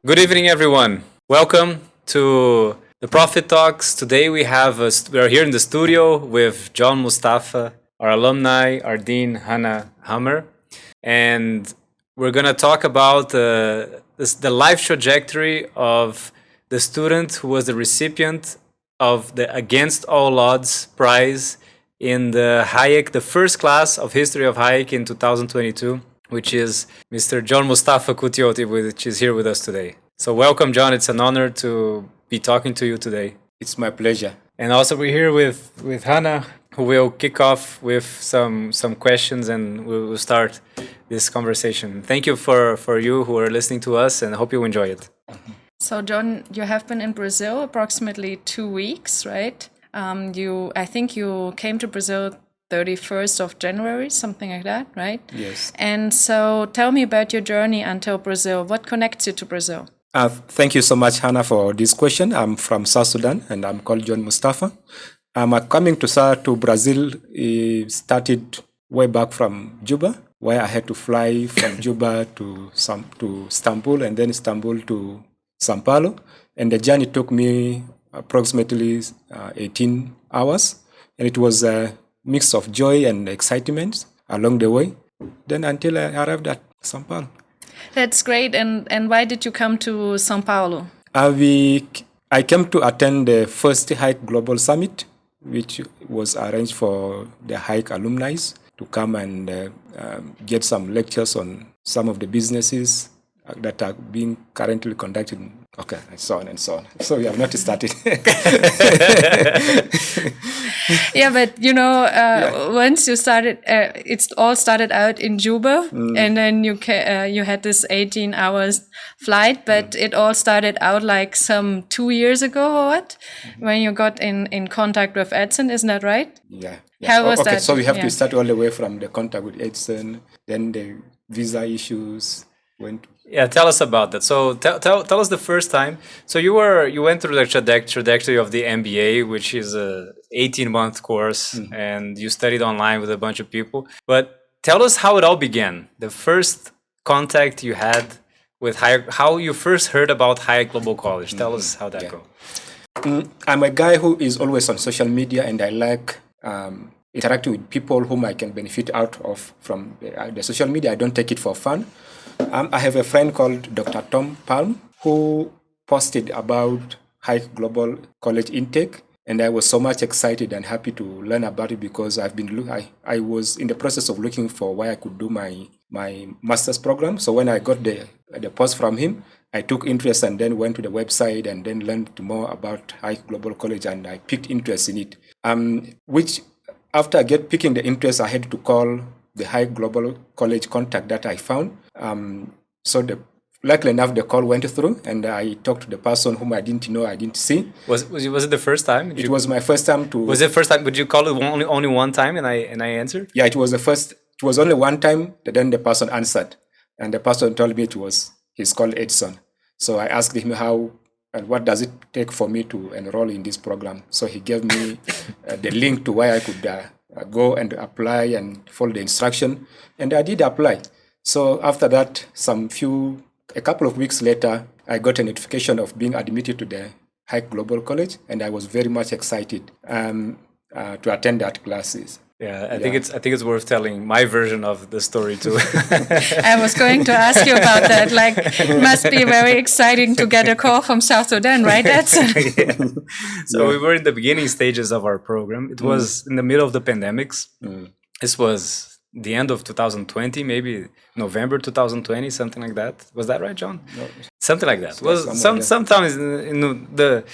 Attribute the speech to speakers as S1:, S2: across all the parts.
S1: Good evening, everyone. Welcome to the Profit Talks. Today we are here in the studio with John Mustafa, our alumni, our dean Hannah Hammer, and we're gonna talk about the life trajectory of the student who was the recipient of the Against All Odds prize in the Hayek, the first class of history of Hayek in 2022, which is Mr. John Mustafa Kutioti, which is here with us today. So welcome, John. It's an honor to be talking to you today.
S2: It's my pleasure.
S1: And also we're here with Hannah, who will kick off with some questions and we'll start this conversation. Thank you for you who are listening to us, and I hope you enjoy it.
S3: So, John, you have been in Brazil approximately 2 weeks, right? I think you came to Brazil 31st of January, something like that, right?
S2: Yes.
S3: And so tell me about your journey until Brazil. What connects you to Brazil?
S2: Thank you so much, Hannah, for this question. I'm from South Sudan, and I'm called John Mustafa. Coming to Brazil started way back from Juba, where I had to fly from Juba to Istanbul, and then Istanbul to São Paulo. And the journey took me approximately 18 hours, and it was a mix of joy and excitement along the way, then until I arrived at São Paulo.
S3: That's great. And why did you come to São Paulo?
S2: I came to attend the first Hayek Global Summit, which was arranged for the Hayek alumni to come and get some lectures on some of the businesses that are being currently conducted. Okay, and so on and so on. So we have not started.
S3: Yeah, but once you started, it all started out in Juba, and then you had this 18 hours flight, but it all started out like some 2 years ago or what? When you got in contact with Edson, isn't that right?
S2: Yeah.
S3: How was that?
S2: So we have to start all the way from the contact with Edson, then the visa issues went.
S1: Yeah, tell us about that. So tell us the first time. So you went through the trajectory of the MBA, which is a 18-month course, and you studied online with a bunch of people. But tell us how it all began. The first contact you had with Hayek, how you first heard about Hayek Global College. Tell us how that go.
S2: I'm a guy who is always on social media, and I like interacting with people whom I can benefit out of from the social media. I don't take it for fun. I have a friend called Dr. Tom Palm who posted about Hayek Global College intake, and I was so much excited and happy to learn about it because I was in the process of looking for where I could do my master's program. So when I got the post from him, I took interest and then went to the website and then learned more about Hayek Global College, and I picked interest in it. Which after picking the interest, I had to call the Hayek Global College contact that I found. Luckily enough, the call went through, and I talked to the person whom I didn't know, I didn't see.
S1: Was it the first time?
S2: It was my first time to.
S1: Was it first time? Would you call it only one time, and I answered?
S2: Yeah, it was the first. It was only one time that then the person answered, and the person told me he's called Edson. So I asked him how and what does it take for me to enroll in this program. So he gave me the link to where I could go and apply and follow the instruction, and I did apply. So after that, a couple of weeks later, I got a notification of being admitted to the Hayek Global College, and I was very much excited to attend that classes.
S1: Yeah, I think it's worth telling my version of the story too.
S3: I was going to ask you about that. Like, it must be very exciting to get a call from South Sudan, right?
S1: So we were in the beginning stages of our program. It was in the middle of the pandemics. This was the end of 2020, maybe November 2020, something like that. Was that right, John?
S2: No.
S1: Something like that. Sometimes in the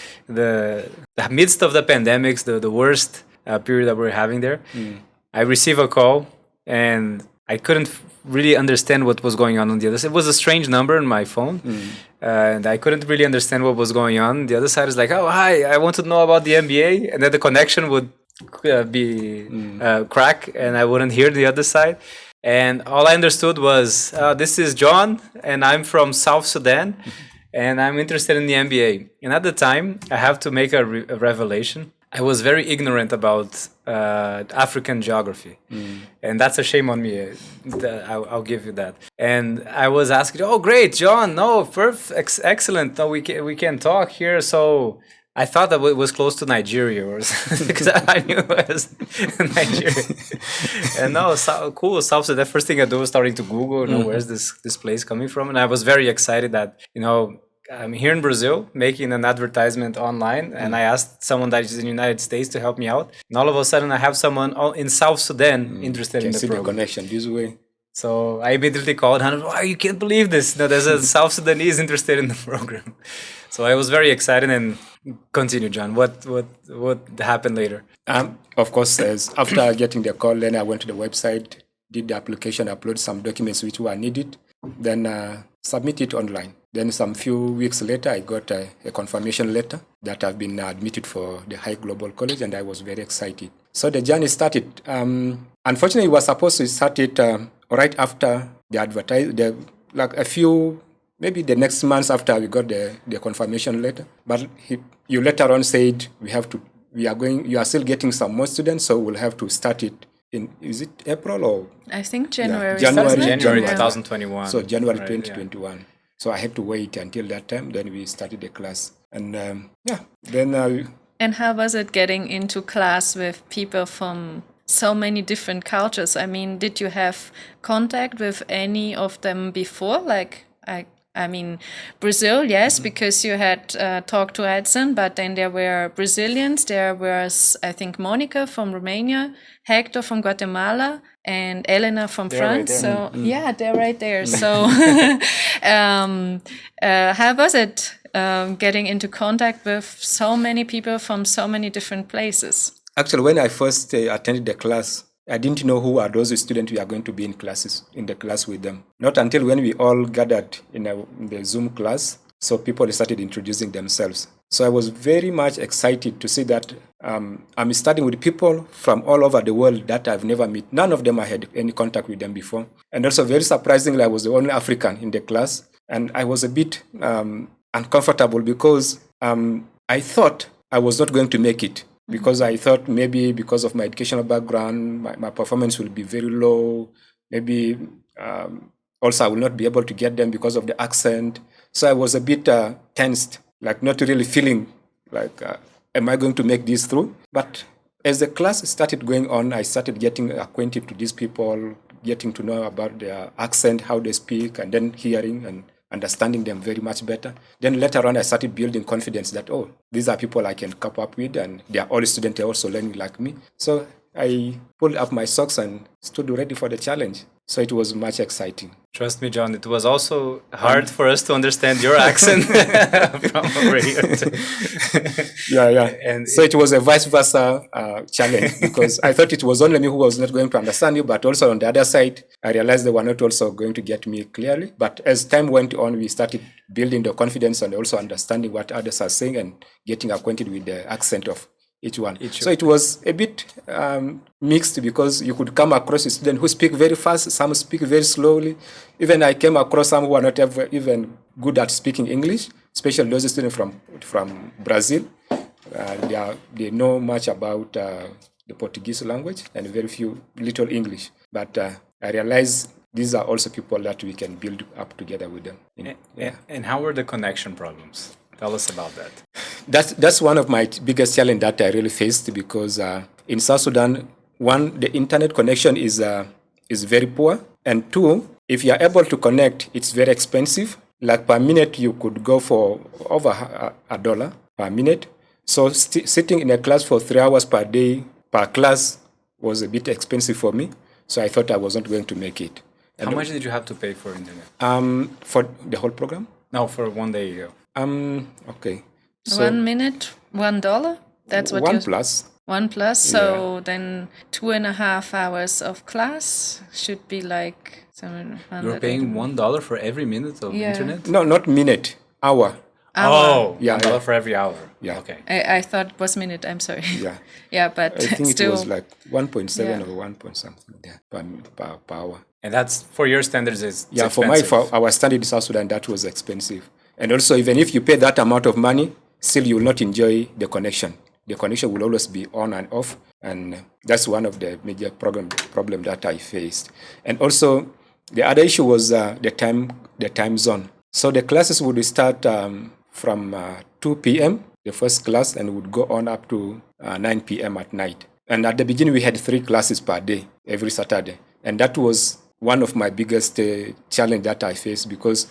S1: midst of the pandemics, the worst period that we're having there, I received a call and I couldn't really understand what was going on the other side. It was a strange number on my phone, and I couldn't really understand what was going on. The other side is like, "Oh, hi, I want to know about the MBA," and then the connection would be crack, and I wouldn't hear the other side. And all I understood was, "This is John, and I'm from South Sudan, and I'm interested in the MBA." And at the time, I have to make a revelation. I was very ignorant about African geography, and that's a shame on me. I'll give you that. And I was asking, "Oh, great, John! No, perfect, excellent. No, we can talk here." So I thought that it was close to Nigeria or something because I knew it was Nigeria. And no, cool. South Sudan. The first thing I do was starting to Google, where's this place coming from? And I was very excited that, I'm here in Brazil making an advertisement online, and I asked someone that is in the United States to help me out. And all of a sudden, I have someone in South Sudan interested in the
S2: see
S1: program.
S2: the connection this way.
S1: So I immediately called Hannah. Wow, you can't believe this! No, there's a South Sudanese interested in the program. So I was very excited. And continue, John. What happened later?
S2: Of course, after getting the call, then I went to the website, did the application, upload some documents which were needed, then submit it online. Then some few weeks later, I got a confirmation letter that I've been admitted for the High Global College, and I was very excited. So the journey started. Unfortunately, we were supposed to start it right after the maybe the next month after we got the confirmation letter. But you later on said you are still getting some more students, so we'll have to start it in, is it April or?
S3: I think January.
S2: Yeah,
S1: January
S3: Yeah.
S1: 2021.
S2: So January
S1: Right,
S2: 2021.
S1: yeah.
S2: So I had to wait until that time. Then we started the class, and
S3: And how was it getting into class with people from so many different cultures? I mean, did you have contact with any of them before? Like, I mean, Brazil, yes, because you had talked to Edson, but then there were Brazilians. There was, I think, Monica from Romania, Hector from Guatemala, and Elena from
S1: They're right
S3: France.
S1: there.
S3: So yeah, they're right there. So how was it getting into contact with so many people from so many different places?
S2: actually, when I first attended the class, I didn't know who are those students we are going to be in the class with them. Not until when we all gathered in the Zoom class, so people started introducing themselves. So I was very much excited to see that I'm studying with people from all over the world that I've never met. None of them I had any contact with them before. And also, very surprisingly, I was the only African in the class. And I was a bit uncomfortable because I thought I was not going to make it. Because I thought maybe because of my educational background, my performance will be very low. Maybe also I will not be able to get them because of the accent. So I was a bit tensed, like not really feeling like, am I going to make this through? But as the class started going on, I started getting acquainted to these people, getting to know about their accent, how they speak, and then hearing and understanding them very much better. Then later on, I started building confidence that, these are people I can cope up with, and they are all students, they're also learning like me. So I pulled up my socks and stood ready for the challenge. So it was much exciting.
S1: Trust me, John, it was also hard for us to understand your accent from over here.
S2: Yeah.
S1: And
S2: so it was a vice versa challenge because I thought it was only me who was not going to understand you, but also on the other side, I realized they were not also going to get me clearly. But as time went on, we started building the confidence and also understanding what others are saying and getting acquainted with the accent of each one. So it was a bit mixed because you could come across a student who speak very fast, some speak very slowly. Even I came across some who are not even good at speaking English, especially those students from Brazil. They know much about the Portuguese language and very little English. But I realized these are also people that we can build up together with them.
S1: And how were the connection problems? Tell us about that.
S2: That's one of my biggest challenges that I really faced because in South Sudan, one, the internet connection is very poor, and two, if you are able to connect, it's very expensive. Like per minute, you could go for over $1 per minute. So sitting in a class for 3 hours per day per class was a bit expensive for me. So I thought I wasn't going to make it.
S1: How much did you have to pay for internet?
S2: For the whole program?
S1: No, for 1 day.
S2: Okay. So
S3: 1 minute, $1. That's what
S2: one plus.
S3: $1. So then 2.5 hours of class should be like
S1: You're paying $1 for every minute of internet?
S2: No, not minute, hour.
S1: Oh,
S2: Yeah,
S1: $1 for every hour.
S2: Yeah.
S1: Okay.
S3: I thought it was minute. I'm sorry.
S2: Yeah.
S3: Yeah, but
S2: I think
S3: still,
S2: it was like 1.7
S3: Yeah.
S2: or 1 point something per hour.
S1: And that's for your standards. It's
S2: For
S1: expensive.
S2: our standard in South Sudan, that was expensive. And also, even if you pay that amount of money, still you will not enjoy the connection the connection will always be on and off, and that's one of the major problem that I faced. And also, the other issue was the time zone. So the classes would start from 2 p.m. the first class, and would go on up to 9 p.m. at night. And at the beginning, we had 3 classes per day every Saturday, and that was one of my biggest challenge that I faced, because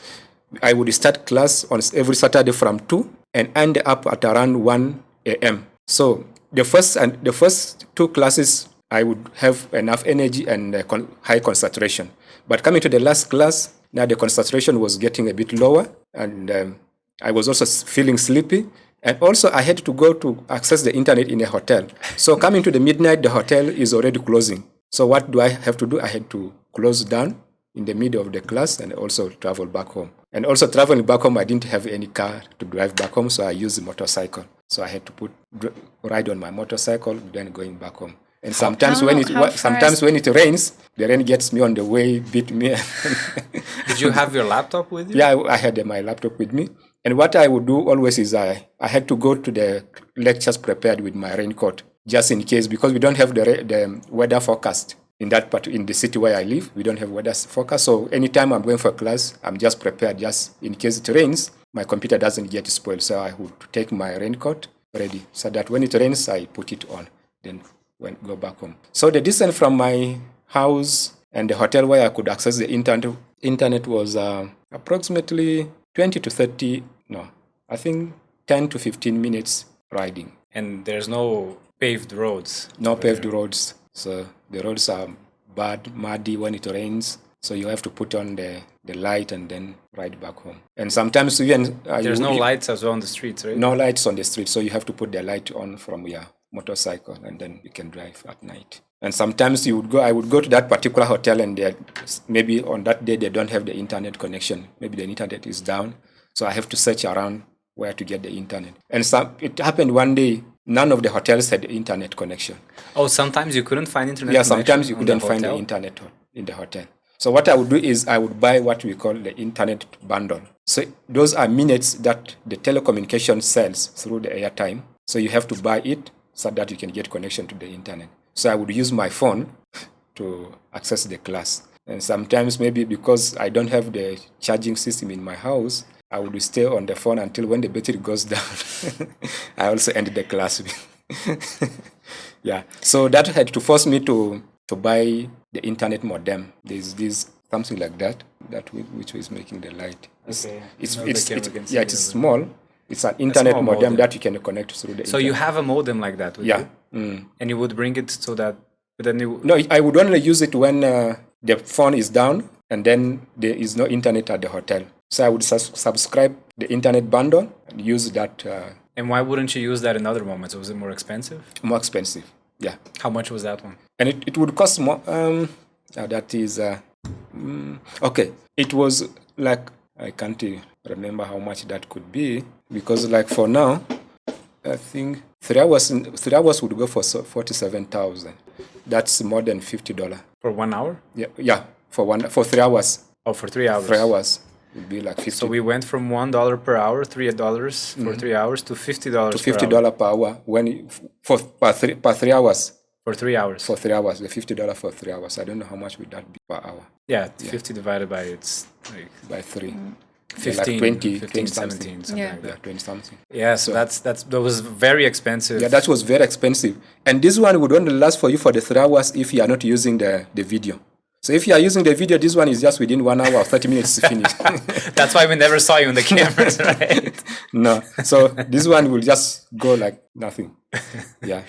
S2: I would start class on every Saturday from 2 and end up at around 1 a.m. So the first 2 classes, I would have enough energy and high concentration. But coming to the last class, now the concentration was getting a bit lower, and I was also feeling sleepy. And also, I had to go to access the internet in a hotel. So coming to the midnight, the hotel is already closing. So what do I have to do? I had to close down in the middle of the class and also travel back home. And also traveling back home, I didn't have any car to drive back home, so I used the motorcycle. So I had to ride on my motorcycle, then going back home. And sometimes when it rains, the rain gets me on the way, beat me.
S1: Did you have your laptop with you?
S2: Yeah, I had my laptop with me. And what I would do always is I had to go to the lectures prepared with my raincoat, just in case, because we don't have the weather forecast in that part, in the city where I live. We don't have weather forecast. So anytime I'm going for class, I'm just prepared, just in case it rains, my computer doesn't get spoiled. So I would take my raincoat ready, so that when it rains, I put it on, then go back home. So the distance from my house and the hotel where I could access the internet was approximately 20 to 30, no, I think 10 to 15 minutes riding.
S1: And there's no paved roads?
S2: No paved roads. So the roads are bad, muddy when it rains. So you have to put on the light and then ride back home. And sometimes even...
S1: there's no lights as well on the streets, right?
S2: No lights on the street. So you have to put the light on from your motorcycle, and then you can drive at night. And sometimes I would go to that particular hotel, and maybe on that day they don't have the internet connection. Maybe the internet is down. So I have to search around where to get the internet. And it happened one day, none of the hotels had the internet connection.
S1: Oh, sometimes you couldn't find internet
S2: connection?
S1: Yeah,
S2: sometimes you couldn't find the internet in the hotel. So what I would do is I would buy what we call the internet bundle. So those are minutes that the telecommunication sells through the airtime. So you have to buy it so that you can get connection to the internet. So I would use my phone to access the class. And sometimes maybe because I don't have the charging system in my house, I would stay on the phone until when the battery goes down. I also end the class. Yeah. So that had to force me to buy the internet modem. There's something like that which is making the light. It's small. It's an internet modem that you can connect through the internet.
S1: So you have a modem like that with you? And you would bring it so that... But then
S2: No, I would only use it when the phone is down and then there is no internet at the hotel. So I would subscribe the internet bundle and use that.
S1: And why wouldn't you use that in other moments? Was it more expensive?
S2: More expensive, yeah.
S1: How much was that one?
S2: And it would cost more. That is... okay, it was like... I can't remember how much that could be, because like for now, I think 3 hours would go for 47,000. That's more than $50.
S1: For 1 hour?
S2: Yeah, for 3 hours.
S1: Oh, for 3 hours.
S2: 3 hours would be like 50.
S1: So we went from $1 per hour, $3 for 3 hours, to $50
S2: to $50 per hour per 3 hours.
S1: For 3 hours.
S2: For 3 hours, the $50 for 3 hours. I don't know how much would that be per hour.
S1: Yeah, 50 divided by
S2: by 3.
S1: 15,
S2: like 20,
S1: 15,
S2: 17,
S1: something like that.
S2: Yeah, 20 something.
S1: Yeah, so that was very expensive.
S2: Yeah, that was very expensive. And this one would only last for you for the 3 hours if you are not using the video. So if you are using the video, this one is just within 1 hour or 30 minutes to finish.
S1: That's why we never saw you on the cameras, right?
S2: No. So this one will just go like nothing. Yeah.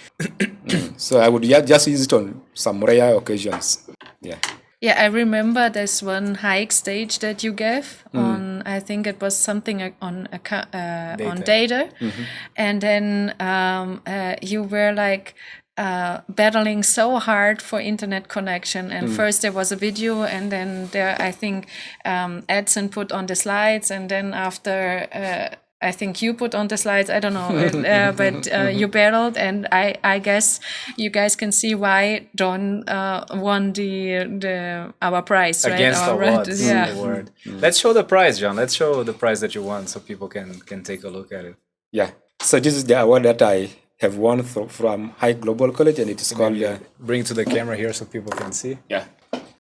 S2: So I would just use it on some rare occasions. Yeah.
S3: Yeah, I remember this one hike stage that you gave on. I think it was something on data, and then you were like battling so hard for internet connection. And first there was a video, and then there I think Edson put on the slides, and then after. I think you put on the slides, I don't know, but you battled, and I guess you guys can see why John won our prize, right?
S1: Against
S3: our
S1: odds,
S3: yeah.
S1: award. Let's show the prize, John. Let's show the prize that you won so people can take a look at it.
S2: Yeah. So this is the award that I have one from High Global College, and it is called.
S1: Bring to the camera here so people can see.
S2: Yeah.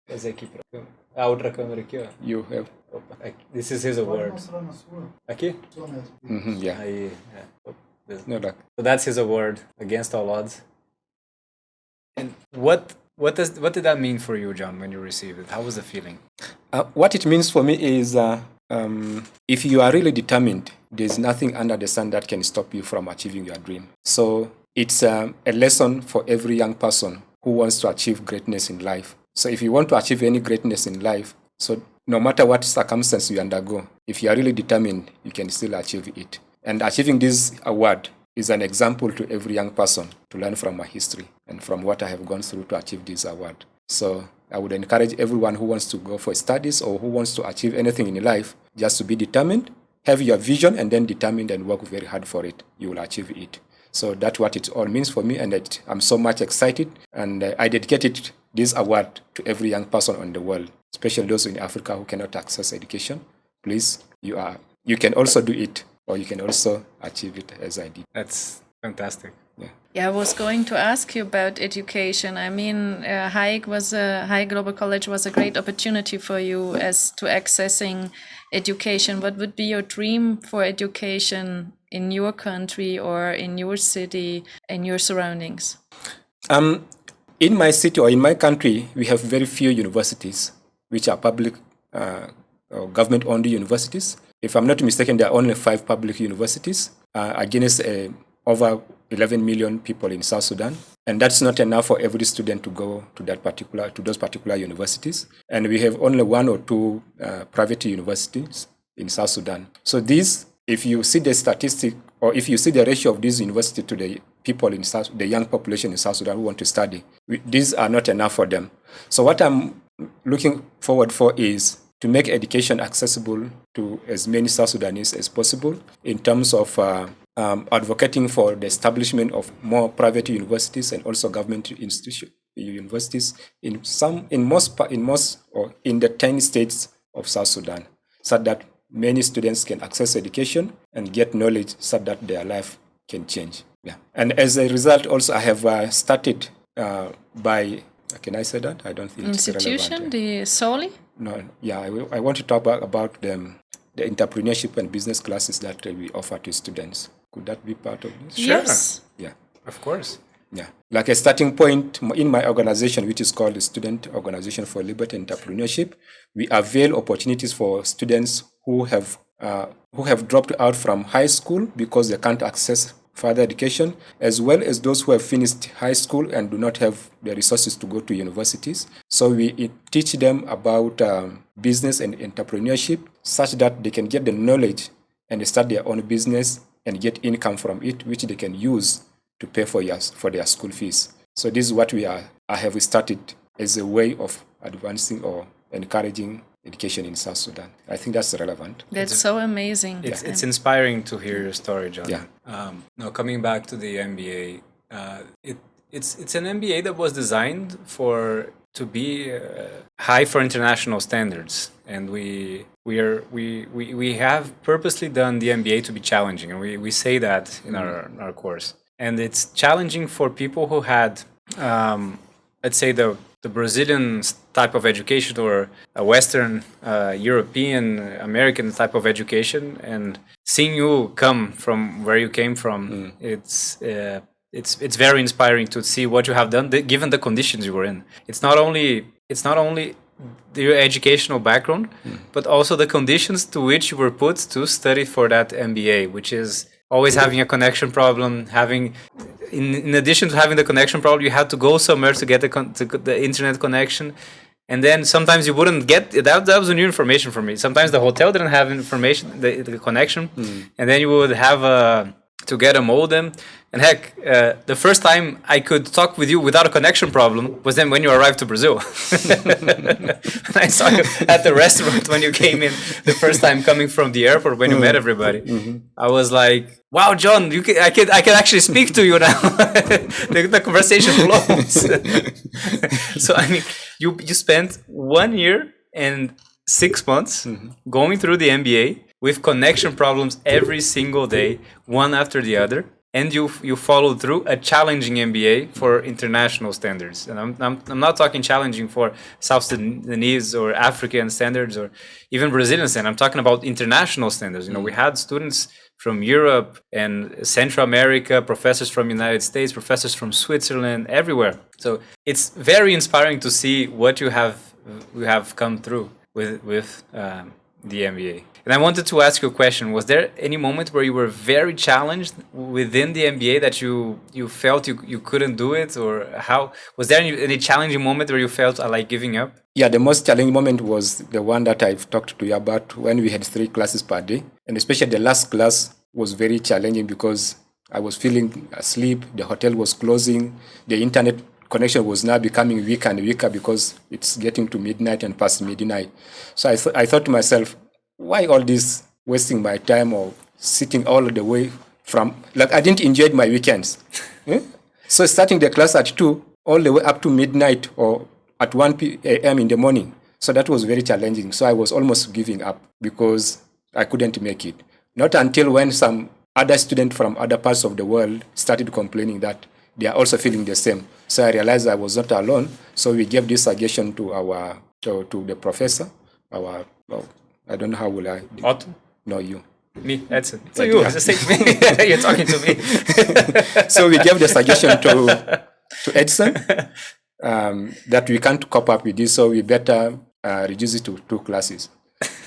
S1: Essa aqui pra câmera. A outra câmera aqui, ó.
S2: You have.
S1: Opa, this is his award. Aqui?
S2: Yeah.
S1: Aí, é.
S2: No, like,
S1: So that's his award, Against All Odds. And what did that mean for you, John, when you received it? How was the feeling?
S2: what it means for me is if you are really determined, there's nothing under the sun that can stop you from achieving your dream. So it's a lesson for every young person who wants to achieve greatness in life. So if you want to achieve any greatness in life, so no matter what circumstance you undergo, if you are really determined, you can still achieve it. And achieving this award is an example to every young person to learn from my history and from what I have gone through to achieve this award. So I would encourage everyone who wants to go for studies or who wants to achieve anything in life just to be determined, have your vision, and then determined and work very hard for it. You will achieve it. So that's what it all means for me, and I'm so much excited. And I dedicated this award to every young person on the world, especially those in Africa who cannot access education. Please, you can also do it, or you can also achieve it as I did.
S1: That's fantastic.
S3: Yeah, I was going to ask you about education. I mean, High Global College was a great opportunity for you as to accessing education. What would be your dream for education in your country or in your city, in your surroundings?
S2: In my city or in my country, we have very few universities, which are public or government-owned universities. If I'm not mistaken, there are only 5 public universities against over 11 million people in South Sudan, and that's not enough for every student to go to those particular universities. And we have only 1 or 2 private universities in South Sudan. So these, if you see the statistic or if you see the ratio of these universities to the people in the young population in South Sudan who want to study, these are not enough for them. So what I'm looking forward for is to make education accessible to as many South Sudanese as possible in terms of advocating for the establishment of more private universities and also government universities in the 10 states of South Sudan, so that many students can access education and get knowledge so that their life can change. Yeah. And as a result, also I have started by, can I say that? I don't think
S3: institution,
S2: it's relevant.
S3: the Soli?
S2: No, yeah, I want to talk about the entrepreneurship and business classes that we offer to students. Could that be part of this?
S1: Sure.
S3: Yes.
S2: Yeah.
S1: Of course.
S2: Yeah. Like a starting point in my organization, which is called the Student Organization for Liberty and Entrepreneurship, we avail opportunities for students who have dropped out from high school because they can't access further education, as well as those who have finished high school and do not have the resources to go to universities. So we teach them about business and entrepreneurship such that they can get the knowledge and start their own business and get income from it, which they can use to pay for their school fees. So this is what I have started as a way of advancing or encouraging education in South Sudan. I think that's relevant.
S3: That's so amazing.
S1: It's inspiring to hear your story, John.
S2: Yeah.
S1: Now coming back to the MBA, it's an MBA that was designed to be high for international standards, and we have purposely done the MBA to be challenging, and we say that in our course. And it's challenging for people who had, let's say, the Brazilian type of education or a Western European American type of education, and seeing you come from where you came from, it's very inspiring to see what you have done given the conditions you were in. It's not only your educational background, but also the conditions to which you were put to study for that MBA, which is always having a connection problem, in addition to having the connection problem, you had to go somewhere to get the internet connection. And then sometimes you wouldn't get that. That was a new information for me. Sometimes the hotel didn't have information, the connection, and then you would have to get a modem. And heck, the first time I could talk with you without a connection problem was then when you arrived to Brazil. And I saw you at the restaurant when you came in the first time coming from the airport when you met everybody. I was like, "Wow, John, I can actually speak to you now." the conversation flows. So I mean, you spent 1 year and 6 months going through the MBA with connection problems every single day, one after the other. and you followed through a challenging MBA for international standards. And I'm not talking challenging for South Sudanese or African standards or even Brazilian standards. I'm talking about international standards. We had students from Europe and Central America, professors from United States, professors from Switzerland, everywhere. So it's very inspiring to see what you have come through with the MBA. And I wanted to ask you a question. Was there any moment where you were very challenged within the MBA that you felt you couldn't do it? Or how was there any challenging moment where you felt like giving up?
S2: Yeah, the most challenging moment was the one that I've talked to you about, when we had 3 classes per day. And especially the last class was very challenging because I was feeling asleep, the hotel was closing, the internet connection was now becoming weaker and weaker because it's getting to midnight and past midnight. So I thought to myself, why all this wasting my time or sitting all the way from, like, I didn't enjoy my weekends. So starting the class at 2 all the way up to midnight or at 1 a.m. in the morning. So that was very challenging. So I was almost giving up because I couldn't make it. Not until when some other student from other parts of the world started complaining that they are also feeling the same. So I realized I was not alone. So we gave this suggestion to the professor. I don't know how will I.
S1: Otto?
S2: No, you.
S1: Me, Edson. So you, just say to me. You're talking to me.
S2: So we gave the suggestion to Edson that we can't cope up with this, so we better reduce it to 2 classes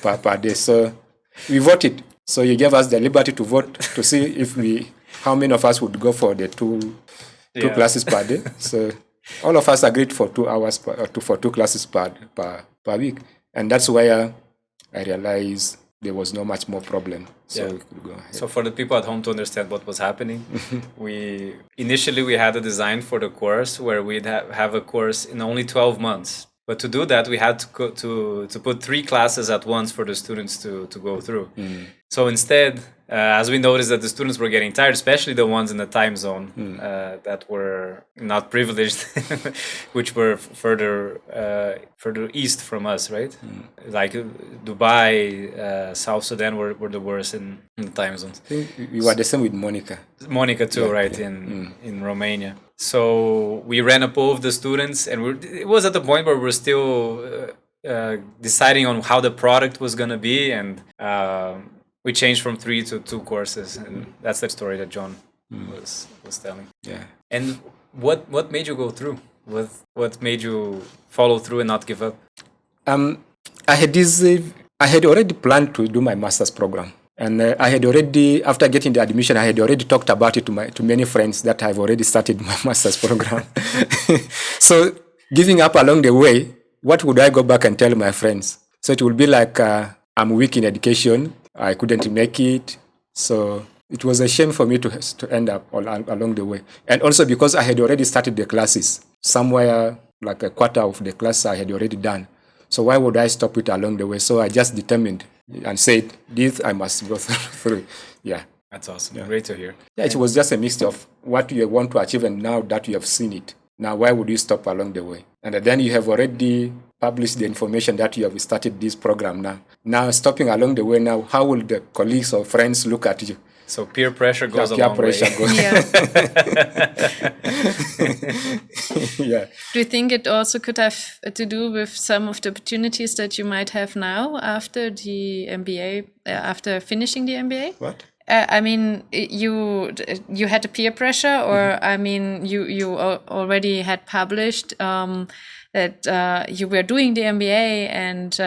S2: per day. So we voted. So he gave us the liberty to vote to see how many of us would go for the two classes per day. So all of us agreed for 2 hours for 2 classes per week, and that's where I realized there was no much more problem. So we could go ahead.
S1: So for the people at home to understand what was happening, we had a design for the course where we'd have a course in only 12 months. But to do that, we had to put 3 classes at once for the students to go through. So instead, as we noticed that the students were getting tired, especially the ones in the time zone that were not privileged, which were further east from us, right? Like Dubai, South Sudan were the worst in the time zones.
S2: I think we were the same with Monica.
S1: Monica too, right, in Romania. So we ran up all of the students, and it was at the point where we were still deciding on how the product was going to be, and we changed from 3 to 2 courses, and that's the story that John was telling.
S2: Yeah.
S1: And what made you go through? What made you follow through and not give up?
S2: I had already planned to do my master's program. And I had already, after getting the admission, I had already talked about it to many friends that I've already started my master's program. So giving up along the way, what would I go back and tell my friends? So it would be like I'm weak in education, I couldn't make it. So it was a shame for me to end up along the way. And also because I had already started the classes, somewhere like a quarter of the class I had already done. So why would I stop it along the way? So I just determined and said, this I must go through. Yeah.
S1: That's awesome. Yeah. Great to hear.
S2: Yeah, it was just a mixture of what you want to achieve, and now that you have seen it, now why would you stop along the way? And then you have already published the information that you have started this program now. Now stopping along the way now, how will the colleagues or friends look at you?
S1: So peer pressure goes a long way.
S2: Yeah.
S3: Do you think it also could have to do with some of the opportunities that you might have now after the MBA, after finishing the MBA?
S2: What?
S3: I mean, you had the peer pressure, or I mean, you already had published that you were doing the MBA and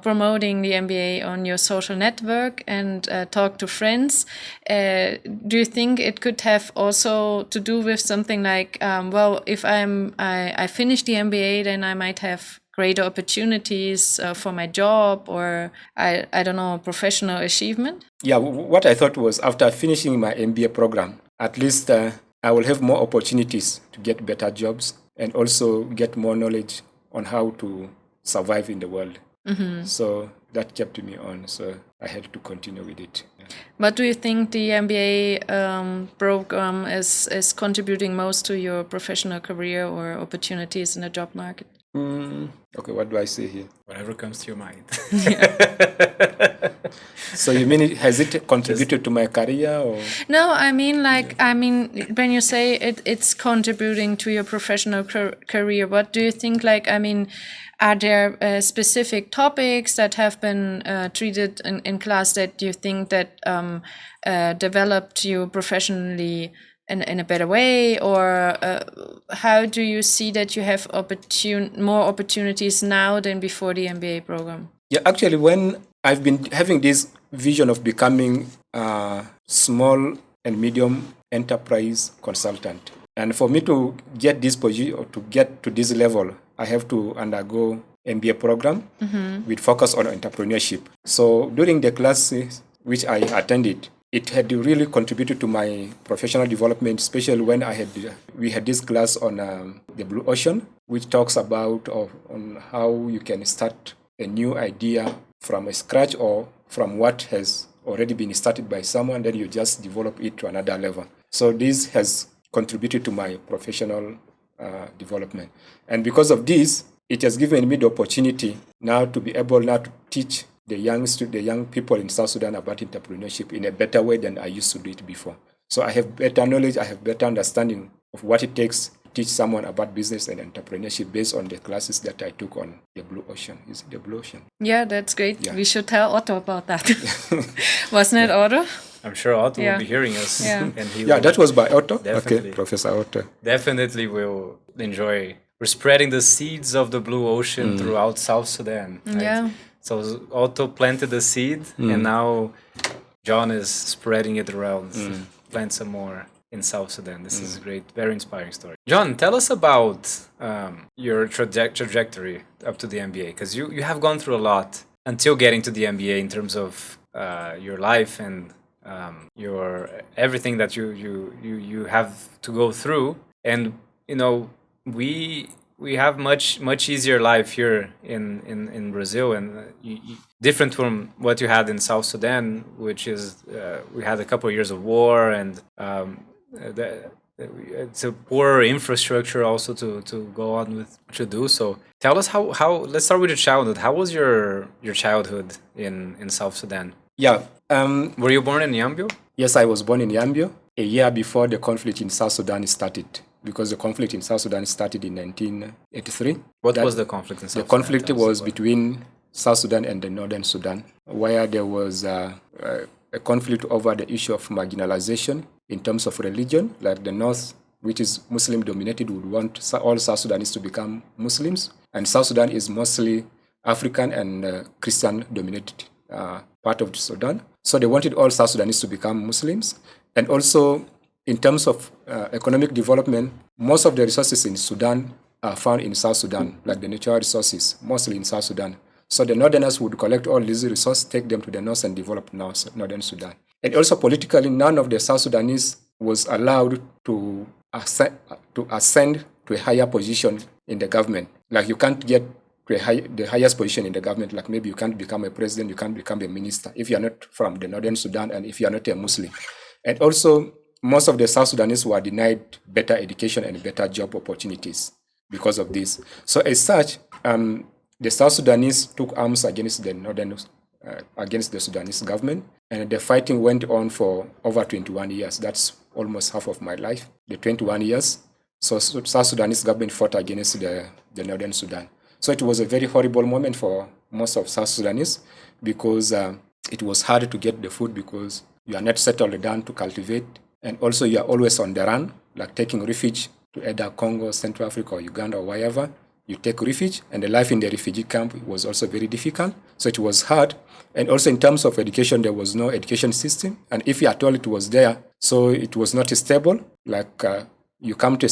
S3: promoting the MBA on your social network and talk to friends. Do you think it could have also to do with something like, if I finish the MBA, then I might have greater opportunities for my job, or I don't know, professional achievement?
S2: Yeah, what I thought was after finishing my MBA program, at least I will have more opportunities to get better jobs and also get more knowledge on how to survive in the world. Mm-hmm. So that kept me on. So I had to continue with it. Yeah.
S3: But do you think the MBA program is contributing most to your professional career or opportunities in the job market?
S2: Okay, what do I say here?
S1: Whatever comes to your mind.
S2: So you mean, has it contributed to my career? Or?
S3: No, I mean, when you say it's contributing to your professional career, what do you think? Are there specific topics that have been treated in class that you think that developed you professionally in a better way, or how do you see that you have more opportunities now than before the MBA program?
S2: Yeah, actually, when I've been having this vision of becoming a small and medium enterprise consultant, and for me to get this position or to get to this level, I have to undergo MBA program with focus on entrepreneurship. So during the classes which I attended, it had really contributed to my professional development, especially when we had this class on the blue ocean, which talks about on how you can start a new idea from a scratch or from what has already been started by someone, then you just develop it to another level. So this has contributed to my professional development. And because of this, it has given me the opportunity now to be able now to teach the young people in South Sudan about entrepreneurship in a better way than I used to do it before. So I have better knowledge, I have better understanding of what it takes to teach someone about business and entrepreneurship based on the classes that I took on the Blue Ocean. Is it the Blue Ocean?
S3: Yeah, that's great.
S2: Yeah.
S3: We should tell Otto about that. Wasn't it Otto?
S1: I'm sure Otto will be hearing us.
S3: Yeah.
S1: And he
S2: That was by Otto.
S1: Definitely.
S2: Okay, Professor Otto.
S1: Definitely will enjoy. We're spreading the seeds of the blue ocean throughout South Sudan. Right?
S3: Yeah.
S1: So Otto planted the seed, and now John is spreading it around. Plant some more in South Sudan. This is a great, very inspiring story. John, tell us about your trajectory up to the MBA, because you have gone through a lot until getting to the MBA in terms of your life and your everything that you have to go through. And we have much easier life here in Brazil, and different from what you had in South Sudan, which is we had a couple of years of war, and it's a poor infrastructure also to go on with to do. So tell us how let's start with your childhood. How was your childhood in South Sudan?
S2: Yeah.
S1: Were you born in Yambio?
S2: Yes, I was born in Yambio a year before the conflict in South Sudan started, because the conflict in South Sudan started in 1983.
S1: What was the conflict in South Sudan?
S2: The conflict was between South Sudan and the Northern Sudan, where there was a conflict over the issue of marginalization in terms of religion. Like the North, which is Muslim dominated, would want all South Sudanese to become Muslims, and South Sudan is mostly African and Christian dominated part of Sudan. So they wanted all South Sudanese to become Muslims. And also, in terms of economic development, most of the resources in Sudan are found in South Sudan, like the natural resources, mostly in South Sudan. So the Northerners would collect all these resources, take them to the North, and develop Northern Sudan. And also politically, none of the South Sudanese was allowed to ascend to a higher position in the government. Like you can't get to the highest position in the government, like maybe you can't become a president, you can't become a minister if you're not from the Northern Sudan and if you're not a Muslim. And also, most of the South Sudanese were denied better education and better job opportunities because of this. So as such, the South Sudanese took arms against against the Sudanese government, and the fighting went on for over 21 years. That's almost half of my life, the 21 years. So South Sudanese government fought against the Northern Sudan. So it was a very horrible moment for most of South Sudanese, because it was hard to get the food because you are not settled down to cultivate, and also you are always on the run, like taking refuge to either Congo, Central Africa, or Uganda, or wherever. You take refuge, and the life in the refugee camp was also very difficult. So it was hard. And also in terms of education, there was no education system. And if you at all it was there, so it was not stable. Like you come to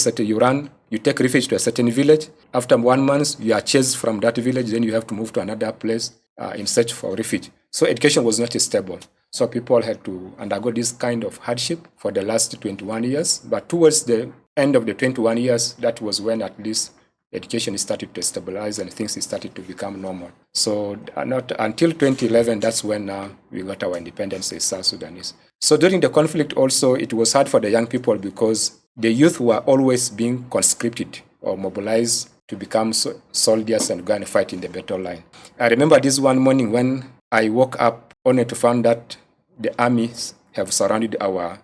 S2: you take refuge to a certain village. After 1 month, you are chased from that village. Then you have to move to another place in search for refuge. So education was not stable. So people had to undergo this kind of hardship for the last 21 years. But towards the end of the 21 years, that was when at least education started to stabilize and things started to become normal. So not until 2011, that's when we got our independence as South Sudanese. So during the conflict also, it was hard for the young people because the youth were always being conscripted or mobilized to become soldiers and go and fight in the battle line. I remember this one morning when I woke up only to find that the armies have surrounded our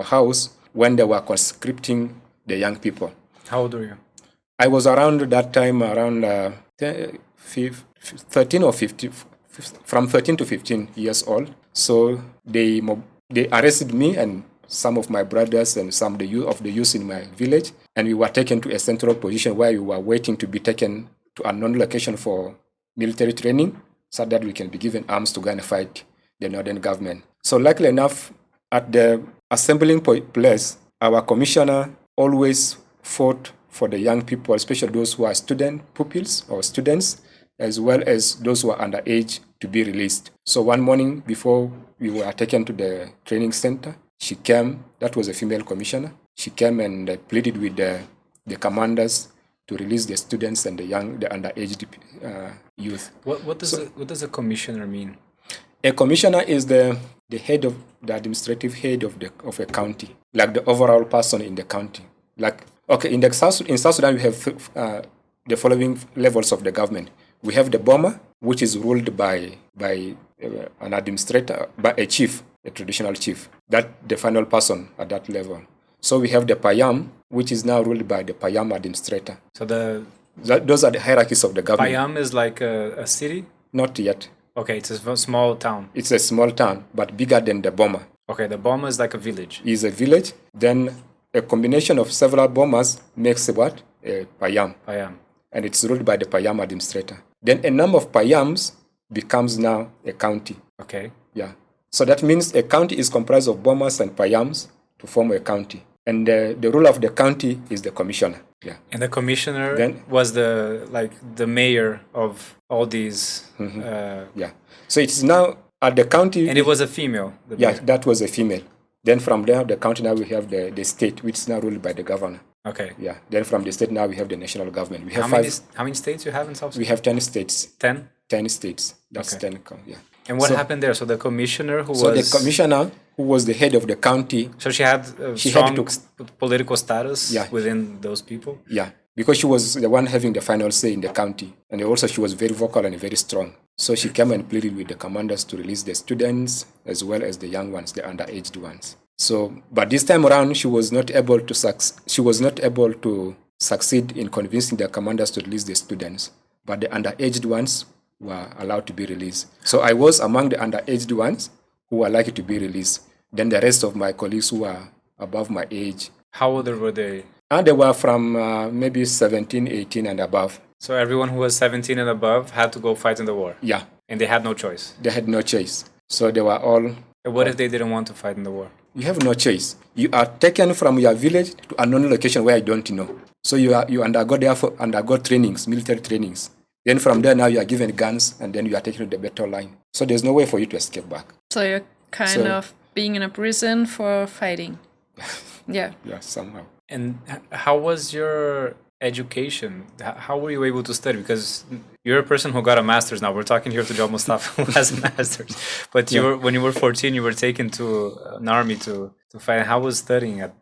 S2: house when they were conscripting the young people.
S1: How old were you?
S2: I was around that time, around 13 or 15, from 13 to 15 years old. So they arrested me and some of my brothers and some of the youth in my village, and we were taken to a central position where we were waiting to be taken to a known location for military training so that we can be given arms to go and fight the northern government. So luckily enough, at the assembling place, our commissioner always fought for the young people, especially those who are pupils or students, as well as those who are underage, to be released. So one morning before we were taken to the training center, she came, that was a female commissioner, she came and pleaded with the commanders to release the students and the underage youth.
S1: What does a commissioner mean?
S2: A commissioner is the head of the administrative head of a county, like the overall person in the county. In South Sudan, we have the following levels of the government. We have the Boma, which is ruled by an administrator, by a chief, a traditional chief. That's the final person at that level. So we have the Payam, which is now ruled by the Payam administrator.
S1: So
S2: those are the hierarchies of the government.
S1: Payam is like a city?
S2: Not yet.
S1: Okay, it's a small town.
S2: It's a small town, but bigger than the Boma.
S1: Okay, the Boma is like a village.
S2: Is a village. Then a combination of several Bomas makes what? A Payam.
S1: Payam.
S2: And it's ruled by the Payam administrator. Then a number of Payams becomes now a county.
S1: Okay.
S2: Yeah. So that means a county is comprised of Bomas and Payams to form a county. And the ruler of the county is the commissioner. Yeah.
S1: And the commissioner was the mayor of all these.
S2: Yeah. So it's now at the county.
S1: And it was a female.
S2: Yeah, that was a female. Then from there, the county, now we have the state, which is now ruled by the governor.
S1: Okay.
S2: Yeah. Then from the state, now we have the national government. We have
S1: how many states you have in South Sudan?
S2: We have 10 states.
S1: 10?
S2: 10 states. That's
S1: okay.
S2: 10. Yeah.
S1: And what happened there? So the commissioner
S2: the commissioner who was the head of the county.
S1: So she had strong political status within those people?
S2: Yeah. Because she was the one having the final say in the county. And also she was very vocal and very strong. So she came and pleaded with the commanders to release the students as well as the young ones, the underaged ones. So, but this time around, she was not able to succeed in convincing the commanders to release the students. But the underaged ones were allowed to be released. So I was among the underaged ones who were likely to be released. Then the rest of my colleagues who were above my age.
S1: How old were they?
S2: And they were from maybe 17, 18 and above.
S1: So everyone who was 17 and above had to go fight in the war?
S2: Yeah.
S1: And they had no choice?
S2: They had no choice. So they were all...
S1: And what if they didn't want to fight in the war?
S2: You have no choice. You are taken from your village to a known location where you don't know. So you undergo trainings, military trainings. Then from there now you are given guns and then you are taken to the battle line. So there's no way for you to escape back.
S3: So you're kind of being in a prison for fighting. Yeah.
S2: Yeah, somehow.
S1: And how was your education? How were you able to study? Because you're a person who got a master's now. We're talking here to John Mustafa, who has a master's. But when you were 14, you were taken to an army to fight. How was studying at?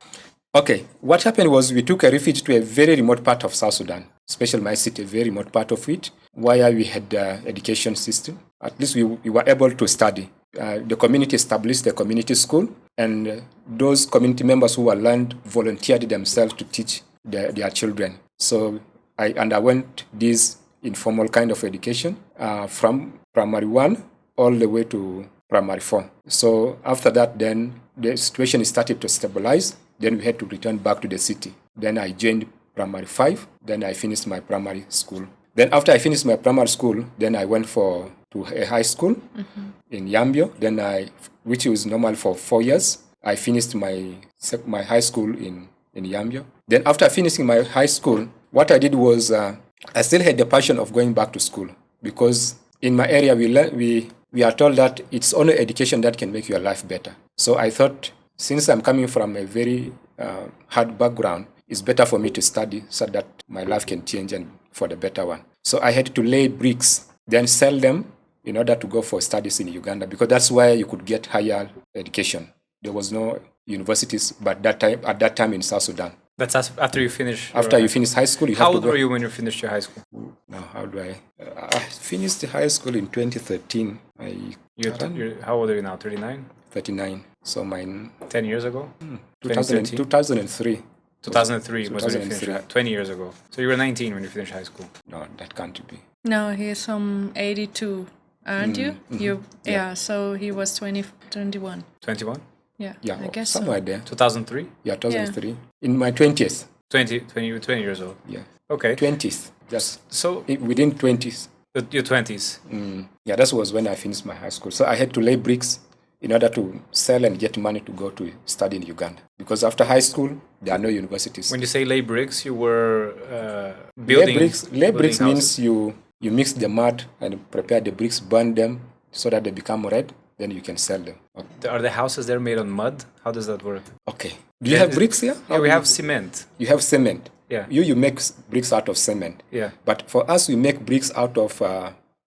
S2: Okay, what happened was we took a refuge to a very remote part of South Sudan, especially my city, a very remote part of it, where we had the education system. At least we were able to study. The community established a community school, and those community members who were learned volunteered themselves to teach their children. So I underwent this informal kind of education from primary 1 all the way to primary 4. So after that, then the situation started to stabilize. Then we had to return back to the city. Then I joined primary 5. Then I finished my primary school. Then after I finished my primary school, then I went to a high school in Yambio. Then which was normal for 4 years. I finished my high school in Yambio. Then after finishing my high school, what I did was I still had the passion of going back to school, because in my area we are told that it's only education that can make your life better. So I thought, since I'm coming from a very hard background, it's better for me to study so that my life can change and for the better one. So I had to lay bricks, then sell them in order to go for studies in Uganda, because that's where you could get higher education. There was no universities at that time in South Sudan.
S1: That's after you finish.
S2: After you finish high school,
S1: how old were you when you finished your high school?
S2: Now, how do I finished high school in 2013.
S1: How old are you now? 39?
S2: 39. So mine
S1: 10 years ago?
S2: 2003.
S1: 2003 was when you
S2: 2003.
S1: finished. 20 years ago. So you were 19 when you finished high school.
S2: No, that can't be.
S3: No, he's from 82, aren't you? Yeah, so he was 21.
S1: 21?
S3: Yeah,
S2: Yeah,
S3: I guess
S2: somewhere there.
S1: 2003?
S2: Yeah, 2003. In my 20s.
S1: 20, you were 20 years old.
S2: Yeah.
S1: Okay.
S2: 20s. Just
S1: So
S2: within 20s.
S1: your 20s.
S2: Yeah, that was when I finished my high school. So I had to lay bricks in order to sell and get money to go to study in Uganda. Because after high school, there are no universities.
S1: When you say lay bricks, you were building.
S2: Lay bricks
S1: houses.
S2: means you mix the mud and prepare the bricks, burn them so that they become red. Then you can sell them.
S1: Are the houses there made on mud? How does that work?
S2: Okay. Do you have bricks here?
S1: Yeah, we have cement.
S2: You have cement.
S1: Yeah.
S2: You make bricks out of cement.
S1: Yeah.
S2: But for us, we make bricks out of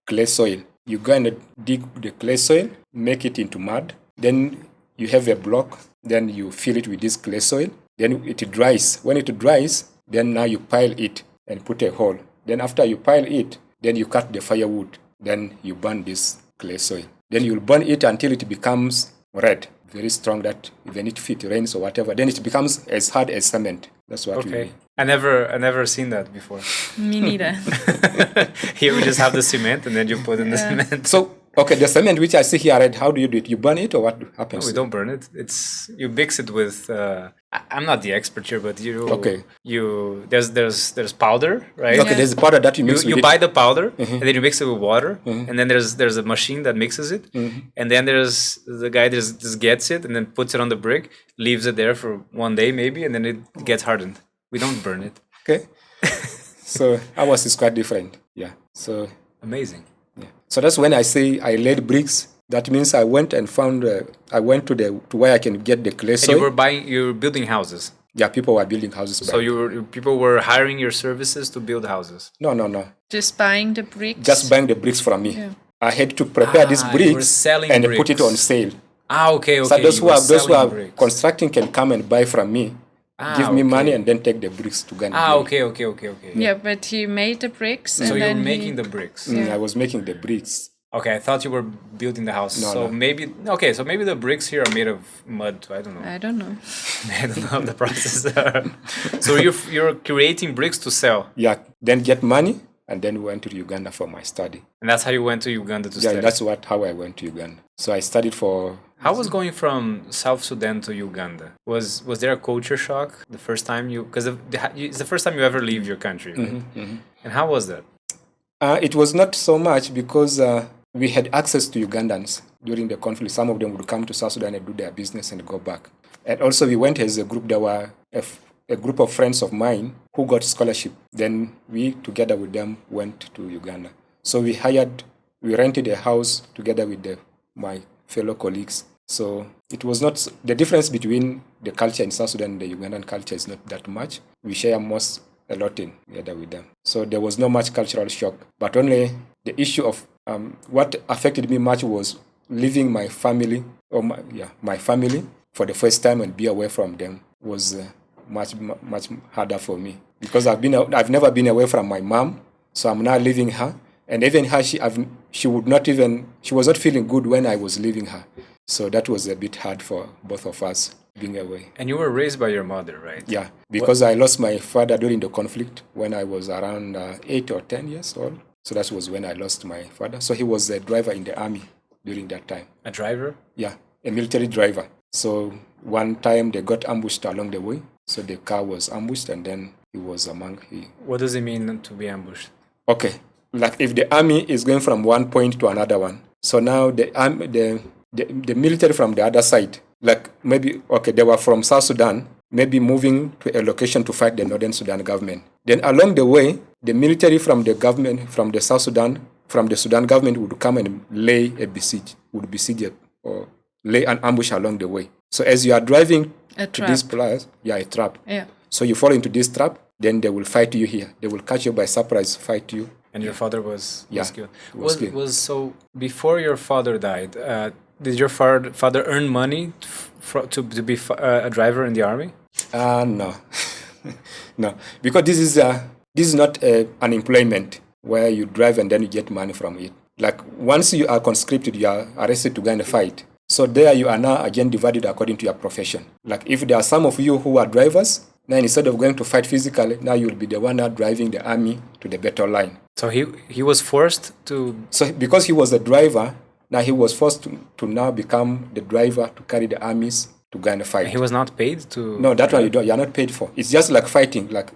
S2: clay soil. You go and dig the clay soil, make it into mud. Then you have a block. Then you fill it with this clay soil. Then it dries. When it dries, then now you pile it and put a hole. Then after you pile it, then you cut the firewood. Then you burn this clay soil. Then you'll burn it until it becomes red, very strong, that even if it rains or whatever, then it becomes as hard as cement. That's what we
S1: Okay.
S2: do.
S1: I never seen that before.
S3: Me neither.
S1: Here we just have the cement and then you put in the cement.
S2: So, okay, the cement which I see here red, how do you do it? You burn it or what happens?
S1: No, we don't burn it. You mix it with. I'm not the expert here, but
S2: Okay.
S1: There's powder, right?
S2: Okay, there's a powder that you mix
S1: You
S2: with
S1: buy the powder and then you mix it with water, and then there's a machine that mixes it, and then there's the guy that just gets it and then puts it on the brick, leaves it there for one day maybe, and then it gets hardened. We don't burn it.
S2: Okay. So ours is quite different. Yeah. So
S1: Amazing.
S2: yeah. So that's when I say I laid bricks. That means I went and found. I went to where I can get the clay
S1: And
S2: soil.
S1: you were building houses.
S2: Yeah, people were building houses.
S1: So people were hiring your services to build houses.
S2: No.
S3: Just buying the bricks.
S2: Just buying the bricks from me.
S3: Yeah.
S2: I had to prepare these
S1: you were
S2: bricks
S1: selling
S2: and put it
S1: bricks.
S2: on sale.
S1: Okay.
S2: So those
S1: you
S2: who
S1: were
S2: are
S1: selling bricks.
S2: constructing can come and buy from me, give me money,
S1: okay.
S2: and then take the bricks to Ghana.
S1: Okay.
S3: Yeah, but he made the bricks.
S1: So
S3: and
S1: you were
S3: then
S1: making the bricks.
S2: I was making the bricks.
S1: Okay, I thought you were building the house.
S2: No.
S1: Maybe the bricks here are made of mud. I don't know.
S3: I don't know.
S1: I don't know the process. So you're creating bricks to sell,
S2: Yeah, then get money, and then went to Uganda for my study.
S1: and that's how you went to Uganda to
S2: Yeah,
S1: study.
S2: that's how I went to Uganda. So I studied for.
S1: How was going from South Sudan to Uganda? Was there a culture shock the first time because it's the first time you ever leave your country, right? And how was that?
S2: It was not so much because we had access to Ugandans during the conflict. Some of them would come to South Sudan and do their business and go back. And also we went as a group. There were a group of friends of mine who got scholarship. Then we, together with them, went to Uganda. So we rented a house together with my fellow colleagues. So it was not, the difference between the culture in South Sudan and the Ugandan culture is not that much. We share a lot together with them. So there was no much cultural shock, but only the issue of what affected me much was leaving my family, my family for the first time and be away from them was much harder for me because I've never been away from my mom, so I'm now leaving her, and even her she was not feeling good when I was leaving her, so that was a bit hard for both of us being away.
S1: And you were raised by your mother, right?
S2: Yeah, because I lost my father during the conflict when I was around 8 or 10 years old. So that was when I lost my father. So he was a driver in the army during that time.
S1: A driver?
S2: Yeah, a military driver. So one time they got ambushed along the way. So the car was ambushed and then he was
S1: What does it mean to be ambushed?
S2: Okay, like if the army is going from one point to another one. So now the military from the other side, like maybe, they were from South Sudan, maybe moving to a location to fight the Northern Sudan government. Then along the way, the military from the government, from the Sudan government would come and besiege or lay an ambush along the way. So as you are driving to this place, a trap.
S3: Yeah.
S2: So you fall into this trap, then they will fight you here. They will catch you by surprise, fight you.
S1: And your father was killed.
S2: killed.
S1: So before your father died, did your father earn money to be a driver in the army?
S2: No. No, because this is not an employment where you drive and then you get money from it. Like once you are conscripted, you are arrested to go and fight. So there you are now again divided according to your profession. Like if there are some of you who are drivers, now instead of going to fight physically, now you'll be the one now driving the army to the battle line.
S1: So he was forced to.
S2: So because he was a driver, now he was forced to now become the driver to carry the armies to go and fight.
S1: He was not paid to.
S2: No, that one you're not paid for. It's just like fighting, like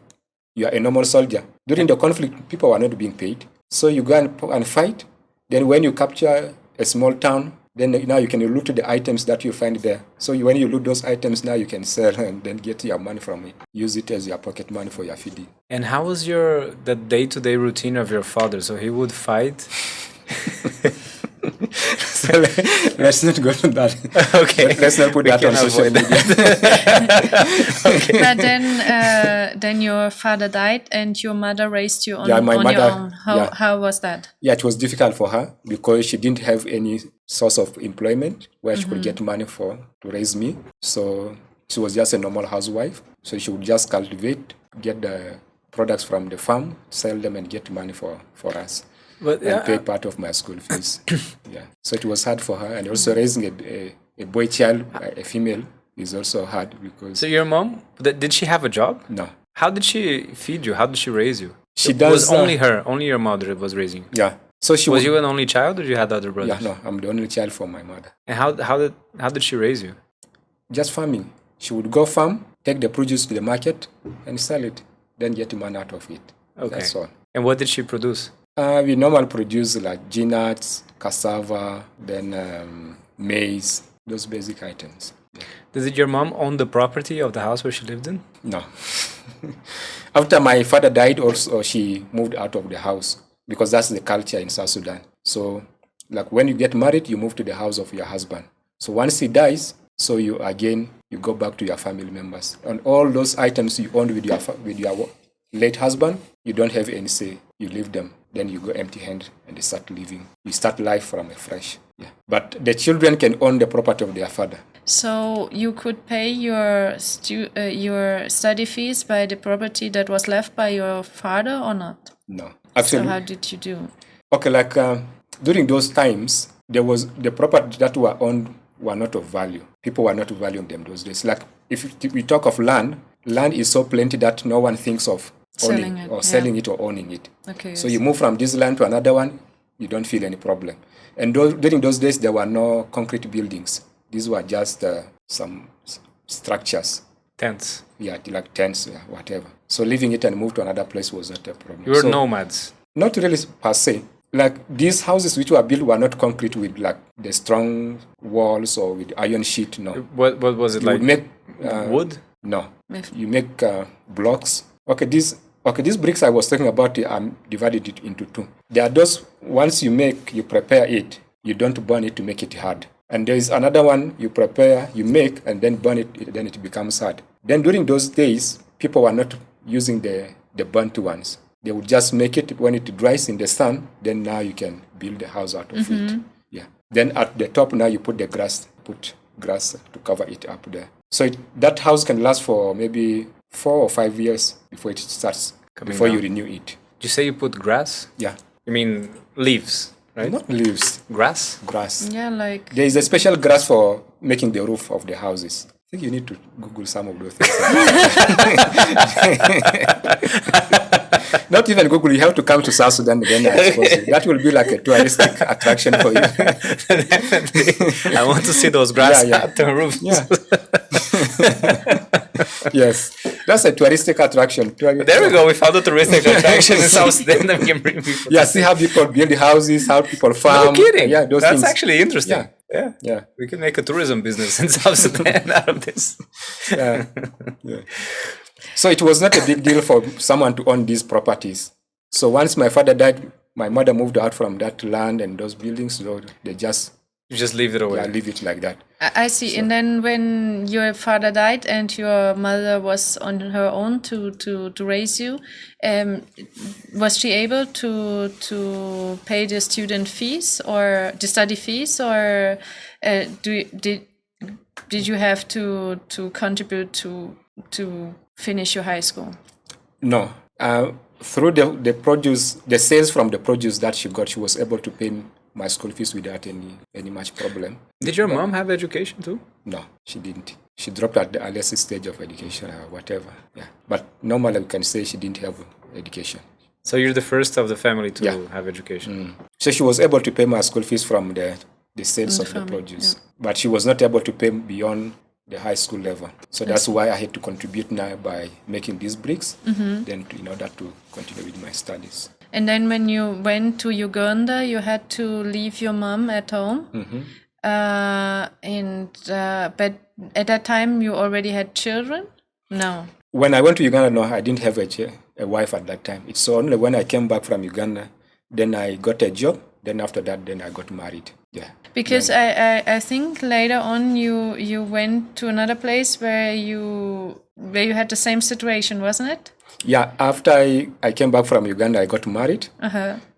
S2: you are a normal soldier. During the conflict, people are not being paid. So you go and fight. Then when you capture a small town, then now you can loot the items that you find there. So when you loot those items, now you can sell and then get your money from it. Use it as your pocket money for your feeding.
S1: And how was the day-to-day routine of your father? So he would fight.
S2: So let's not go to that.
S1: Okay.
S2: Let's not put that on social media.
S1: Okay.
S3: But then your father died and your mother raised you on,
S2: my
S3: on
S2: mother,
S3: your own.
S2: yeah.
S3: How was that?
S2: Yeah, it was difficult for her because she didn't have any source of employment where she could get money to raise me. So she was just a normal housewife. So she would just cultivate, get the products from the farm, sell them and get money for us.
S1: But
S2: And pay part of my school fees. Yeah. So it was hard for her. And also raising a boy child, a female, is also hard because...
S1: So your mom, did she have a job?
S2: No.
S1: How did she feed you? How did she raise you?
S2: She
S1: It
S2: does...
S1: was only her, only your mother was raising you.
S2: Yeah. So she
S1: Was you an only child or you had other
S2: Yeah,
S1: brothers?
S2: no, I'm the only child for my mother.
S1: And how did she raise you?
S2: Just farming. She would go farm, take the produce to the market and sell it, then get money out of it.
S1: Okay.
S2: That's all.
S1: And what did she produce?
S2: We normally produce like peanuts, cassava, then maize, those basic items.
S1: Did your mom own the property of the house where she lived in?
S2: No. After my father died, also she moved out of the house because that's the culture in South Sudan. So, like when you get married, you move to the house of your husband. So once he dies, so you go back to your family members. And all those items you owned with your late husband, you don't have any say. You leave them. Then you go empty-handed and they start living. You start life from afresh. Yeah. But the children can own the property of their father.
S3: So you could pay your study fees by the property that was left by your father or not?
S2: No. Actually,
S3: So how did you do?
S2: okay, like during those times, there was the property that were owned were not of value. People were not valuing them those days. Like if we talk of land is so plenty that no one thinks of owning selling it or owning it.
S3: Okay.
S2: So you move from this land to another one, you don't feel any problem. And during those days, there were no concrete buildings. These were just some structures.
S1: Tents.
S2: Yeah, like tents, yeah, whatever. So leaving it and move to another place was not a problem.
S1: You were
S2: So,
S1: nomads.
S2: not really per se. Like these houses which were built were not concrete with like the strong walls or with iron sheet. No.
S1: What was it
S2: You
S1: like?
S2: would make
S1: Wood?
S2: No.
S3: If-
S2: You make blocks. These bricks I was talking about, I'm divided it into two. There are those once you prepare it, you don't burn it to make it hard. And there is another one you prepare, you make, and then burn it, then it becomes hard. Then during those days, people were not using the burnt ones. They would just make it when it dries in the sun, then now you can build the house out of it. Yeah. Then at the top now you put grass to cover it up there. So that house can last for maybe 4 or 5 years before it starts, before you renew it.
S1: Did you say you put grass?
S2: Yeah.
S1: You mean leaves, right?
S2: Not leaves,
S1: Grass?
S2: grass.
S3: Yeah, like
S2: There is a special grass for making the roof of the houses. I think you need to Google some of those things. Not even Google, you have to come to South Sudan again. I suppose. That will be like a touristic attraction for you.
S1: Definitely. I want to see those grass roofs.
S2: Yeah. Yes. That's a touristic attraction.
S1: There we go. We found a touristic attraction in South Sudan that we can bring people.
S2: Yeah, see how people build the houses, how people farm.
S1: No kidding.
S2: Yeah, those
S1: That's
S2: things.
S1: actually interesting.
S2: Yeah.
S1: Yeah.
S2: Yeah.
S1: We can make a tourism business in South Sudan out of this.
S2: Yeah. Yeah. So it was not a big deal for someone to own these properties. So once my father died, my mother moved out from that land and those buildings. So they just
S1: You just leave it away.
S2: leave it like that.
S3: I see. And then when your father died and your mother was on her own to raise you, was she able to pay the student fees or the study fees, or did you have to contribute to finish your high school?
S2: No. through the produce, the sales from the produce that she got, she was able to pay my school fees without any much problem.
S1: Did your mom have education too?
S2: No, she didn't. She dropped at the earliest stage of education or whatever. Yeah, but normally we can say she didn't have education.
S1: So you're the first of the family to have education.
S2: So she was able to pay my school fees from the sales of the produce, but she was not able to pay beyond the high school level. So that's why I had to contribute now by making these bricks, then in order to continue with my studies.
S3: And then when you went to Uganda, you had to leave your mom at home. But at that time, you already had children? No.
S2: When I went to Uganda, no, I didn't have a wife at that time. It's only when I came back from Uganda, then I got a job. Then after that, then I got married. Yeah.
S3: Because I think later on you went to another place where you had the same situation, wasn't it?
S2: Yeah. After I came back from Uganda, I got married.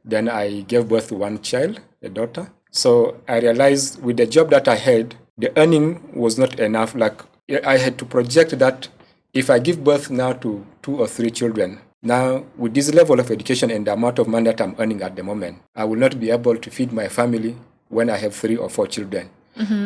S2: Then I gave birth to one child, a daughter. So I realized with the job that I had, the earning was not enough. Like I had to project that if I give birth now to 2 or 3 children, now with this level of education and the amount of money that I'm earning at the moment, I will not be able to feed my family when I have 3 or 4 children.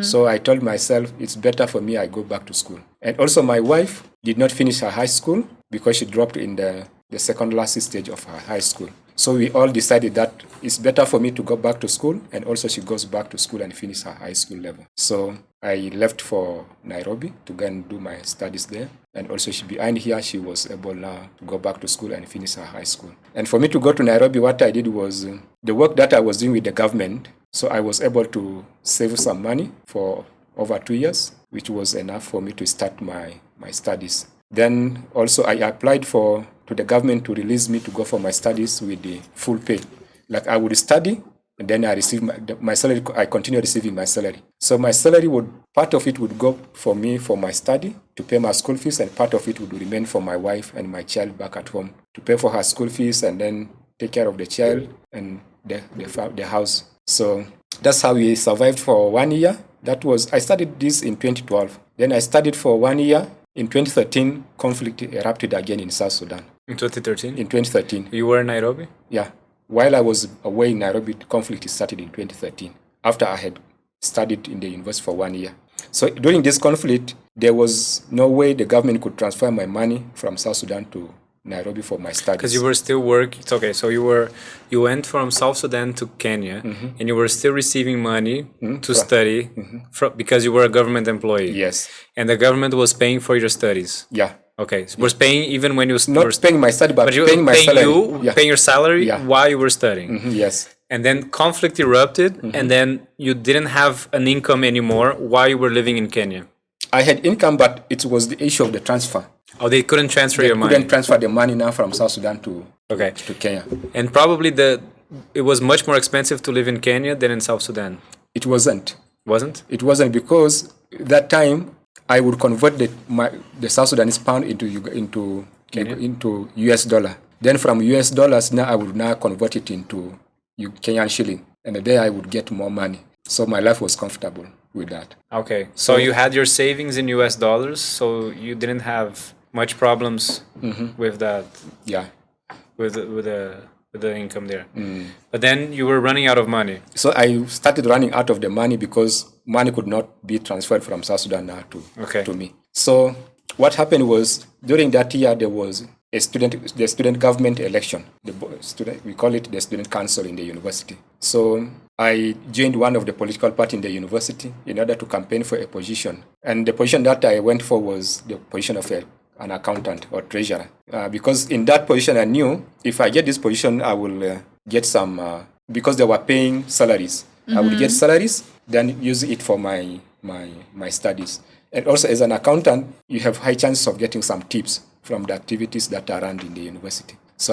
S2: So I told myself it's better for me I go back to school. And also my wife did not finish her high school because she dropped in the second last stage of her high school. So we all decided that it's better for me to go back to school, and also she goes back to school and finish her high school level. So I left for Nairobi to go and do my studies there. And also behind here, she was able now to go back to school and finish her high school. And for me to go to Nairobi, what I did was the work that I was doing with the government. So I was able to save some money for over 2 years, which was enough for me to start my studies. Then also I applied to the government to release me to go for my studies with the full pay. Like I would study, and then I receive my salary. I continue receiving my salary. So my salary part of it would go for me for my study to pay my school fees, and part of it would remain for my wife and my child back at home to pay for her school fees and then take care of the child and the house. So that's how we survived for 1 year. I started this in 2012. Then I studied for 1 year. In 2013, conflict erupted again in South Sudan.
S1: In 2013?
S2: In 2013.
S1: You were in Nairobi?
S2: Yeah. While I was away in Nairobi, the conflict started in 2013, after I had studied in the university for 1 year. So during this conflict, there was no way the government could transfer my money from South Sudan to Nairobi for my studies.
S1: Because you were still working. It's okay. So you went from South Sudan to Kenya, and you were still receiving money to study because you were a government employee.
S2: Yes.
S1: And the government was paying for your studies.
S2: Yeah.
S1: Okay. So was paying even when you
S2: not paying my study, but paying my salary.
S1: Paying your salary while you were studying.
S2: Yes.
S1: And then conflict erupted, and then you didn't have an income anymore while you were living in Kenya.
S2: I had income, but it was the issue of the transfer.
S1: Oh, they couldn't transfer your money.
S2: They couldn't transfer the money now from South Sudan to Kenya.
S1: And probably it was much more expensive to live in Kenya than in South Sudan.
S2: It wasn't.
S1: Wasn't?
S2: It wasn't, because that time I would convert the South Sudanese pound into US dollar. Then from US dollars, now I would now convert it into Kenyan shilling, and there I would get more money. So my life was comfortable with that.
S1: Okay. So you had your savings in US dollars, so you didn't have much problems with that.
S2: Yeah.
S1: With the income there. But then you were running out of money.
S2: So I started running out of the money because money could not be transferred from South Sudan now to me. So what happened was, during that year there was the student government election. We call it the student council in the university. So I joined one of the political party in the university in order to campaign for a position. And the position that I went for was the position of an accountant or treasurer. Because in that position I knew if I get this position, I will get some, because they were paying salaries. I would get salaries, then use it for my studies. And also as an accountant, you have high chances of getting some tips from the activities that are run in the university. So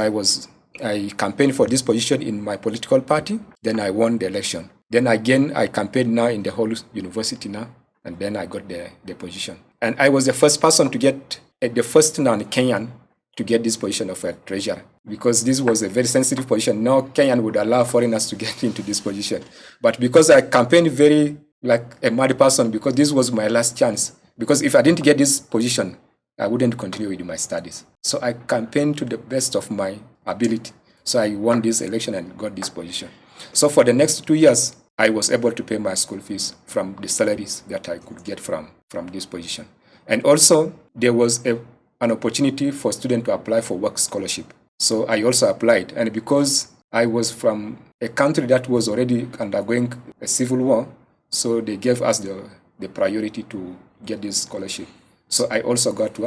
S2: I campaigned for this position in my political party, then I won the election. Then again, I campaigned now in the whole university now, and then I got the position. And I was the first person to get, the first non-Kenyan to get this position of a treasurer, because this was a very sensitive position. No Kenyan would allow foreigners to get into this position. But because I campaigned very like a mad person, because this was my last chance. Because if I didn't get this position, I wouldn't continue with my studies. So I campaigned to the best of my ability. So I won this election and got this position. So for the next 2 years, I was able to pay my school fees from the salaries that I could get from this position. And also, there was an opportunity for students to apply for work scholarship. So I also applied. And because I was from a country that was already undergoing a civil war, so they gave us the priority to get this scholarship. So I also got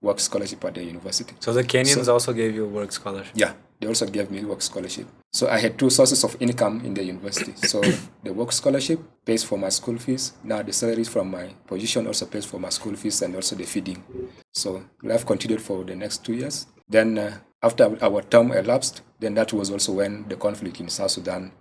S2: work scholarship at the university.
S1: So the Kenyans also gave you a work scholarship?
S2: Yeah, they also gave me work scholarship. So I had 2 sources of income in the university. So the work scholarship pays for my school fees. Now the salaries from my position also pays for my school fees and also the feeding. So life continued for the next 2 years. Then after our term elapsed, then that was also when the conflict in South Sudan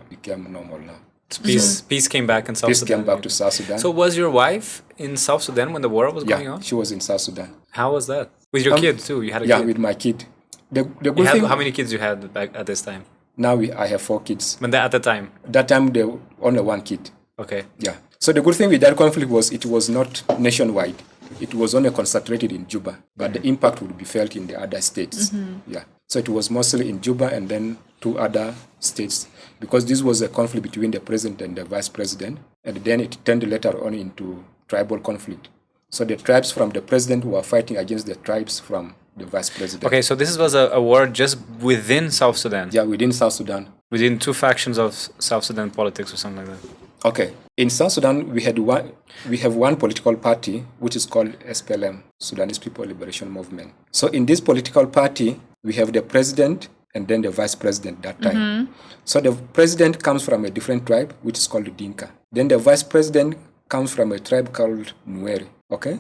S2: became normal now.
S1: So peace came back in South Sudan.
S2: Peace came back to South Sudan.
S1: So was your wife in South Sudan when the war was going on?
S2: Yeah, she was in South Sudan.
S1: How was that? With your kid too? You had a
S2: Yeah,
S1: kid?
S2: with my kid. The good thing,
S1: How many kids you had back at this time?
S2: now I have 4 kids.
S1: But at the time?
S2: That time, there was only 1 kid.
S1: Okay.
S2: Yeah. So the good thing with that conflict was it was not nationwide. It was only concentrated in Juba, but the impact would be felt in the other states. Yeah. So it was mostly in Juba and then 2 other states, because this was a conflict between the president and the vice president, and then it turned later on into tribal conflict. So the tribes from the president were fighting against the tribes from the vice president.
S1: Okay, so this was a war just within South Sudan?
S2: Yeah, within South Sudan.
S1: Within 2 factions of South Sudan politics or something like that?
S2: Okay. In South Sudan, we have one political party which is called SPLM, Sudanese People Liberation Movement. So in this political party, we have the president and then the vice president that time. So the president comes from a different tribe, which is called the Dinka. Then the vice president comes from a tribe called Nueri. Okay?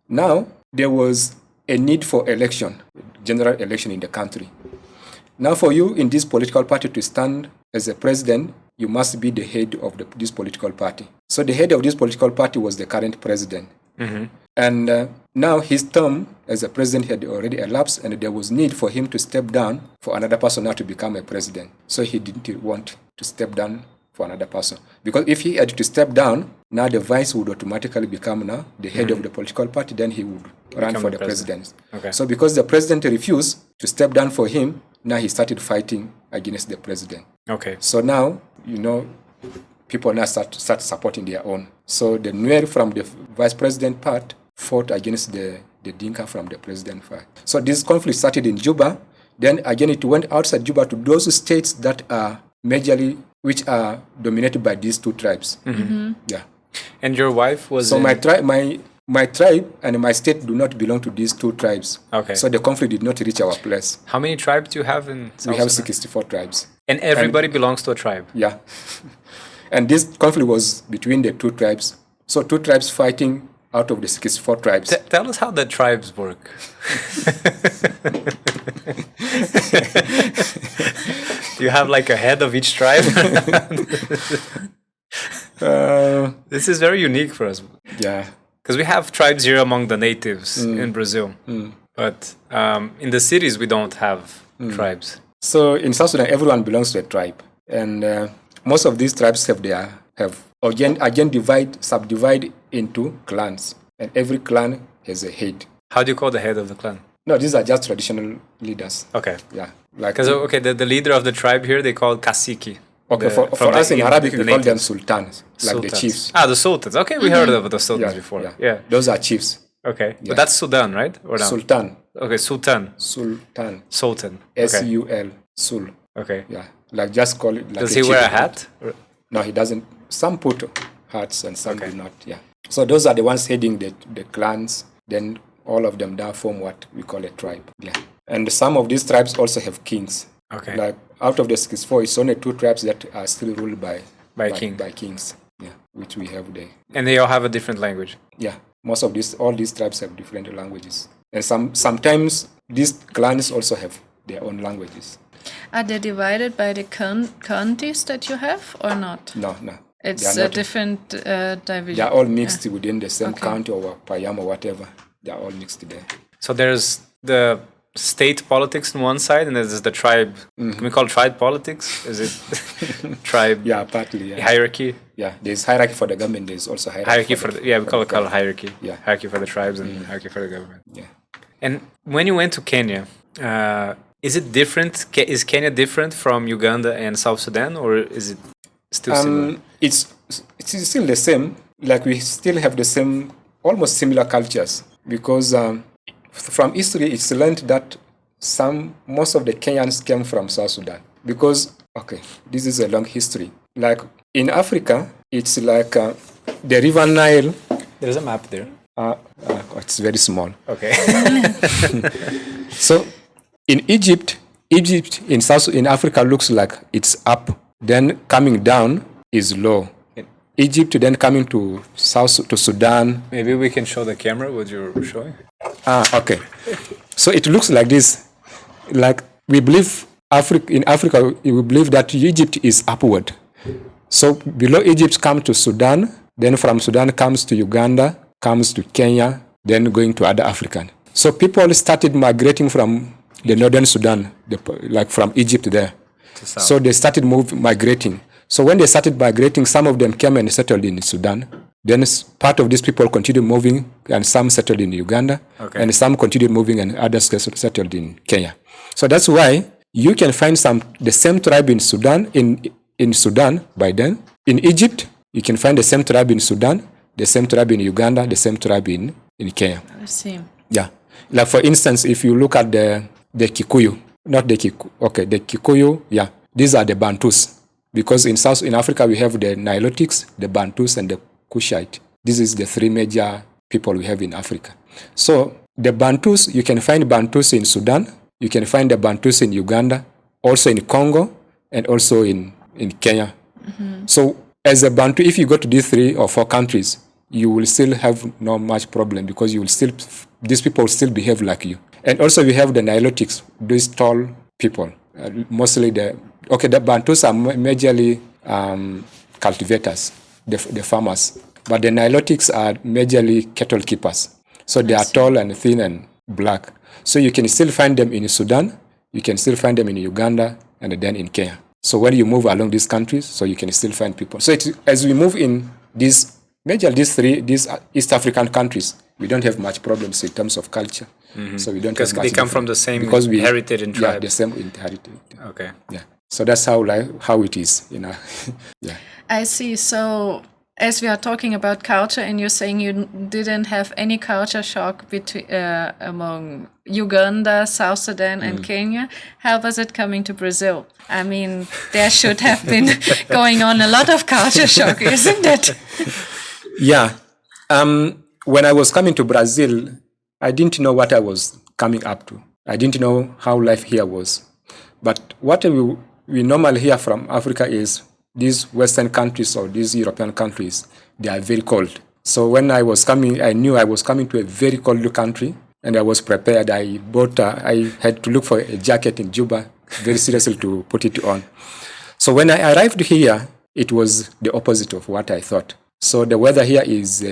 S2: Now, there was a need for general election in the country. Now, for you in this political party to stand as a president, you must be the head of this political party. So the head of this political party was the current president. And now his term as a president had already elapsed, and there was need for him to step down for another person now to become a president. So he didn't want to step down for another person. Because if he had to step down, now the vice would automatically become now the head of the political party, then he would run for the presidency.
S1: Okay.
S2: So because the president refused to step down for him, now he started fighting against the president.
S1: Okay.
S2: So now, people now start supporting their own. So the Nuer from the vice president part fought against the Dinka from the president part. So this conflict started in Juba. Then again, it went outside Juba to those states that are which are dominated by these 2 tribes. Yeah.
S1: And your wife was
S2: So my tribe and my state do not belong to these 2 tribes.
S1: Okay.
S2: So the conflict did not reach our place.
S1: How many tribes do you have in South
S2: We have
S1: Sudan?
S2: 64 tribes.
S1: And everybody belongs to a tribe?
S2: Yeah. And this conflict was between the 2 tribes. So 2 tribes fighting out of the 64 tribes.
S1: Tell us how the tribes work. Do you have like a head of each tribe? This is very unique for us.
S2: Yeah.
S1: Because we have tribes here among the natives in Brazil. But in the cities, we don't have tribes.
S2: So in South Sudan, everyone belongs to a tribe. And most of these tribes have subdivide into clans. And every clan has a head.
S1: How do you call the head of the clan?
S2: No, these are just traditional leaders.
S1: Okay.
S2: Yeah.
S1: Because the leader of the tribe here, they call cacique.
S2: Okay, for us in Arabic, we call them sultans, like the chiefs.
S1: Ah, the sultans. Okay, we heard of the sultans before. Yeah.
S2: Those are chiefs.
S1: Okay, but that's Sudan, right? Or not?
S2: Sultan.
S1: Okay, Sultan.
S2: Sultan.
S1: Sultan.
S2: S-U-L. Sul.
S1: Okay.
S2: Yeah, like just call it. Like
S1: Does he wear a hat?
S2: No, he doesn't. Some put hats and some do not. Yeah. So those are the ones heading the clans. Then all of them now form what we call a tribe. Yeah. And some of these tribes also have kings.
S1: Okay.
S2: Like out of the 64, it's only 2 tribes that are still ruled by kings. Yeah, which we have there.
S1: And they all have a different language.
S2: Yeah, all these tribes have different languages, and sometimes these clans also have their own languages.
S3: Are they divided by the counties that you have, or not?
S2: No.
S3: It's a different division.
S2: They are all mixed within the same county or Payam or whatever. They are all mixed there.
S1: So there's the state politics on one side, and there's the tribe. Can we call it tribe politics? Is it tribe
S2: Yeah, partly. Yeah.
S1: hierarchy?
S2: Yeah, there's hierarchy for the government. There's also
S1: Hierarchy for the we call it hierarchy.
S2: Yeah.
S1: Hierarchy for the tribes and hierarchy for the government.
S2: Yeah.
S1: And when you went to Kenya, is it different? Is Kenya different from Uganda and South Sudan, or is it still similar?
S2: It's still the same. Like we still have the same, almost similar cultures, because from history it's learned that most of the Kenyans came from South Sudan. Because this is a long history. Like in Africa, it's like the River Nile.
S1: There's a map there.
S2: It's very small.
S1: Okay.
S2: So in Egypt in Africa looks like it's up, then coming down is low. Egypt, then coming to Sudan.
S1: Maybe we can show the camera what you're showing.
S2: Okay. So it looks like this. Like we believe in Africa, we believe that Egypt is upward. So below Egypt comes to Sudan, then from Sudan comes to Uganda, comes to Kenya, then going to other African. So people started migrating from the northern Sudan, like from Egypt there. So they started migrating. So when they started migrating, some of them came and settled in Sudan. Then part of these people continued moving, and some settled in Uganda, and some continued moving, and others settled in Kenya. So that's why you can find the same tribe in Sudan, in Sudan by then. In Egypt, you can find the same tribe in Sudan, the same tribe in Uganda, the same tribe in Kenya.
S3: I see.
S2: Yeah. Like for instance, if you look at the Kikuyu, the Kikuyu, yeah, these are the Bantus. Because in Africa, we have the Nilotics, the Bantus, and the Kushite. This is the three major people we have in Africa. So the Bantus, you can find Bantus in Sudan, you can find the Bantus in Uganda, also in Congo, and also in Kenya. Mm-hmm. So as a Bantu, if you go to these 3 or 4 countries, you will still have no much problem, because these people still behave like you. And also we have the Nilotics, these tall people, mostly the Bantus are majorly cultivators, the farmers, but the Nilotics are majorly cattle keepers. So they are tall and thin and black. So you can still find them in Sudan, you can still find them in Uganda, and then in Kenya. So when you move along these countries, so you can still find people. So as we move in these East African countries, we don't have much problems in terms of culture. Mm-hmm. So we don't
S1: because they come from the same heritage and tribe.
S2: Yeah, the same heritage.
S1: Okay.
S2: Yeah. So that's how it is, Yeah.
S3: I see. So as we are talking about culture, and you're saying you didn't have any culture shock among Uganda, South Sudan, and Kenya, how was it coming to Brazil? I mean, there should have been going on a lot of culture shock, isn't it?
S2: Yeah. When I was coming to Brazil, I didn't know what I was coming up to. I didn't know how life here was. But what we normally hear from Africa is these Western countries or these European countries, they are very cold. So when I was coming, I knew I was coming to a very cold country, and I was prepared. I had to look for a jacket in Juba very seriously to put it on. So when I arrived here, it was the opposite of what I thought. So the weather here is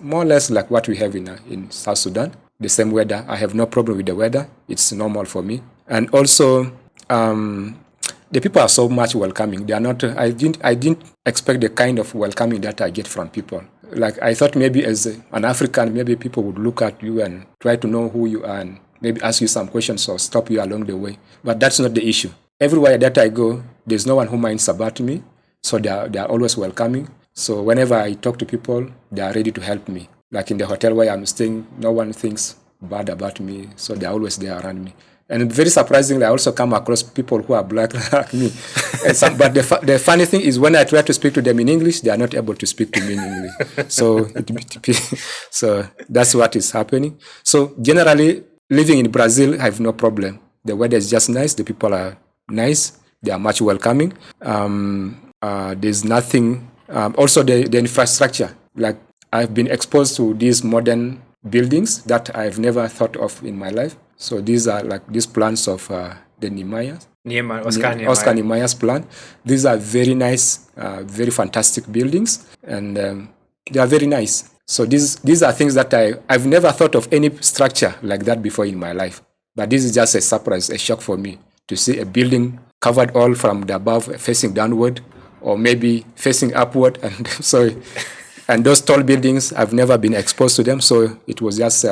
S2: more or less like what we have in South Sudan. The same weather. I have no problem with the weather. It's normal for me. And also, the people are so much welcoming. They are not. I didn't expect the kind of welcoming that I get from people. Like I thought, maybe as an African, maybe people would look at you and try to know who you are, and maybe ask you some questions or stop you along the way. But that's not the issue. Everywhere that I go, there's no one who minds about me. So they are always welcoming. So whenever I talk to people, they are ready to help me. Like in the hotel where I'm staying, no one thinks bad about me. So they're always there around me. And very surprisingly, I also come across people who are black like me. But the funny thing is, when I try to speak to them in English, they are not able to speak to me in English. So that's what is happening. So generally, living in Brazil, I have no problem. The weather is just nice. The people are nice. They are much welcoming. There's nothing. Also, the infrastructure. Like I've been exposed to these modern buildings that I've never thought of in my life. So these are like these plans of the Oscar Niemeyer's plan. These are very nice, very fantastic buildings, and they are very nice. So these are things that I've never thought of any structure like that before in my life. But this is just a surprise, a shock for me to see a building covered all from the above facing downward, or maybe facing upward. And so, and those tall buildings, I've never been exposed to them. So it was just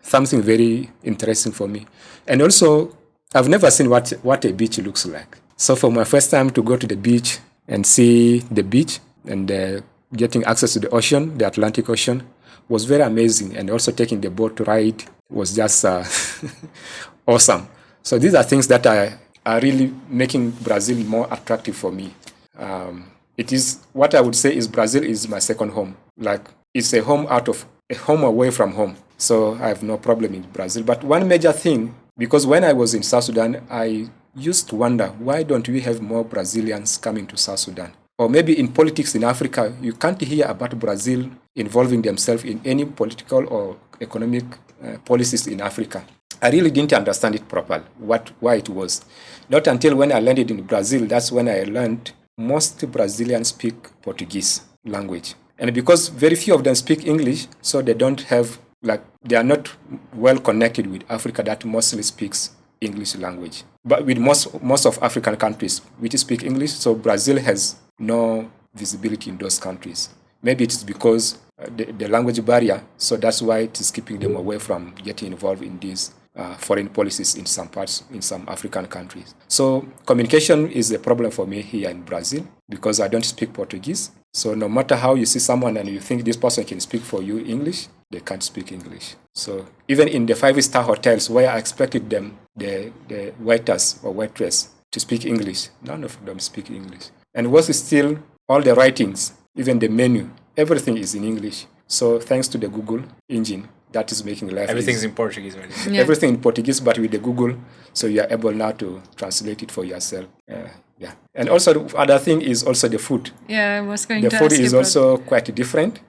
S2: something very interesting for me. And also, I've never seen what a beach looks like. So for my first time to go to the beach and see the beach and getting access to the ocean, the Atlantic Ocean, was very amazing. And also taking the boat ride was just awesome. So these are things that are really making Brazil more attractive for me. It is what I would say is Brazil is my second home. Like it's a home away from home. So I have no problem in Brazil. But one major thing, because when I was in South Sudan, I used to wonder, why don't we have more Brazilians coming to South Sudan? Or maybe in politics in Africa, you can't hear about Brazil involving themselves in any political or economic policies in Africa. I really didn't understand it properly, why it was. Not until when I landed in Brazil, that's when I learned most Brazilians speak Portuguese language. And because very few of them speak English, so they don't have, they are not well connected with Africa that mostly speaks English language. But with most of African countries which speak English, so Brazil has no visibility in those countries. Maybe it's because the language barrier, so that's why it is keeping them away from getting involved in these foreign policies in some African countries. So communication is a problem for me here in Brazil because I don't speak Portuguese. So no matter how you see someone and you think this person can speak for you English, they can't speak English. So even in the 5-star hotels where I expected them, the waiters or waitress to speak English, none of them speak English. And what's still, all the writings, even the menu, everything is in English. So thanks to the Google engine, that is making life
S1: Everything's
S2: easy.
S1: in Portuguese, right?
S3: Yeah.
S2: Everything in Portuguese, but with the Google, so you are able now to translate it for yourself. Yeah. And also the other thing is also the food.
S3: Yeah, I was going
S2: The
S3: to
S2: food
S3: ask you
S2: is
S3: about-
S2: also quite different.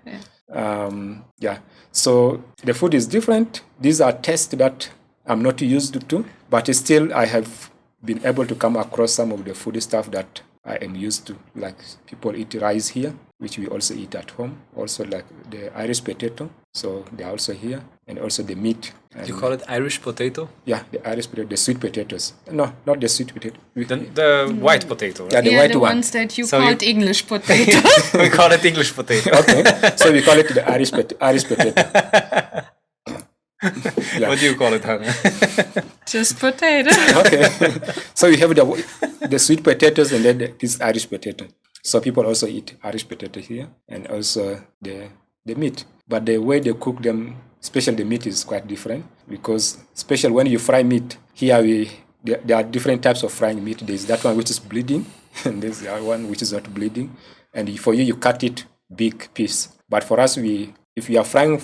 S3: Yeah.
S2: So the food is different. These are tastes that I'm not used to, but still I have been able to come across some of the food stuff that I am used to. Like people eat rice here, which we also eat at home. Also like the Irish potato, so they are also here, and also the meat.
S1: You call it Irish potato?
S2: Yeah, the Irish potato, the sweet potatoes. No, not the sweet potato.
S1: The white potato, right?
S2: Yeah, the
S3: yeah,
S2: white
S3: the
S2: one.
S3: ones that you
S1: So
S3: called English potato.
S1: We call it English potato.
S2: Okay, so we call it the Irish potato. Yeah.
S1: What do you call it, Hannah?
S3: Just potato.
S2: Okay, so we have the sweet potatoes and then this Irish potato. So people also eat Irish potato here, and also the meat. But the way they cook them, especially the meat, is quite different because, especially when you fry meat, here there are different types of frying meat. There's that one which is bleeding, and there's the other one which is not bleeding. And for you cut it big piece. But for us, if we are frying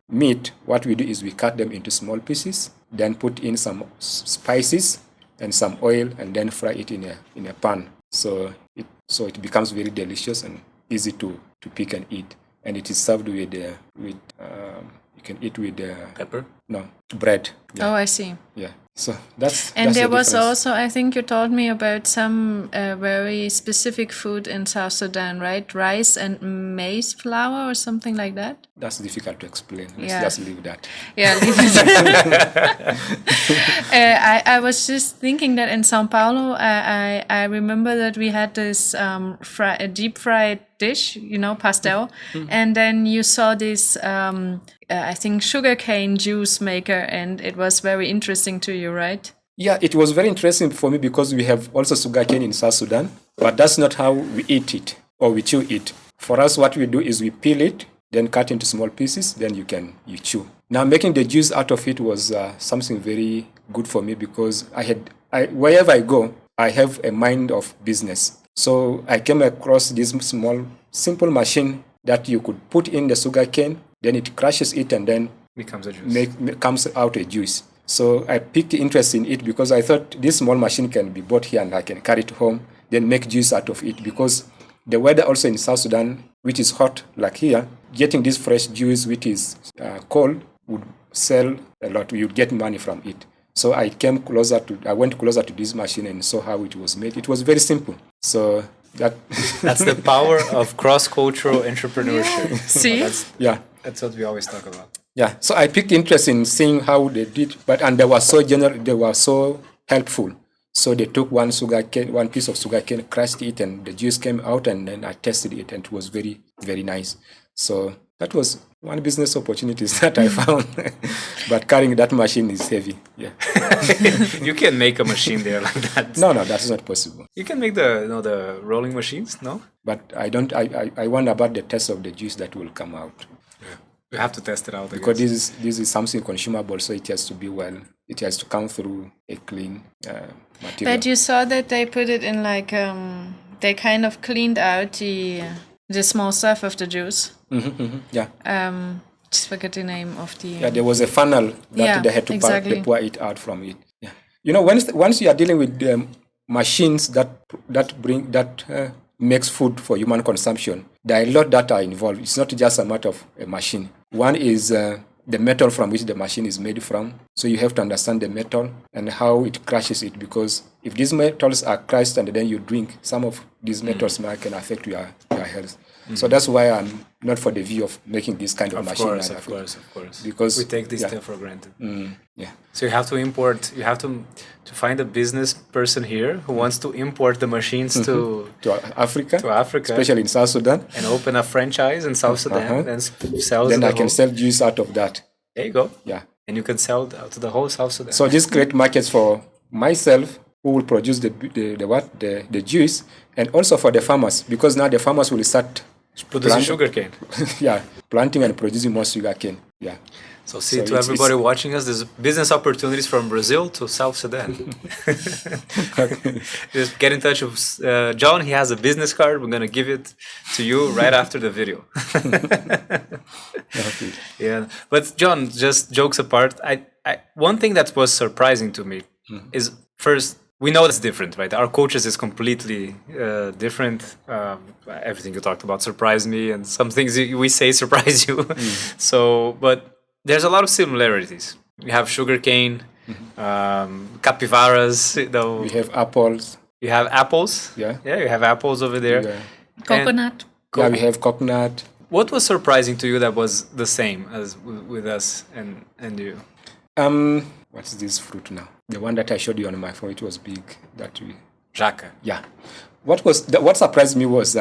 S2: meat, what we do is we cut them into small pieces, then put in some spices and some oil, and then fry it in a pan. So it becomes very delicious and easy to pick and eat. And it is served with you can eat with
S1: Pepper?
S2: No, bread. Yeah.
S3: Oh, I see.
S2: Yeah. So that's
S3: And
S2: that's
S3: there
S2: the
S3: was
S2: difference.
S3: also, I think you told me about some very specific food in South Sudan, right? Rice and maize flour or something like that?
S2: That's difficult to explain. Let's
S3: Yeah.
S2: just leave that.
S3: Yeah, leave it. I was just thinking that in Sao Paulo, I remember that we had this a deep fried dish, pastel, and then you saw this, I think, sugarcane juice maker, and it was very interesting to you, right?
S2: Yeah, it was very interesting for me because we have also sugarcane in South Sudan, but that's not how we eat it or we chew it. For us, what we do is we peel it, then cut into small pieces, then you chew. Now, making the juice out of it was something very good for me because wherever I go, I have a mind of business. So I came across this small, simple machine that you could put in the sugarcane, then it crushes it and then
S1: Becomes a juice.
S2: comes out a juice. So I picked interest in it because I thought this small machine can be bought here and I can carry it home, then make juice out of it. Because the weather also in South Sudan, which is hot like here, getting this fresh juice, which is cold, would sell a lot. You would get money from it. So I went closer to this machine and saw how it was made. It was very simple. So
S1: That's the power of cross-cultural entrepreneurship.
S3: See?
S1: That's
S2: yeah.
S1: what we always talk about.
S2: Yeah, so I picked interest in seeing how they did, and they were so they were so helpful. So they took one piece of sugar cane, crushed it, and the juice came out, and then I tested it, and it was very, very nice. So that was one business opportunities that I found. But carrying that machine is heavy. Yeah.
S1: You can make a machine there like that.
S2: No, that's not possible.
S1: You can make the rolling machines, no?
S2: But I don't. I wonder about the taste of the juice that will come out.
S1: You have to test it out.
S2: Because this is something consumable, so it has to be it has to come through a clean material.
S3: But you saw that they put it in like they kind of cleaned out the small stuff of the juice.
S2: Yeah.
S3: Just forget the name of the.
S2: Yeah, there was a funnel that they had to pour it out from it. Yeah. You know, once you are dealing with machines that makes food for human consumption, there are a lot that are involved. It's not just a matter of a machine. One is the metal from which the machine is made from. So you have to understand the metal and how it crushes it, because if these metals are crushed and then you drink, some of these metals can affect your health. So that's why I'm not for the view of making this kind of machine.
S1: Of course.
S2: Because
S1: we take this stuff for granted.
S2: Yeah.
S1: So you have to find a business person here who wants to import the machines to
S2: Africa, especially in South Sudan,
S1: and open a franchise in South Sudan and sell.
S2: Then I can sell juice out of that.
S1: There you go.
S2: Yeah.
S1: And you can sell to the whole South Sudan.
S2: So this create markets for myself, who will produce the juice, and also for the farmers, because now the farmers will start
S1: producing sugarcane.
S2: Yeah, planting and producing more sugarcane. Yeah.
S1: So to everybody watching us, there's business opportunities from Brazil to South Sudan. Just get in touch with John. He has a business card. We're going to give it to you right after the video.
S2: Okay.
S1: Yeah. But John, just jokes apart, I one thing that was surprising to me is, first, we know it's different, right? Our coaches is completely different. Everything you talked about surprised me, and some things we say surprise you. So, but there's a lot of similarities. We have sugarcane, capybaras.
S2: We have apples.
S1: You have apples.
S2: Yeah.
S1: Yeah, you have apples over there.
S2: Yeah.
S3: Coconut.
S2: Yeah, we have coconut.
S1: What was surprising to you that was the same as with us and you?
S2: What's this fruit now? The one that I showed you on my phone, it was big.
S1: Jaca.
S2: Yeah. What surprised me was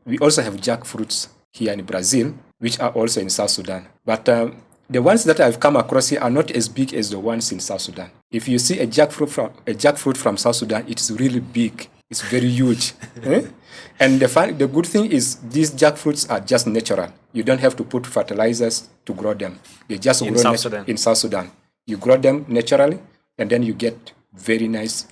S2: we also have jackfruits here in Brazil, which are also in South Sudan. But the ones that I've come across here are not as big as the ones in South Sudan. If you see a jackfruit from South Sudan, it's really big. It's very huge. And the good thing is these jackfruits are just natural. You don't have to put fertilizers to grow them. They just grow in South Sudan. You grow them naturally, and then you get very nice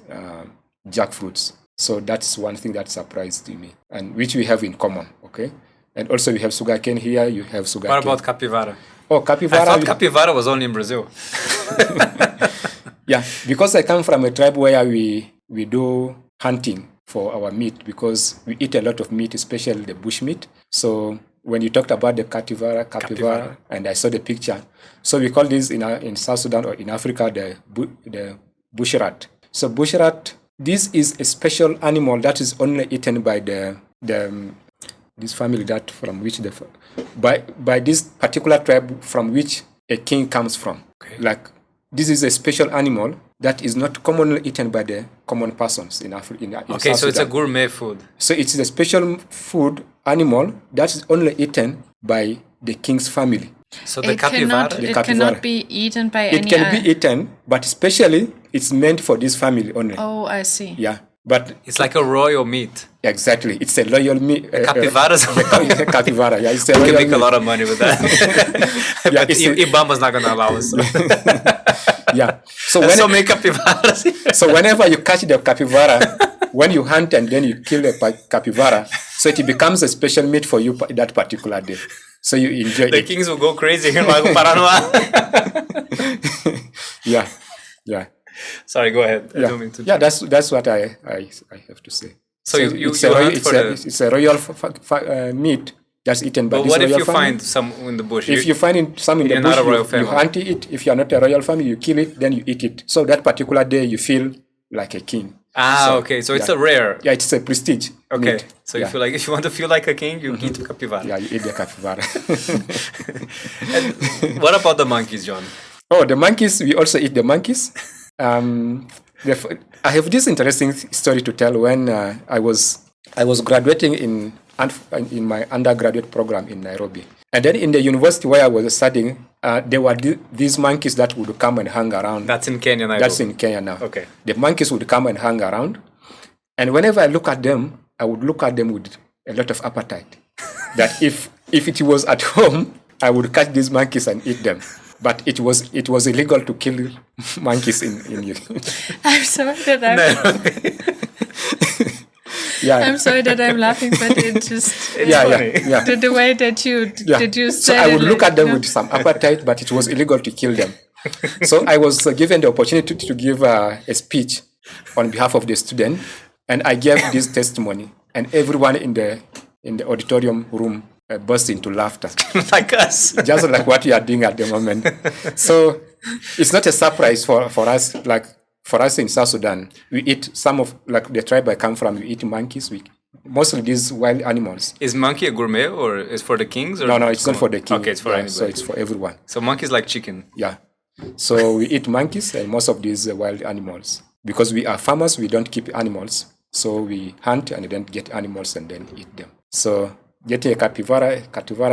S2: jackfruits. So that's one thing that surprised me, and which we have in common. Okay, and also we have sugarcane here. You have sugarcane.
S1: What about capybara?
S2: Oh, capybara!
S1: I thought capybara was only in Brazil.
S2: Yeah, because I come from a tribe where we do hunting for our meat, because we eat a lot of meat, especially the bush meat. So when you talked about the capybara, and I saw the picture, so we call this in South Sudan or in Africa the bush rat. So bush rat, this is a special animal that is only eaten by this family that from which by this particular tribe from which a king comes from.
S1: Okay.
S2: Like, this is a special animal that is not commonly eaten by the common persons in Africa.
S1: Okay, so it's a gourmet food.
S2: So it's a special food animal that is only eaten by the king's family.
S1: So the capybara?
S3: It cannot be eaten by any
S2: other. It can be eaten, but especially it's meant for this family only.
S3: Oh, I see.
S2: Yeah. But
S1: it's like a royal meat.
S2: Exactly. It's a royal meat.
S1: Capybaras.
S2: Capybara, yeah. It's a
S1: we can make a lot of money with that. But Ibama's not going to allow us.
S2: Yeah.
S1: So so many capybaras.
S2: So whenever you catch the capybara, when you hunt and then you kill the capybara, so it becomes a special meat for you that particular day. So you enjoy
S1: the kings will go crazy here in Paranoa.
S2: Yeah. Yeah.
S1: Sorry, go ahead.
S2: Yeah, that's what I have to say.
S1: So
S2: it's a royal meat that's eaten by this royal family.
S1: But what if you find some in the bush?
S2: If you find some in the bush, you hunt it. If you are not a royal family, you kill it, then you eat it. So that particular day, you feel like a king.
S1: Okay. So it's a rare.
S2: Yeah, it's a prestige.
S1: Okay.
S2: meat.
S1: So
S2: yeah.
S1: if you want to feel like a king, you eat capybara.
S2: Yeah, you eat the capybara.
S1: And what about the monkeys, John?
S2: Oh, the monkeys, we also eat the monkeys. I have this interesting story to tell. When I was graduating in my undergraduate program in Nairobi. And then in the university where I was studying, there were these monkeys that would come and hang around.
S1: That's in Kenya, Nairobi.
S2: That's in Kenya now.
S1: Okay.
S2: The monkeys would come and hang around. And whenever I look at them, I would look at them with a lot of appetite. That if it was at home, I would catch these monkeys and eat them. But it was illegal to kill monkeys in
S3: I'm sorry that I'm sorry that I'm laughing, but it just the way that you said
S2: so I would
S3: it,
S2: look at them with some appetite, but it was illegal to kill them. So I was given the opportunity to give a speech on behalf of the student, and I gave this testimony, and everyone in the auditorium room burst into laughter.
S1: Like us.
S2: Just like what you are doing at the moment. So it's not a surprise for us. Like for us in South Sudan, we eat some of, like the tribe I come from, we eat monkeys. Mostly these wild animals.
S1: Is monkey a gourmet or is for the kings? Or
S2: No, it's not for the king.
S1: Okay, it's for anybody.
S2: So it's for everyone.
S1: So monkeys like chicken.
S2: Yeah. So we eat monkeys and most of these wild animals. Because we are farmers, we don't keep animals. So we hunt and then get animals and then eat them. So getting a capybara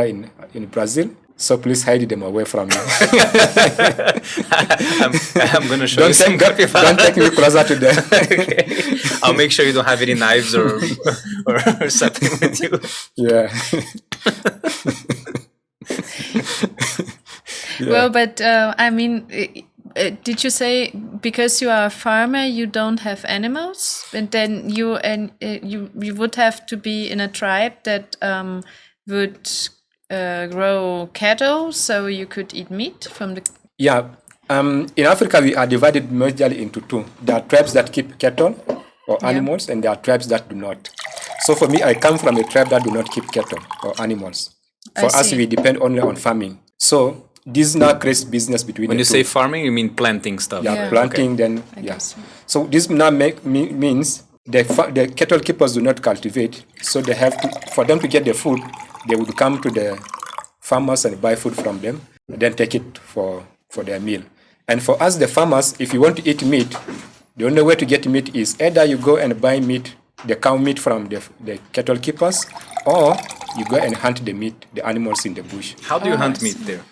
S2: in Brazil, so please hide them away from me.
S1: I'm going to show you some capybara.
S2: Don't take me closer to them.
S1: Okay. I'll make sure you don't have any knives or something with you.
S2: Yeah.
S3: Well, but I mean, did you say because you are a farmer you don't have animals, and then you would have to be in a tribe that would grow cattle, so you could eat meat from the.
S2: Yeah. In Africa, we are divided majorly into two. There are tribes that keep cattle or animals, and there are tribes that do not. So for me, I come from a tribe that do not keep cattle or animals. For us, we depend only on farming. So this now creates business between
S1: When
S2: the
S1: you
S2: two.
S1: say farming, you mean planting stuff.
S2: Yeah, planting, then, So this now means the cattle keepers do not cultivate. So they have to, for them to get the food, they would come to the farmers and buy food from them, and then take it for their meal. And for us, the farmers, if you want to eat meat, the only way to get meat is either you go and buy meat, the cow meat from the cattle keepers, or you go and hunt the animals in the bush.
S1: How do you hunt meat there?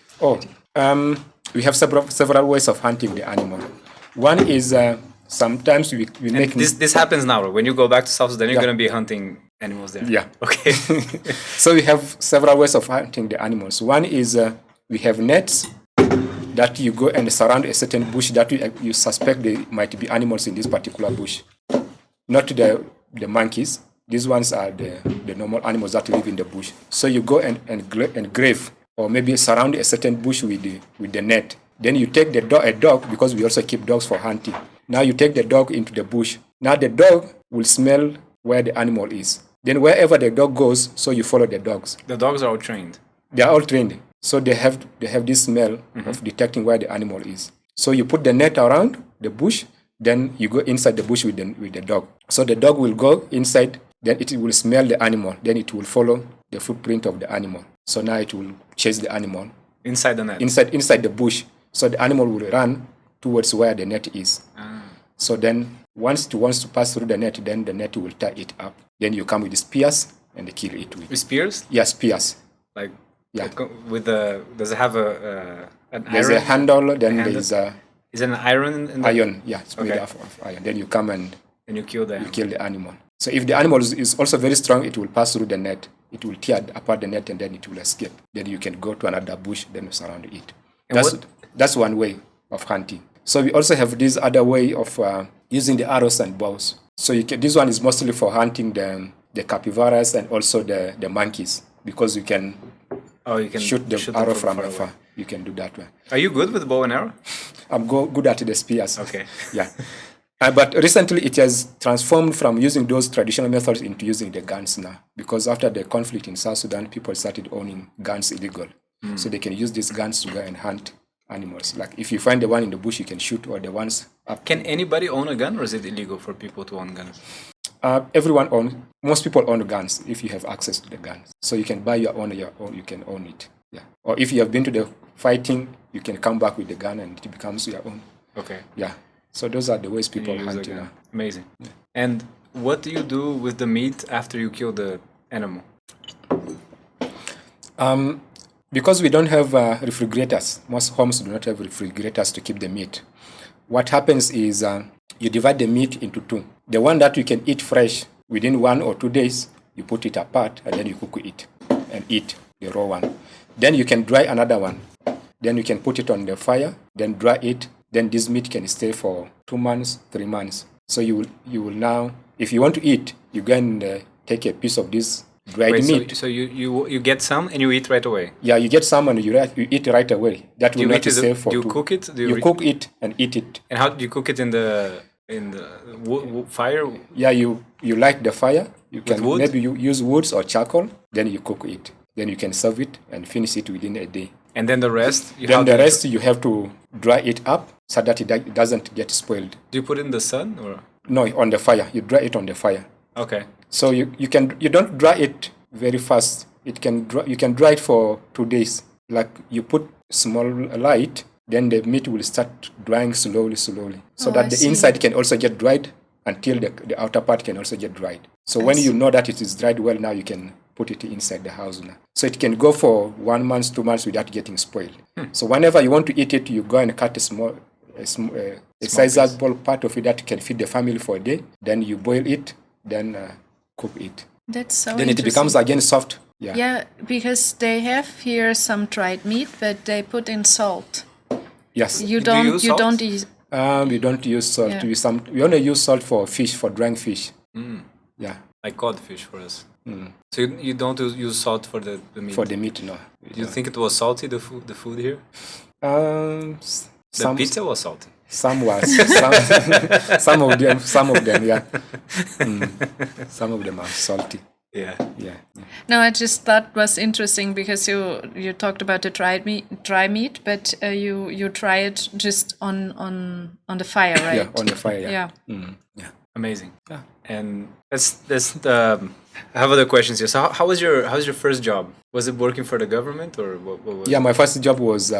S2: We have several ways of hunting the animal. One is sometimes we make...
S1: This happens now. When you go back to South Sudan, you're going to be hunting animals there.
S2: Yeah.
S1: Okay.
S2: So we have several ways of hunting the animals. One is we have nets that you go and surround a certain bush that you suspect there might be animals in this particular bush. Not the monkeys. These ones are the normal animals that live in the bush. So you go and grave or maybe surround a certain bush with the net. Then you take a dog, because we also keep dogs for hunting. Now you take the dog into the bush. Now the dog will smell where the animal is. Then wherever the dog goes, so you follow the dogs.
S1: The dogs are all trained.
S2: They are all trained. So they have this smell of detecting where the animal is. So you put the net around the bush, then you go inside the bush with the dog. So the dog will go inside, then it will smell the animal, then it will follow the footprint of the animal. So now it will chase the animal.
S1: Inside the net?
S2: Inside the bush. So the animal will run towards where the net is. So then once it wants to pass through the net, then the net will tie it up. Then you come with the spears and kill it with.
S1: With spears?
S2: Yeah, spears.
S1: Like,
S2: yeah.
S1: With does it have an
S2: There's
S1: iron?
S2: a handle, then there's a...
S1: Is it an iron? In the...
S2: Iron, yeah, it's made of iron. Then you come and
S1: you kill the
S2: animal. So if the animal is also very strong, it will pass through the net. It will tear apart the net and then it will escape. Then you can go to another bush, then you surround it. That's one way of hunting. So we also have this other way of using the arrows and bows. So this one is mostly for hunting the capybaras and also the monkeys, because you can shoot the arrow from afar. You can do that one.
S1: Are you good with bow and arrow?
S2: I'm good at the spears.
S1: Okay.
S2: Yeah. But recently it has transformed from using those traditional methods into using the guns now. Because after the conflict in South Sudan, people started owning guns illegal. So they can use these guns to go and hunt animals. Like if you find the one in the bush, you can shoot, or the ones up.
S1: Can anybody own a gun, or is it illegal for people to own guns?
S2: Most people own guns if you have access to the guns. So you can buy your own, you can own it. Yeah. Or if you have been to the fighting, you can come back with the gun and it becomes your own.
S1: Okay.
S2: Yeah. So those are the ways people
S1: use
S2: hunt.
S1: a gun. Amazing. Yeah. And what do you do with the meat after you kill the animal?
S2: Because we don't have refrigerators, most homes do not have refrigerators to keep the meat. What happens is you divide the meat into two. The one that you can eat fresh within 1 or 2 days, you put it apart and then you cook it and eat the raw one. Then you can dry another one. Then you can put it on the fire, then dry it. Then this meat can stay for 2 months, 3 months. So you will now, if you want to eat, you go and take a piece of this dried meat.
S1: So you get some and you eat right away?
S2: Yeah, you get some and you eat right away. That will not stay for
S1: Do you cook it?
S2: You cook it and eat it.
S1: And how do you cook it in the fire?
S2: Yeah, you light the fire. You can
S1: wood?
S2: maybe you use woods or charcoal. Then you cook it. Then you can serve it and finish it within a day.
S1: And then the rest?
S2: You have to dry it up so that it doesn't get spoiled.
S1: Do you put it in the sun or?
S2: No, on the fire. You dry it on the fire.
S1: Okay.
S2: So you don't dry it very fast. You can dry it for 2 days. Like you put small light, then the meat will start drying slowly, so that the inside can also get dried until the outer part can also get dried. So when you know that it is dried well, now you can put it inside the house now. So it can go for 1 month, 2 months without getting spoiled. So whenever you want to eat it, you go and cut a sizable part of it that can feed the family for a day. Then you boil it, then cook it.
S3: That's so
S2: Then it becomes again soft. Yeah.
S3: Yeah, because they have here some dried meat, but they put in salt.
S2: Yes.
S3: You
S1: Do you
S3: don't.
S1: use
S3: You
S1: salt?
S3: don't use.
S2: We don't use salt.
S3: Yeah.
S2: We only use salt for fish, for drying fish. Yeah.
S1: Like codfish for us. So you don't use salt for the meat?
S2: For the meat, no.
S1: Do you think it was salty, the food here? The pizza was salty.
S2: Some was. Some of them, yeah. Some of them are salty.
S1: Yeah.
S3: No, I just thought was interesting because you talked about the dry meat, but you try it just on the fire, right?
S2: Yeah, on the fire. Yeah.
S1: Yeah. Amazing. Yeah. And let's I have other questions here. So how's your first job? Was it working for the government or what was
S2: Yeah, my first job was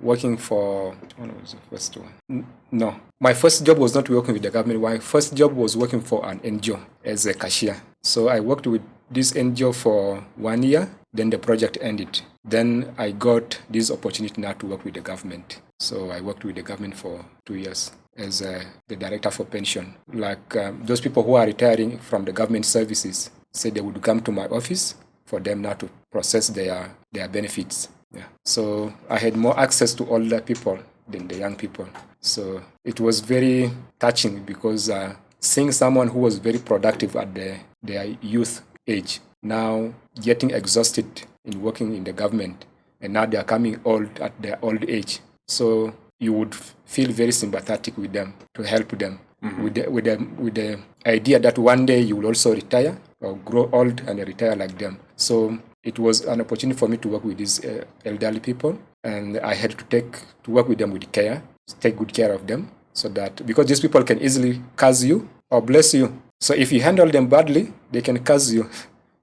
S2: working for. What was the first one? No, my first job was not working with the government. My first job was working for an NGO as a cashier. So I worked with this NGO for 1 year. Then the project ended. Then I got this opportunity now to work with the government. So I worked with the government for 2 years as the director for pension. Like those people who are retiring from the government services said they would come to my office for them now to process their benefits. Yeah. So I had more access to older people than the young people. So it was very touching because seeing someone who was very productive at their youth age now getting exhausted in working in the government, and now they are coming old at their old age. So you would feel very sympathetic with them to help them with the idea that one day you will also retire or grow old and retire like them. So it was an opportunity for me to work with these elderly people, and I had to work with them with care, take good care of them, so that because these people can easily curse you or bless you. So if you handle them badly, they can curse you,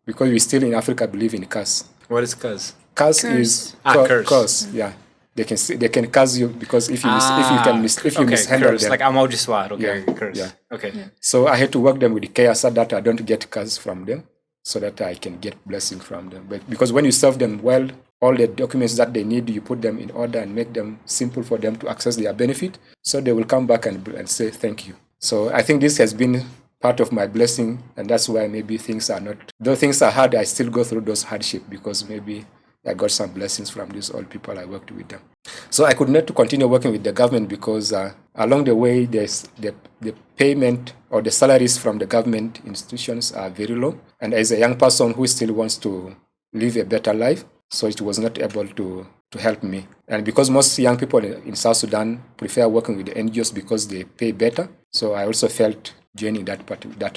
S2: because we still in Africa believe in curse.
S1: What is curse?
S2: Curse is curse. Yeah, they can curse you because if you mishandle
S1: curse.
S2: them,
S1: Like amaldiçoar. Okay,
S2: Yeah,
S1: curse.
S2: yeah.
S1: Okay.
S3: Yeah.
S2: So I had to work them with care so that I don't get curse from them, so that I can get blessing from them. But because when you serve them well, all the documents that they need, you put them in order and make them simple for them to access their benefit, so they will come back and say thank you. So I think this has been part of my blessing, and that's why maybe things are not, though things are hard, I still go through those hardships because maybe I got some blessings from these old people I worked with them. So I could not continue working with the government because along the way, there's the payment or the salaries from the government institutions are very low. And as a young person who still wants to live a better life, so it was not able to help me. And because most young people in South Sudan prefer working with the NGOs because they pay better, so I also felt joining that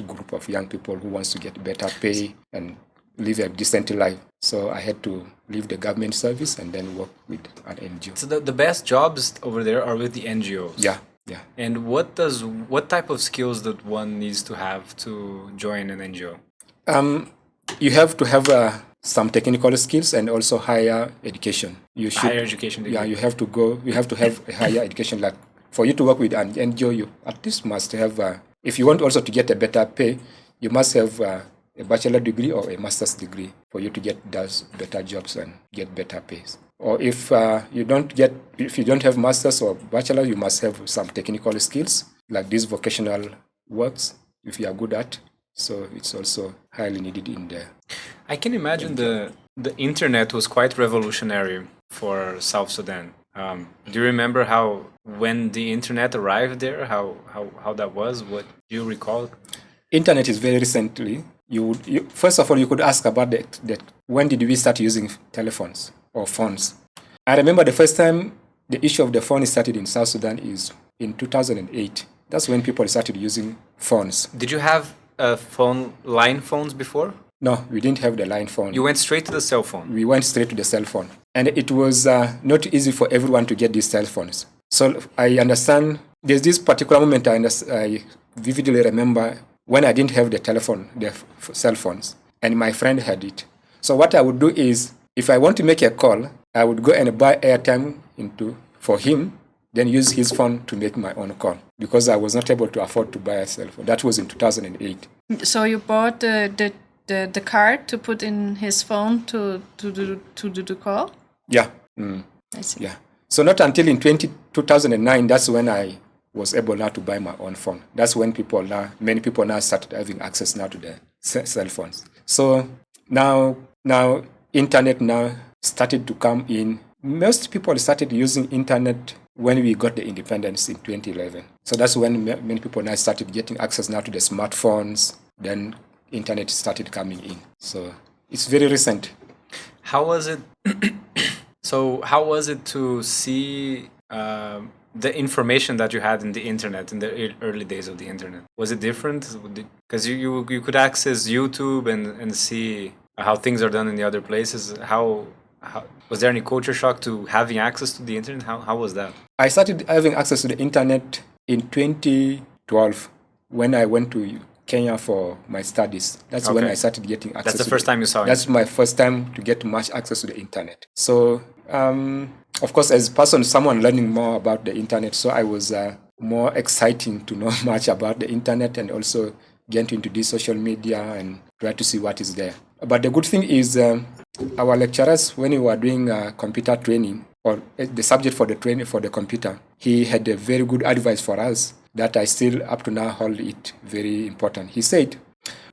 S2: group of young people who wants to get better pay and live a decent life. So I had to leave the government service and then work with an NGO.
S1: So the best jobs over there are with the NGOs.
S2: Yeah.
S1: And what type of skills that one needs to have to join an NGO?
S2: You have to have some technical skills and also higher education.
S1: Higher education degree.
S2: Yeah, you have to have a higher education. Like for you to work with an NGO, you at least must have, if you want also to get a better pay, you must have a bachelor degree or a master's degree for you to get those better jobs and get better pays. Or if you don't have master's or bachelor, you must have some technical skills like these vocational works if you are good at. So it's also highly needed in there.
S1: I can imagine the internet was quite revolutionary for South Sudan. Do you remember when the internet arrived there, how that was? What do you recall?
S2: Internet is very recently. First of all, you could ask about that. When did we start using telephones or phones? I remember the first time the issue of the phone started in South Sudan is in 2008. That's when people started using phones.
S1: Did you have line phones before?
S2: No, we didn't have the line phone.
S1: You went straight to the cell phone?
S2: We went straight to the cell phone. And it was not easy for everyone to get these cell phones. So I understand, there's this particular moment I vividly remember when I didn't have the cell phones, and my friend had it. So what I would do is, if I want to make a call, I would go and buy airtime for him, then use his phone to make my own call, because I was not able to afford to buy a cell phone. That was in 2008.
S3: So you bought the card to put in his phone to do the call?
S2: Yeah.
S3: I see.
S2: Yeah. So not until in 2009, that's when I was able now to buy my own phone. That's when many people now started having access now to the cell phones. So now internet now started to come in. Most people started using internet when we got the independence in 2011. So that's when many people now started getting access now to the smartphones. Then internet started coming in. So it's very recent.
S1: How was it? So how was it to see the information that you had in the internet in the early days of the internet? Was it different? Because you could access YouTube and see how things are done in the other places. How was there any culture shock to having access to the internet? How was that?
S2: I started having access to the internet in 2012 when I went to Kenya for my studies. That's when I started getting access.
S1: That's the first time you saw it?
S2: That's my first time to get much access to the internet. So, of course, as someone learning more about the internet, so I was more exciting to know much about the internet and also get into this social media and try to see what is there. But the good thing is our lecturers, when we were doing computer training, or the subject for the training for the computer, he had a very good advice for us that I still up to now hold it very important. He said,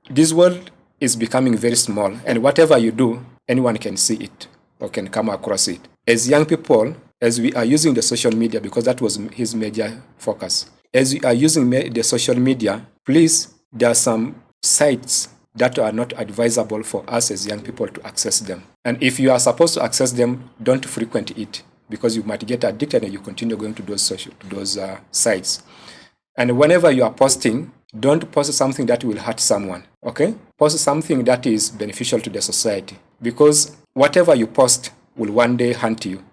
S2: this world is becoming very small, and whatever you do, anyone can see it or can come across it. As young people, as we are using the social media, because that was his major focus, as we are using the social media, please, there are some sites that are not advisable for us as young people to access them. And if you are supposed to access them, don't frequent it, because you might get addicted and you continue going to those sites. And whenever you are posting, don't post something that will hurt someone, okay? Post something that is beneficial to the society, because whatever you post will one day hunt you.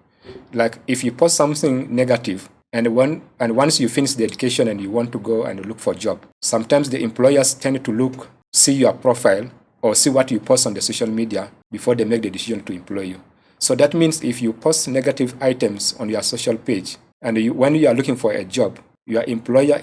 S2: Like if you post something negative, and once you finish the education and you want to go and look for a job, sometimes the employers tend to see your profile or see what you post on the social media before they make the decision to employ you. So that means if you post negative items on your social page, and when you are looking for a job, your employer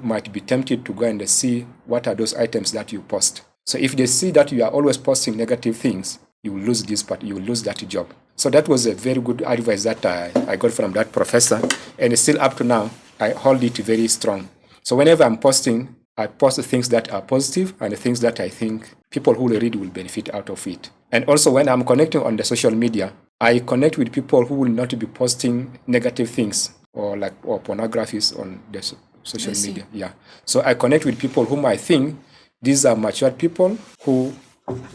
S2: might be tempted to go and see what are those items that you post. So if they see that you are always posting negative things, you will lose you will lose that job. So that was a very good advice that I got from that professor, and still up to now, I hold it very strong. So whenever I'm posting, I post things that are positive and the things that I think people who will read will benefit out of it. And also when I'm connecting on the social media, I connect with people who will not be posting negative things or pornographies on the social media. Yeah. So I connect with people whom I think these are mature people who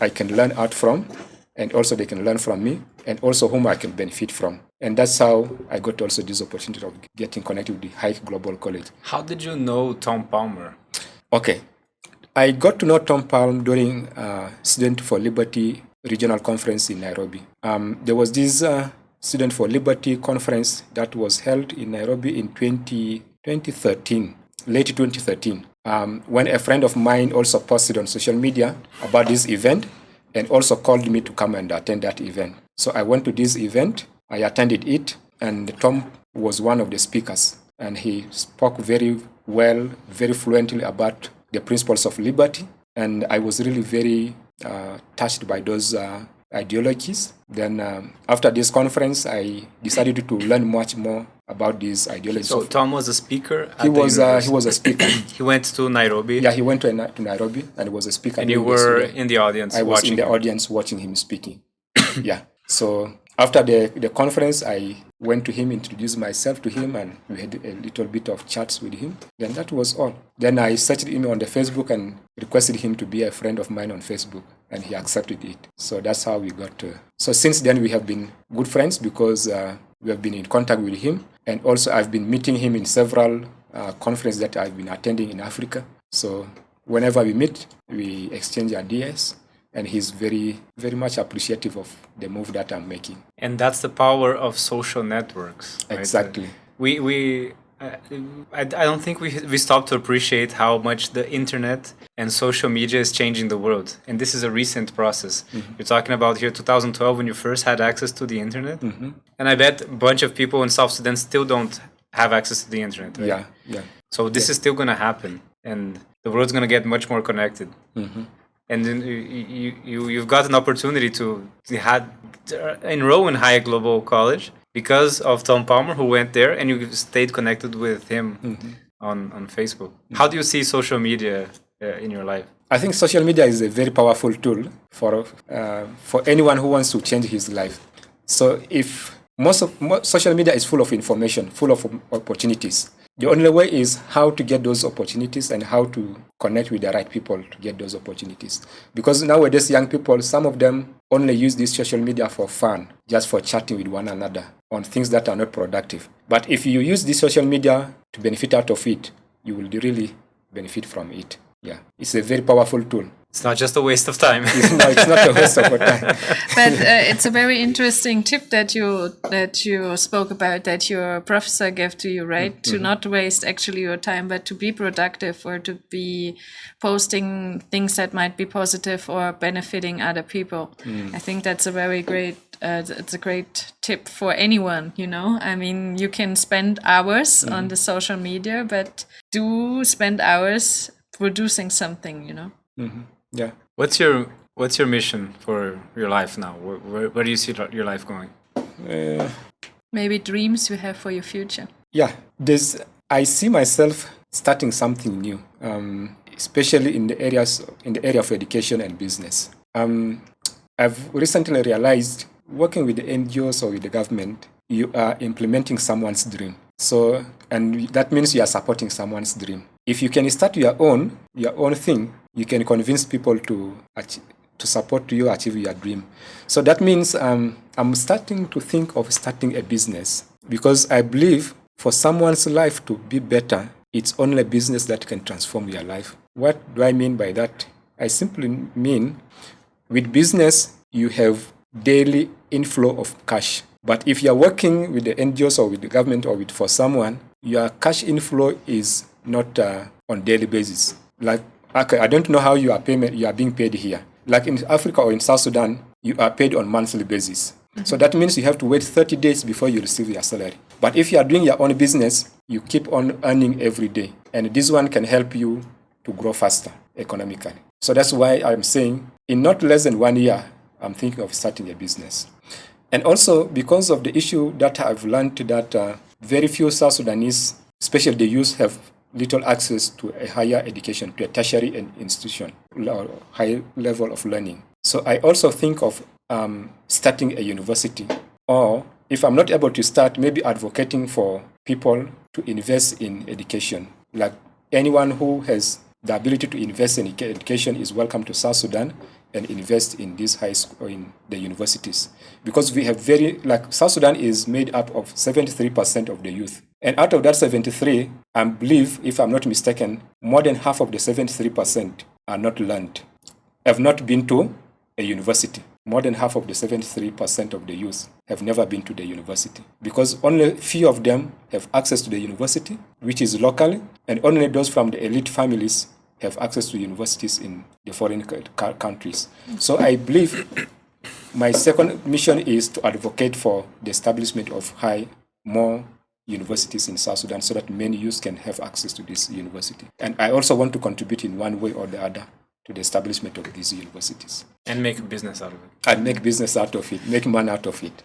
S2: I can learn out from, and also they can learn from me, and also whom I can benefit from. And that's how I got also this opportunity of getting connected with the Hike Global College.
S1: How did you know Tom Palmer?
S2: Okay. I got to know Tom Palm during Student for Liberty Regional Conference in Nairobi. There was this Student for Liberty conference that was held in Nairobi in 2013, late 2013, when a friend of mine also posted on social media about this event and also called me to come and attend that event. So I went to this event, I attended it, and Tom was one of the speakers. And he spoke very well, very fluently about the principles of liberty. And I was really very touched by those ideologies. Then after this conference, I decided to learn much more about these ideologies.
S1: So Tom was a speaker at
S2: he
S1: the
S2: was
S1: university?
S2: a speaker.
S1: He went to Nairobi?
S2: Yeah, he went to Nairobi and was a speaker.
S1: And you were in the audience
S2: I was
S1: watching
S2: in the
S1: him.
S2: audience watching him speaking. Yeah. So after the conference, I went to him, introduced myself to him, and we had a little bit of chats with him. Then that was all. Then I searched him on the Facebook and requested him to be a friend of mine on Facebook, and he accepted it. So that's how we got to. So since then, we have been good friends because we have been in contact with him, and also I've been meeting him in several conferences that I've been attending in Africa. So whenever we meet, we exchange ideas. And he's very, very much appreciative of the move that I'm making.
S1: And that's the power of social networks. Right?
S2: Exactly.
S1: I don't think we stop to appreciate how much the internet and social media is changing the world. And this is a recent process. Mm-hmm. You're talking about here 2012 when you first had access to the internet. Mm-hmm. And I bet a bunch of people in South Sudan still don't have access to the internet. Right?
S2: Yeah.
S1: So this is still going to happen. And the world's going to get much more connected. Mm-hmm. And then you've got an opportunity to enroll in Hayek Global College because of Tom Palmer, who went there, and you stayed connected with him on Facebook. Mm-hmm. How do you see social media in your life?
S2: I think social media is a very powerful tool for anyone who wants to change his life. So if most social media is full of information, full of opportunities. The only way is how to get those opportunities and how to connect with the right people to get those opportunities. Because nowadays, young people, some of them only use this social media for fun, just for chatting with one another on things that are not productive. But if you use this social media to benefit out of it, you will really benefit from it. Yeah, it's a very powerful tool.
S1: It's not just a waste of time.
S2: No, it's not a waste of time.
S3: But it's a very interesting tip that you spoke about, that your professor gave to you, right? Mm-hmm. To not waste actually your time, but to be productive or to be posting things that might be positive or benefiting other people. I think that's a very great. It's a great tip for anyone. I mean, you can spend hours on the social media, but do spend hours producing something.
S2: Mm-hmm. Yeah.
S1: What's your mission for your life now? Where do you see your life going?
S3: Maybe dreams you have for your future.
S2: Yeah, I see myself starting something new, especially in the area of education and business. I've recently realized working with the NGOs or with the government, you are implementing someone's dream. So, and that means you are supporting someone's dream. If you can start your own thing, you can convince people to support you achieve your dream. So that means I'm starting to think of starting a business because I believe for someone's life to be better, it's only a business that can transform your life. What do I mean by that? I simply mean with business, you have daily inflow of cash. But if you're working with the NGOs or with the government or for someone, your cash inflow is not on daily basis. Like, okay, I don't know how you are being paid here. Like in Africa or in South Sudan, you are paid on monthly basis. Mm-hmm. So that means you have to wait 30 days before you receive your salary. But if you are doing your own business, you keep on earning every day. And this one can help you to grow faster economically. So that's why I'm saying in not less than 1 year, I'm thinking of starting a business. And also because of the issue that I've learned that very few South Sudanese, especially the youth, have little access to a higher education, to a tertiary institution, or high level of learning. So I also think of starting a university, or if I'm not able to start, maybe advocating for people to invest in education. Like anyone who has the ability to invest in education is welcome to South Sudan and invest in this high school or in the universities. Because we have South Sudan is made up of 73% of the youth. And out of that 73, I believe, if I'm not mistaken, more than half of the 73% are not learned, have not been to a university. More than half of the 73% of the youth have never been to the university, because only few of them have access to the university, which is locally, and only those from the elite families have access to universities in the foreign countries. So I believe my second mission is to advocate for the establishment of more universities in South Sudan so that many youth can have access to this university. And I also want to contribute in one way or the other to the establishment of these universities.
S1: And make a business out of it.
S2: And make business out of it, make money out of it.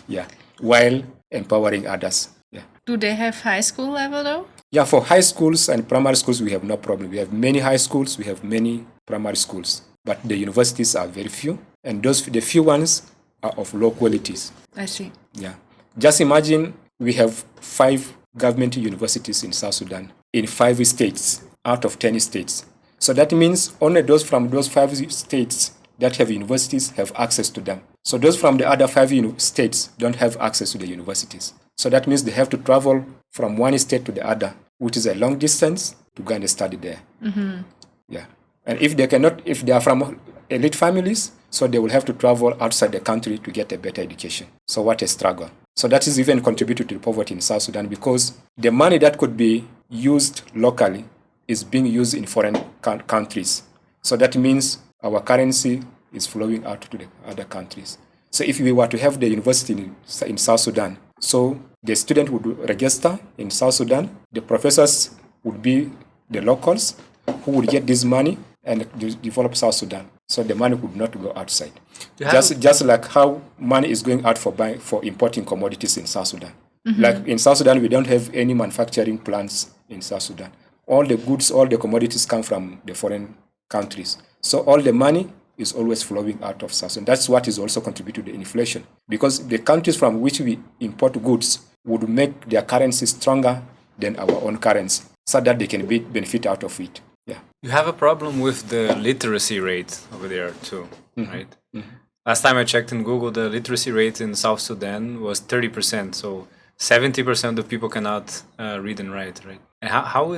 S2: Yeah, while empowering others. Yeah.
S3: Do they have high school level though?
S2: Yeah, for high schools and primary schools, we have no problem. We have many high schools, we have many primary schools, but the universities are very few, and the few ones are of low qualities.
S3: I see.
S2: Yeah. Just imagine we have 5 government universities in South Sudan in 5 states out of 10 states. So that means only those from those 5 states that have universities have access to them. So those from the other 5 states don't have access to the universities. So that means they have to travel from one state to the other, which is a long distance, to go and study there. Mm-hmm. Yeah. And if they are from elite families, so they will have to travel outside the country to get a better education. So what a struggle. So that is even contributed to the poverty in South Sudan, because the money that could be used locally is being used in foreign countries. So that means our currency is flowing out to the other countries. So if we were to have the university in South Sudan, so the student would register in South Sudan, the professors would be the locals who would get this money and develop South Sudan. So the money would not go outside. Just like how money is going out for importing commodities in South Sudan. Mm-hmm. Like in South Sudan, we don't have any manufacturing plants in South Sudan. All the goods, all the commodities come from the foreign countries. So all the money is always flowing out of South Sudan. That's what is also contributing to the inflation, because the countries from which we import goods would make their currency stronger than our own currency, so that they can benefit out of it. Yeah.
S1: You have a problem with the literacy rate over there too, mm-hmm. right? Mm-hmm. Last time I checked in Google, the literacy rate in South Sudan was 30%. So 70% of people cannot read and write, right? And how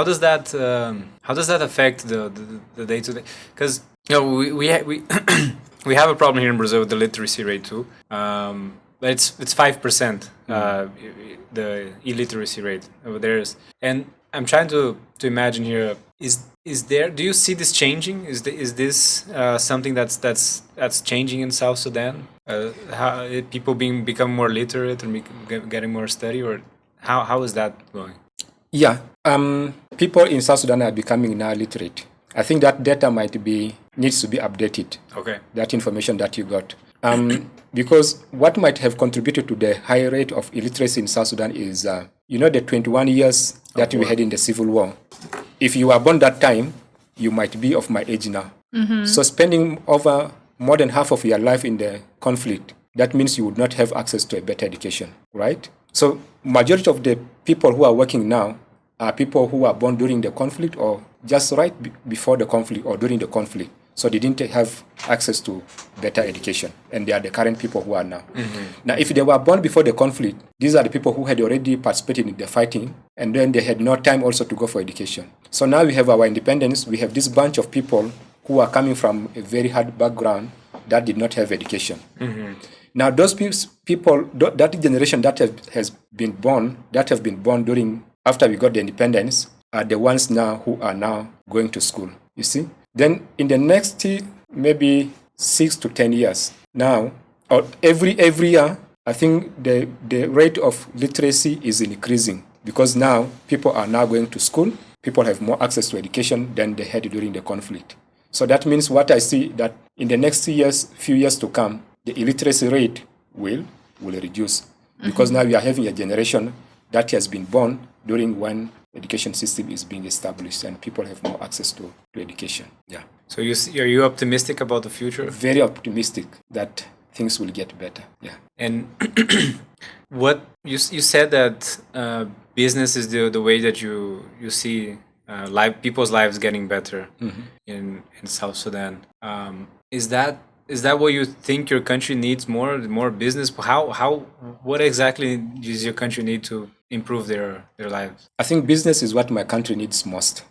S1: does that affect the day-to-day? Because we we have a problem here in Brazil with the literacy rate too. But it's 5%, the illiteracy rate over there. And I'm trying to imagine here, is there, do you see this changing? Is this something that's changing in South Sudan? How people become more literate and getting more study, or how is that going?
S2: Yeah, people in South Sudan are becoming now literate. I think that data needs to be updated. Okay. That information that you got. Because what might have contributed to the high rate of illiteracy in South Sudan is, the 21 years that we had in the civil war. If you were born that time, you might be of my age now. Mm-hmm. So spending over more than half of your life in the conflict, that means you would not have access to a better education, right? So majority of the people who are working now are people who were born during the conflict or just right before the conflict or during the conflict. So they didn't have access to better education, and they are the current people who are now. Mm-hmm. Now, if they were born before the conflict, these are the people who had already participated in the fighting, and then they had no time also to go for education. So now we have our independence. We have this bunch of people who are coming from a very hard background that did not have education. Mm-hmm. Now, those people, that generation that have been born during after we got the independence, are the ones now who are now going to school. You see. Then in the next maybe 6 to 10 years now, or every year, I think the rate of literacy is increasing, because now people are now going to school. People have more access to education than they had during the conflict. So that means what I see, that in the next few years to come, the illiteracy rate will reduce, because now we are having a generation that has been born during when education system is being established and people have more access to education. Yeah.
S1: So are you optimistic about the future?
S2: Very optimistic that things will get better. Yeah.
S1: And what you said that business is the way that you see people's lives getting better mm-hmm. in South Sudan. Is that what you think your country needs more business? What exactly does your country need to improve their lives?
S2: I think business is what my country needs most.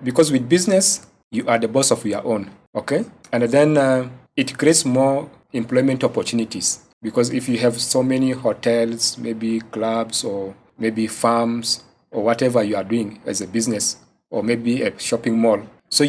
S2: because with business, you are the boss of your own, okay? And then it creates more employment opportunities, because if you have so many hotels, maybe clubs, or maybe farms, or whatever you are doing as a business, or maybe a shopping mall, so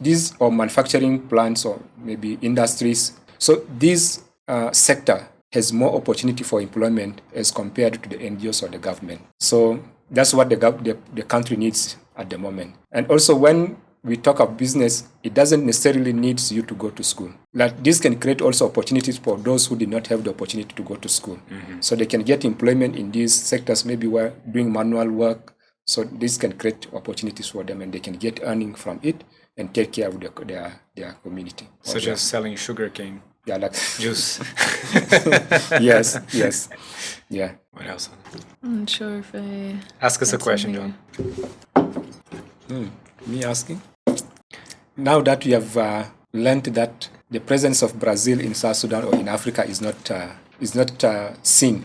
S2: these or manufacturing plants, or maybe industries, so this sector has more opportunity for employment as compared to the NGOs or the government. So that's what the country needs at the moment. And also, when we talk of business, it doesn't necessarily need you to go to school. Like, this can create also opportunities for those who did not have the opportunity to go to school. So they can get employment in these sectors, maybe we're doing manual work. So this can create opportunities for them, and they can get earning from it and take care of their community.
S1: Such as selling sugarcane.
S2: Yeah, like
S1: juice.
S2: Yes. Yeah.
S1: What else?
S3: I'm not sure if I...
S1: Ask us a question, John.
S2: Me asking? Now that we have learned that the presence of Brazil in South Sudan or in Africa is not seen,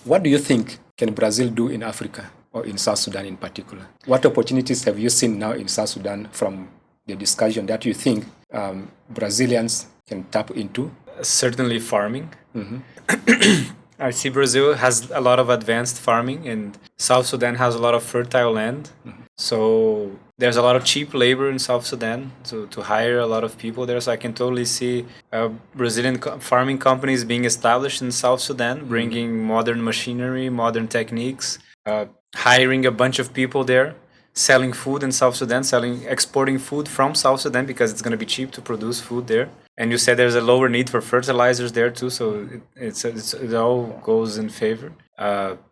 S2: what do you think can Brazil do in Africa or in South Sudan in particular? What opportunities have you seen now in South Sudan from the discussion that you think Brazilians can tap into?
S1: Certainly farming. I see Brazil has a lot of advanced farming, and South Sudan has a lot of fertile land. So there's a lot of cheap labor in South Sudan to hire a lot of people there. So I can totally see Brazilian farming companies being established in South Sudan, bringing modern machinery, modern techniques, hiring a bunch of people there, selling food in South Sudan, exporting food from South Sudan because it's going to be cheap to produce food there. And you said there's a lower need for fertilizers there too, so it all goes in favor.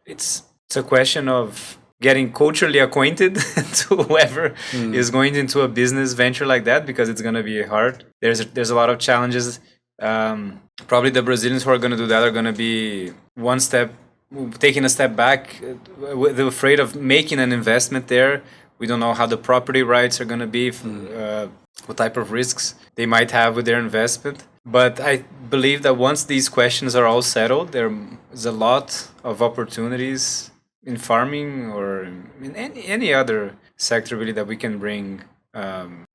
S1: It's a question of getting culturally acquainted to whoever is going into a business venture like that, because it's going to be hard. There's a lot of challenges. Probably the Brazilians who are going to do that are going to be taking a step back. They're afraid of making an investment there. We don't know how the property rights are going to be, what type of risks they might have with their investment. But I believe that once these questions are all settled, there is a lot of opportunities in farming or in any other sector really that we can bring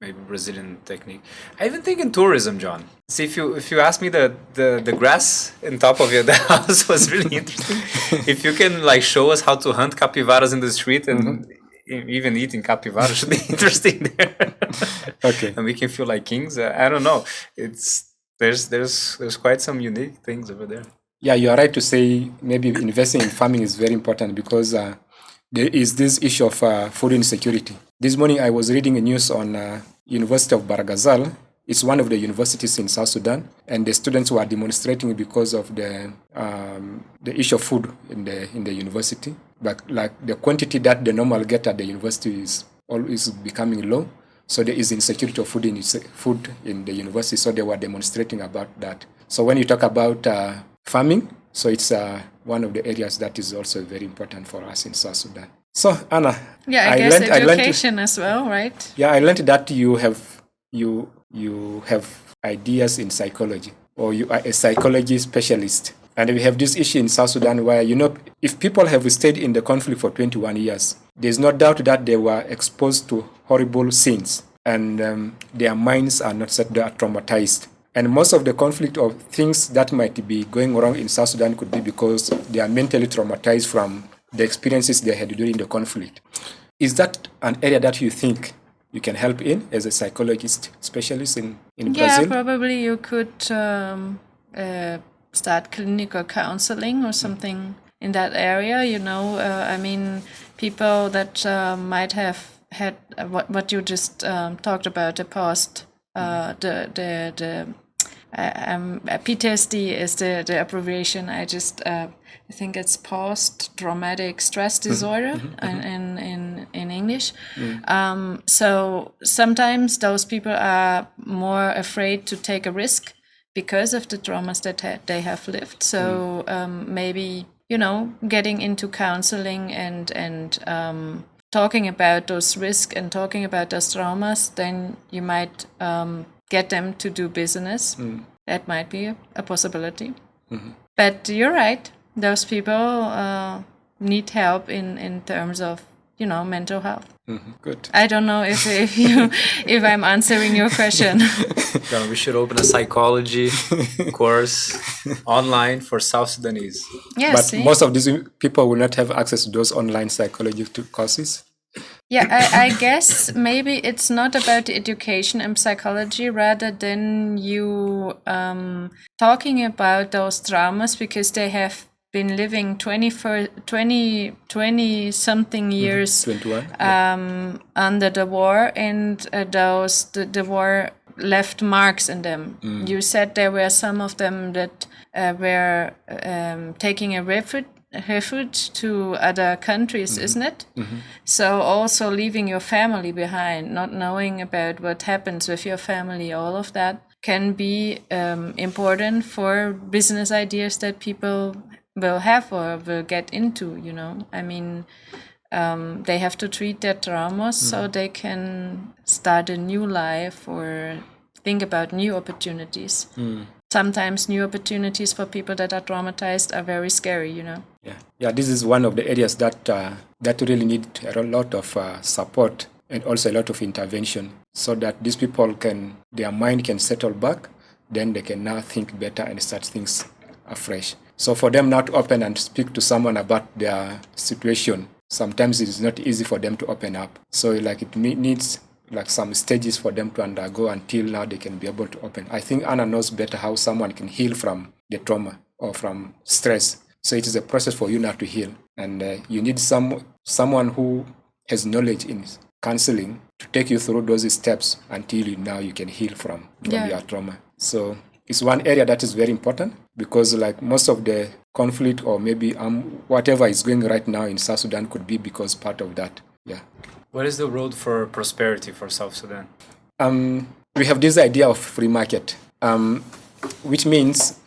S1: maybe Brazilian technique. I even think in tourism, John. See, if you ask me, the grass on top of your house was really interesting. If you can like show us how to hunt capybaras in the street and even eating capybara should be interesting there.
S2: Okay.
S1: And we can feel like kings. I don't know. There's quite some unique things over there.
S2: Yeah, you are right to say maybe investing in farming is very important, because there is this issue of food insecurity. This morning I was reading a news on University of Baragazal. It's one of the universities in South Sudan, and the students were demonstrating because of the issue of food in the university. But like the quantity that the normal get at the university is always becoming low, so there is insecurity of food in the university. So they were demonstrating about that. So when you talk about farming, so it's one of the areas that is also very important for us in South Sudan. So Anna,
S3: yeah, I guess education as well, right?
S2: Yeah, I learned that you have ideas in psychology, or you are a psychology specialist. And we have this issue in South Sudan where, if people have stayed in the conflict for 21 years, there's no doubt that they were exposed to horrible scenes, and their minds are not set, they are traumatized. And most of the conflict or things that might be going wrong in South Sudan could be because they are mentally traumatized from the experiences they had during the conflict. Is that an area that you think you can help in as a psychologist specialist in Brazil?
S3: Yeah, probably you could start clinical counseling or something in that area. I mean, people that might have had what you just talked about, the post, PTSD is the abbreviation. I think it's post-traumatic stress disorder in English. So sometimes those people are more afraid to take a risk because of the traumas that they have lived. So maybe, getting into counseling and talking about those risks and talking about those traumas, then you might get them to do business. That might be a possibility. But you're right. Those people need help in terms of mental health.
S2: Good.
S3: I don't know if I'm answering your question.
S1: John, we should open a psychology course online for South Sudanese.
S3: Yeah,
S2: But
S3: see?
S2: most of these people will not have access to those online psychology courses.
S3: Yeah, I guess maybe it's not about education and psychology rather than you talking about those traumas because they have been living 20 something years
S2: 21.
S3: under the war, and the war left marks in them. You said there were some of them that were taking a refuge to other countries, isn't it? So also leaving your family behind, not knowing about what happens with your family, all of that can be important for business ideas that people will have or will get into, I mean, they have to treat their traumas so they can start a new life or think about new opportunities. Sometimes new opportunities for people that are traumatized are very scary,
S2: Yeah, this is one of the areas that really need a lot of support and also a lot of intervention so that these people their mind can settle back, then they can now think better and start things afresh. So for them now to open and speak to someone about their situation, sometimes it is not easy for them to open up. So it needs some stages for them to undergo until now they can be able to open. I think Anna knows better how someone can heal from the trauma or from stress. So it is a process for you now to heal. And you need someone who has knowledge in counseling to take you through those steps until you can heal from your trauma. So it's one area that is very important because most of the conflict or maybe whatever is going right now in South Sudan could be because part of that. Yeah.
S1: What is the road for prosperity for South Sudan?
S2: We have this idea of free market, which means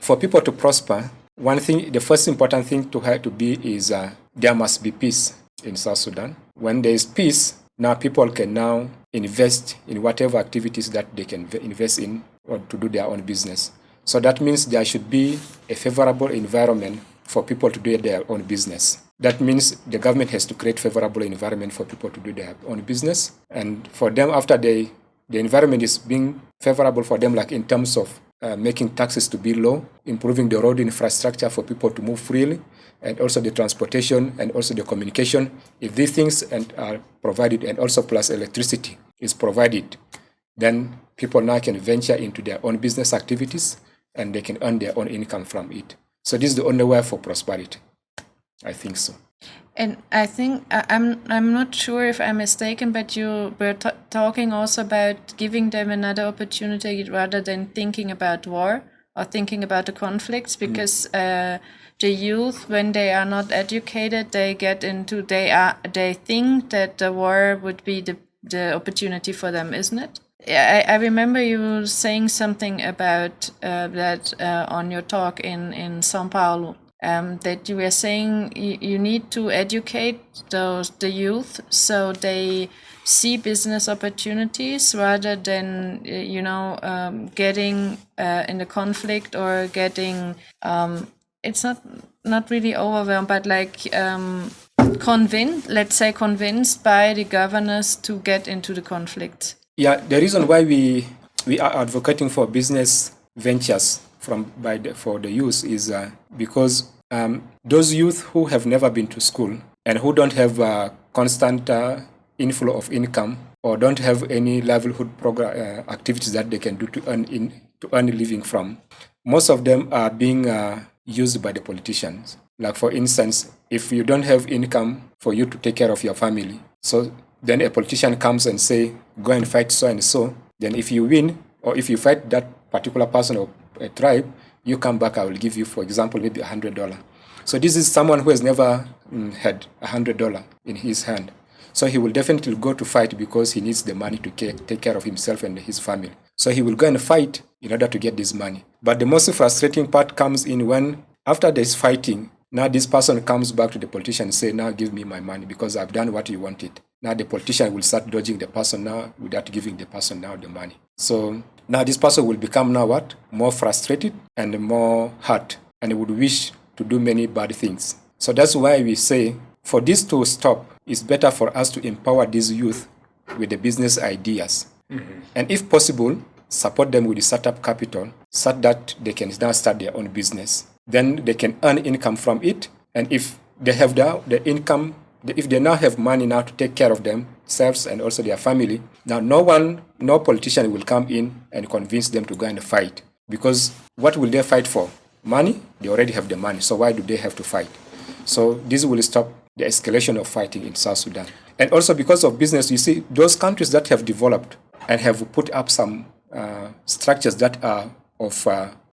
S2: for people to prosper, the first important thing to have to be is there must be peace in South Sudan. When there is peace, now people can now invest in whatever activities that they can invest in or to do their own business. So that means there should be a favorable environment for people to do their own business. That means the government has to create favorable environment for people to do their own business. And for them, after the environment is being favorable for them, in terms of making taxes to be low, improving the road infrastructure for people to move freely, and also the transportation and also the communication. If these things are provided and also plus electricity is provided, then people now can venture into their own business activities and they can earn their own income from it. So this is the only way for prosperity. I think so.
S3: And I think I'm not sure if I'm mistaken, but you were talking also about giving them another opportunity rather than thinking about war or thinking about the conflicts, because the youth, when they are not educated, they think that the war would be the opportunity for them, isn't it? I remember you saying something about that on your talk in São Paulo. That you were saying you need to educate the youth so they see business opportunities rather than getting in the conflict or getting it's not really overwhelmed, but convinced by the governors to get into the conflict.
S2: Yeah, the reason why we are advocating for business ventures for the youth is because those youth who have never been to school and who don't have a constant inflow of income or don't have any livelihood program activities that they can do to earn a living from, most of them are being used by the politicians. Like for instance, if you don't have income for you to take care of your family, so then a politician comes and say, go and fight so and so. Then if you win or if you fight that particular person or a tribe, you come back, I will give you, for example, maybe $100. So this is someone who has never had $100 in his hand. So he will definitely go to fight because he needs the money to take care of himself and his family. So he will go and fight in order to get this money. But the most frustrating part comes in when, after this fighting, now this person comes back to the politician and say, now give me my money because I've done what you wanted. Now the politician will start dodging the person now without giving the person now the money. So now this person will become now what? More frustrated and more hurt and would wish to do many bad things. So that's why we say for this to stop, it's better for us to empower these youth with the business ideas. And if possible, support them with the startup capital so that they can now start their own business. Then they can earn income from it. And if they have the income, if they now have money now to take care of themselves and also their family, now no politician will come in and convince them to go and fight. Because what will they fight for? Money? They already have the money. So why do they have to fight? So this will stop the escalation of fighting in South Sudan. And also because of business, you see, those countries that have developed and have put up some structures that are of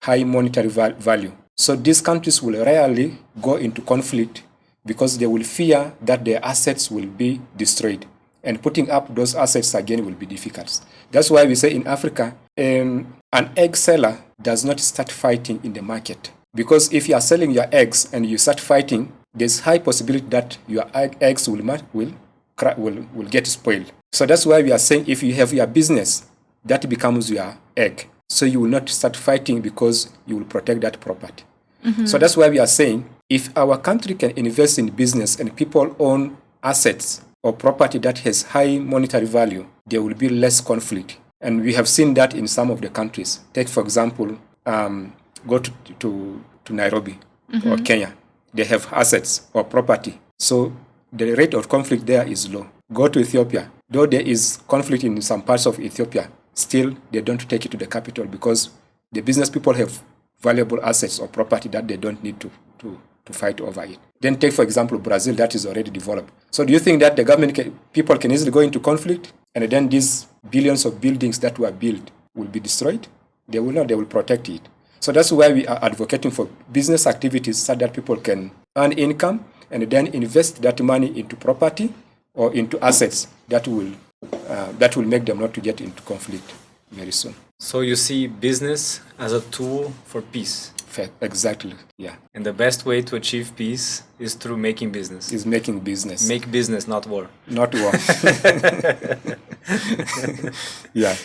S2: high monetary value. So these countries will rarely go into conflict because they will fear that their assets will be destroyed. And putting up those assets again will be difficult. That's why we say in Africa, an egg seller does not start fighting in the market. Because if you are selling your eggs and you start fighting, there's high possibility that your eggs will get spoiled. So that's why we are saying if you have your business, that becomes your egg. So you will not start fighting because you will protect that property. So that's why we are saying if our country can invest in business and people own assets or property that has high monetary value, there will be less conflict. And we have seen that in some of the countries. Take, for example, go to Nairobi or Kenya. They have assets or property. So the rate of conflict there is low. Go to Ethiopia. Though there is conflict in some parts of Ethiopia, still they don't take it to the capital because the business people have valuable assets or property that they don't need to fight over it. Then take, for example, Brazil, that is already developed. So do you think that the people can easily go into conflict and then these billions of buildings that were built will be destroyed? They will not, they will protect it. So that's why we are advocating for business activities so that people can earn income and then invest that money into property or into assets that will make them not to get into conflict very soon.
S1: So you see business as a tool for peace.
S2: Exactly, yeah.
S1: And the best way to achieve peace is through making business.
S2: Is making business.
S1: Make business, not war.
S2: Not war. Yeah.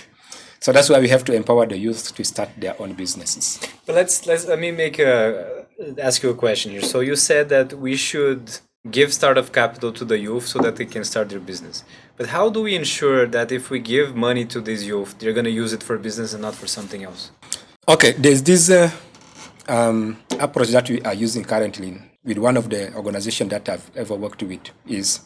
S2: So that's why we have to empower the youth to start their own businesses.
S1: But let me ask you a question here. So you said that we should give startup capital to the youth so that they can start their business. But how do we ensure that if we give money to these youth, they're going to use it for business and not for something else?
S2: Okay, there's this approach that we are using currently with one of the organizations that I've ever worked with is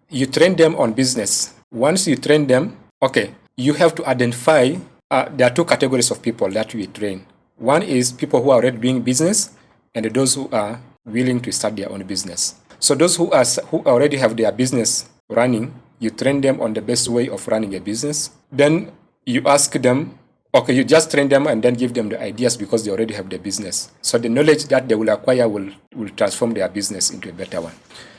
S2: you train them on business. Once you train them, okay, you have to identify, there are two categories of people that we train. One is people who are already doing business and those who are willing to start their own business. So those who already have their business running, you train them on the best way of running a business. Then you ask them, okay, you just train them and then give them the ideas because they already have the business. So the knowledge that they will acquire will transform their business into a better one.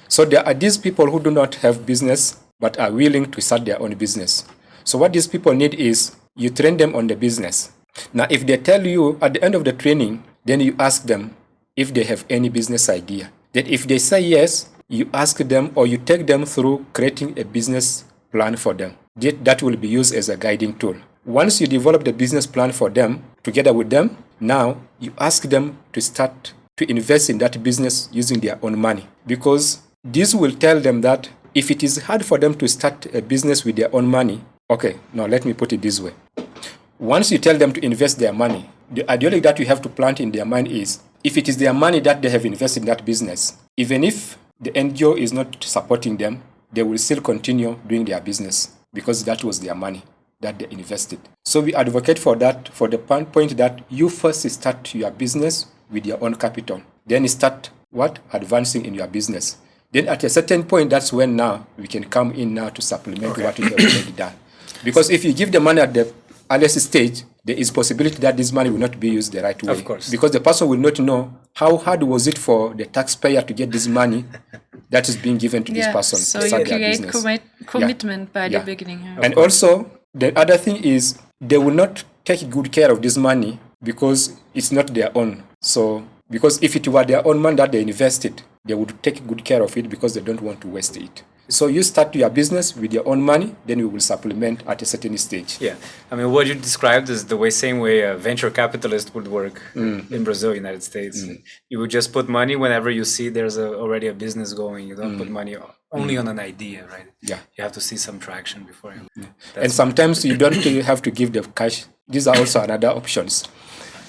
S2: So there are these people who do not have business but are willing to start their own business. So what these people need is you train them on the business. Now, if they tell you at the end of the training, then you ask them if they have any business idea. Then if they say yes, you ask them or you take them through creating a business plan for them. That will be used as a guiding tool. Once you develop the business plan for them, together with them, now you ask them to start to invest in that business using their own money. Because this will tell them that if it is hard for them to start a business with their own money, okay, now let me put it this way. Once you tell them to invest their money, the ideology that you have to plant in their mind is, if it is their money that they have invested in that business, even if the NGO is not supporting them, they will still continue doing their business because that was their money that they invested. So we advocate for that, for the point that you first start your business with your own capital. Then start advancing in your business. Then at a certain point, that's when now we can come in now to supplement what you have already done. Because if you give the money at the earliest stage, there is possibility that this money will not be used the right way.
S1: Of course.
S2: Because the person will not know how hard was it for the taxpayer to get this money that is being given to this person.
S3: So
S2: to start
S3: you
S2: their
S3: create
S2: business.
S3: commitment by the beginning. Yeah.
S2: And also, the other thing is they will not take good care of this money because it's not their own. So, because if it were their own money that they invested, they would take good care of it because they don't want to waste it. So you start your business with your own money, then we will supplement at a certain stage.
S1: Yeah, I mean, what you described is the same way a venture capitalist would work in Brazil, United States. You would just put money whenever you see there's already a business going. You don't put money only on an idea, right?
S2: Yeah.
S1: You have to see some traction before you.
S2: And sometimes you don't have to give the cash. These are also another options.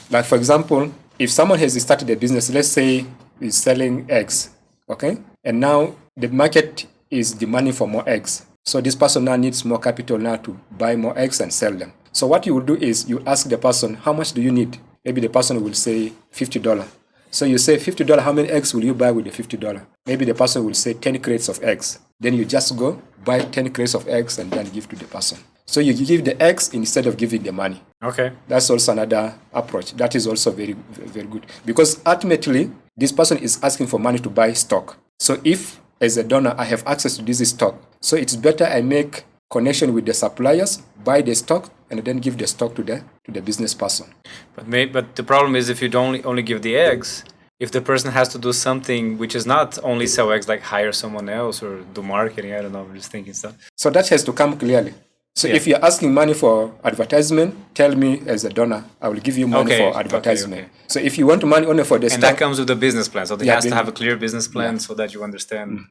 S2: Like for example, if someone has started a business, let's say is selling eggs, okay? And now the market is demanding for more eggs. So this person now needs more capital now to buy more eggs and sell them. So what you will do is you ask the person, how much do you need? Maybe the person will say $50. So you say $50, how many eggs will you buy with the $50? Maybe the person will say 10 crates of eggs. Then you just go buy 10 crates of eggs and then give to the person. So you give the eggs instead of giving the money.
S1: Okay.
S2: That's also another approach. That is also very, very good. Because ultimately, this person is asking for money to buy stock. So if, as a donor, I have access to this stock, so it's better I make connection with the suppliers, buy the stock, and then give the stock to the business person.
S1: But the problem is if you don't only give the eggs, if the person has to do something which is not only sell eggs, like hire someone else or do marketing, I don't know, I'm just thinking stuff.
S2: So that has to come clearly. So if you're asking money for advertisement, tell me as a donor, I will give you money for advertisement.
S1: Okay.
S2: So if you want money only for the stock...
S1: And that comes with a business plan. So they has to have a clear business plan so that you understand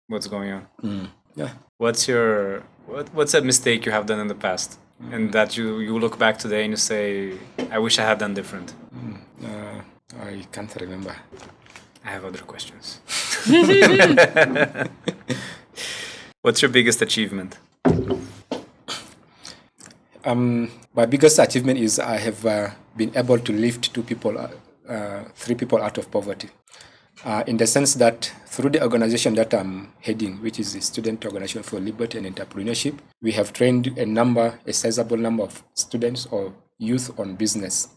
S1: what's going on.
S2: Yeah.
S1: What's a mistake you have done in the past? And that you look back today and you say, I wish I had done different?
S2: I can't remember.
S1: I have other questions. What's your biggest achievement?
S2: My biggest achievement is I have been able to lift three people out of poverty. In the sense that through the organization that I'm heading, which is the Student Organization for Liberty and Entrepreneurship, we have trained a sizable number of students or youth on business.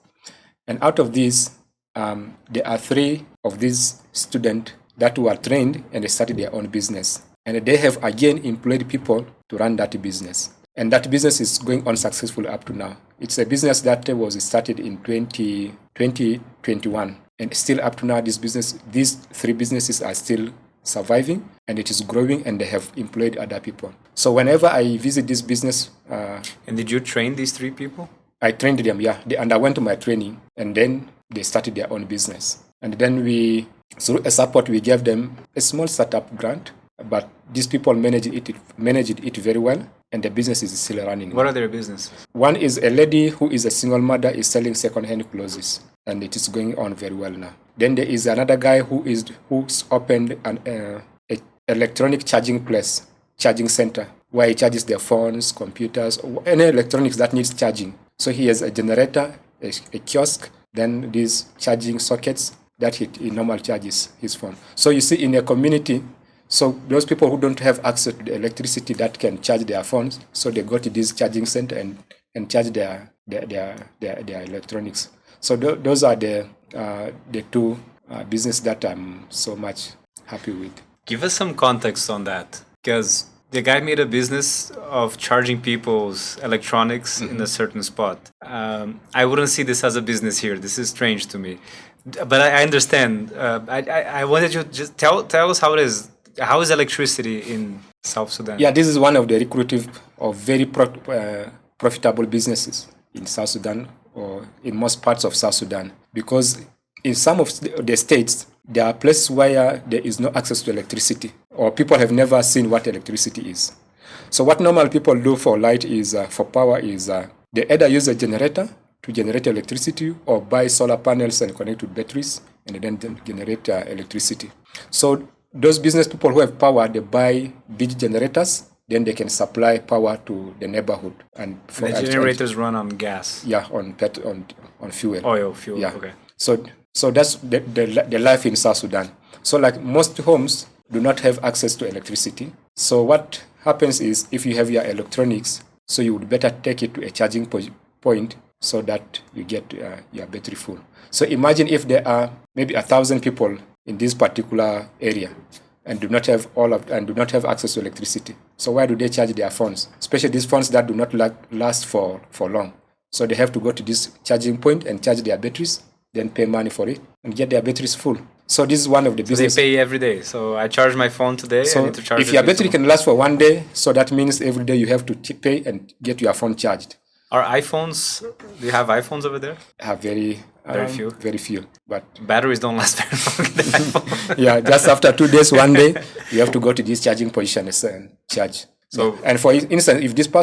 S2: And out of these, there are 3 of these students that were trained and they started their own business. And they have again employed people to run that business. And that business is going on successfully up to now. It's a business that was started in 2021. And still up to now, these 3 businesses are still surviving and it is growing and they have employed other people. So whenever I visit this business...
S1: and did you train these 3 people?
S2: I trained them, yeah. They underwent my training and then they started their own business. And then through a support, we gave them a small startup grant. But these people managed it very well. And the business is still running.
S1: What are their businesses?
S2: One is a lady who is a single mother, is selling second-hand clothes, and it is going on very well now. Then there is another guy who's opened an electronic charging center, where he charges their phones, computers, any electronics that needs charging. So he has a generator, a kiosk, then these charging sockets that he normally charges his phone. So you see in a community, so those people who don't have access to the electricity that can charge their phones, so they go to this charging center and charge their electronics. So those are the 2 business that I'm so much happy with.
S1: Give us some context on that, because the guy made a business of charging people's electronics in a certain spot. I wouldn't see this as a business here. This is strange to me, but I understand. I wanted you to just tell us how it is. How is electricity in South Sudan?
S2: Yeah, this is one of the lucrative or very profitable businesses in South Sudan or in most parts of South Sudan. Because in some of the states, there are places where there is no access to electricity or people have never seen what electricity is. So what normal people do for light is, for power is, they either use a generator to generate electricity or buy solar panels and connect to batteries and then generate electricity. So those business people who have power, they buy big generators, then they can supply power to the neighborhood. And
S1: the generators run on gas?
S2: Yeah, on fuel.
S1: Oil, fuel,
S2: yeah.
S1: Okay.
S2: So that's the life in South Sudan. So like most homes do not have access to electricity. So what happens is if you have your electronics, so you would better take it to a charging point so that you get your battery full. So imagine if there are maybe 1,000 people in this particular area and do not have access to electricity. So why do they charge their phones? Especially these phones that do not last for long. So they have to go to this charging point and charge their batteries, then pay money for it and get their batteries full. So this is one of the
S1: They
S2: business.
S1: pay every day. So I charge my phone today. I
S2: So
S1: need to charge
S2: if
S1: it
S2: your
S1: with
S2: battery
S1: someone.
S2: can last for 1 day, so that means every day you have to pay and get your phone charged.
S1: Are iPhones? Do you have iPhones over there?
S2: Have very
S1: few.
S2: very few. But
S1: Batteries don't last very long. with the iPhone.
S2: yeah, just after 2 days, 1 day, you have to go to this charging position and charge.
S1: So-
S2: and for instance,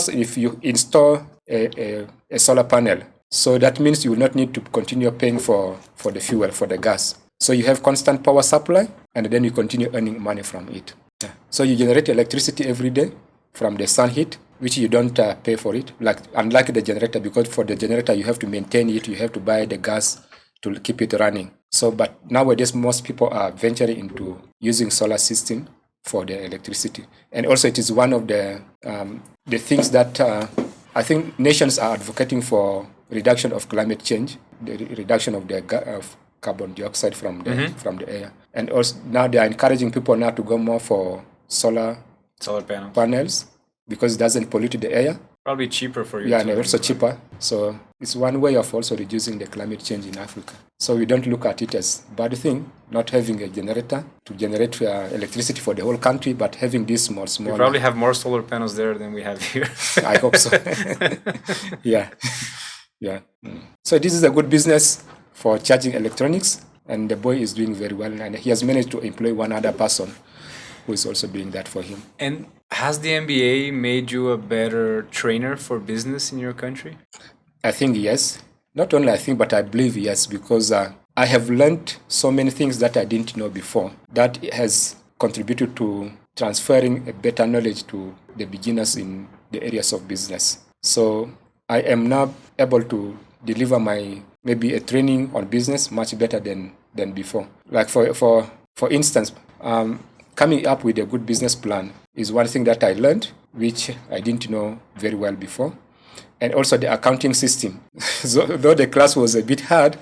S2: if you install a solar panel, so that means you will not need to continue paying for the fuel, for the gas. So you have constant power supply, and then you continue earning money from it. Yeah. So you generate electricity every day from the sun heat, which you don't pay for it, unlike the generator, because for the generator you have to maintain it, you have to buy the gas to keep it running. So, but nowadays most people are venturing into using solar system for the electricity, and also it is one of the things that I think nations are advocating for: reduction of climate change, the reduction of the of carbon dioxide from the air, and also now they are encouraging people now to go more for solar
S1: Solar
S2: panels because it doesn't pollute the air.
S1: Probably cheaper for you.
S2: Yeah,
S1: too.
S2: and also cheaper. So it's one way of also reducing the climate change in Africa. So we don't look at it as bad thing, not having a generator to generate electricity for the whole country, but having this small.
S1: We probably have more solar panels there than we have here.
S2: I hope so. Yeah. Yeah. So this is a good business for charging electronics, and the boy is doing very well, and he has managed to employ one other person who is also doing that for him.
S1: And has the MBA made you a better trainer for business in your country?
S2: I think yes. Not only I think, but I believe yes, because I have learned so many things that I didn't know before. That has contributed to transferring a better knowledge to the beginners in the areas of business. So I am now able to deliver maybe a training on business much better than before. Like for instance, coming up with a good business plan is one thing that I learned, which I didn't know very well before. And also the accounting system. So, though the class was a bit hard,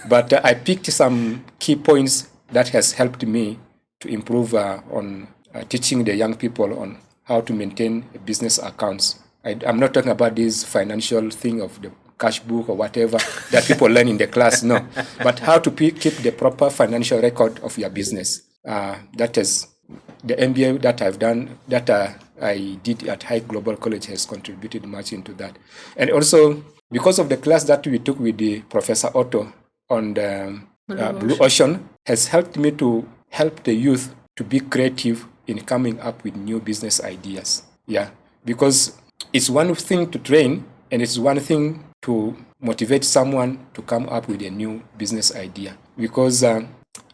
S2: but I picked some key points that has helped me to improve on teaching the young people on how to maintain business accounts. I'm not talking about this financial thing of the cash book or whatever that people learn in the class, no. But how to keep the proper financial record of your business. That is the MBA that I've done, that I did at High Global College has contributed much into that. And also, because of the class that we took with the Professor Otto on the Blue Ocean, has helped me to help the youth to be creative in coming up with new business ideas. Yeah, because it's one thing to train, and it's one thing to motivate someone to come up with a new business idea. Because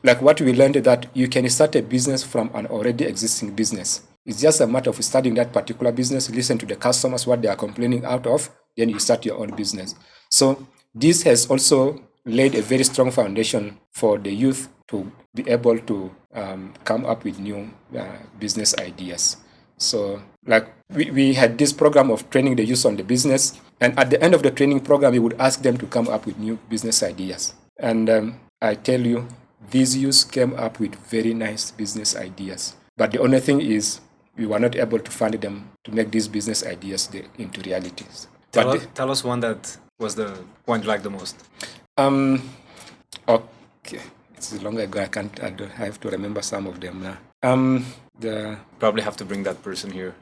S2: like what we learned, that you can start a business from an already existing business. It's just a matter of studying that particular business, listen to the customers, what they are complaining out of, then you start your own business. So this has also laid a very strong foundation for the youth to be able to come up with new business ideas. So like we had this program of training the youth on the business, and at the end of the training program, we would ask them to come up with new business ideas. And I tell you, these youths came up with very nice business ideas. But the only thing is, we were not able to fund them to make these business ideas into realities.
S1: Tell us one that was the one you liked the most.
S2: Okay, it's long ago. I have to remember some of them now.
S1: Probably have to bring that person here.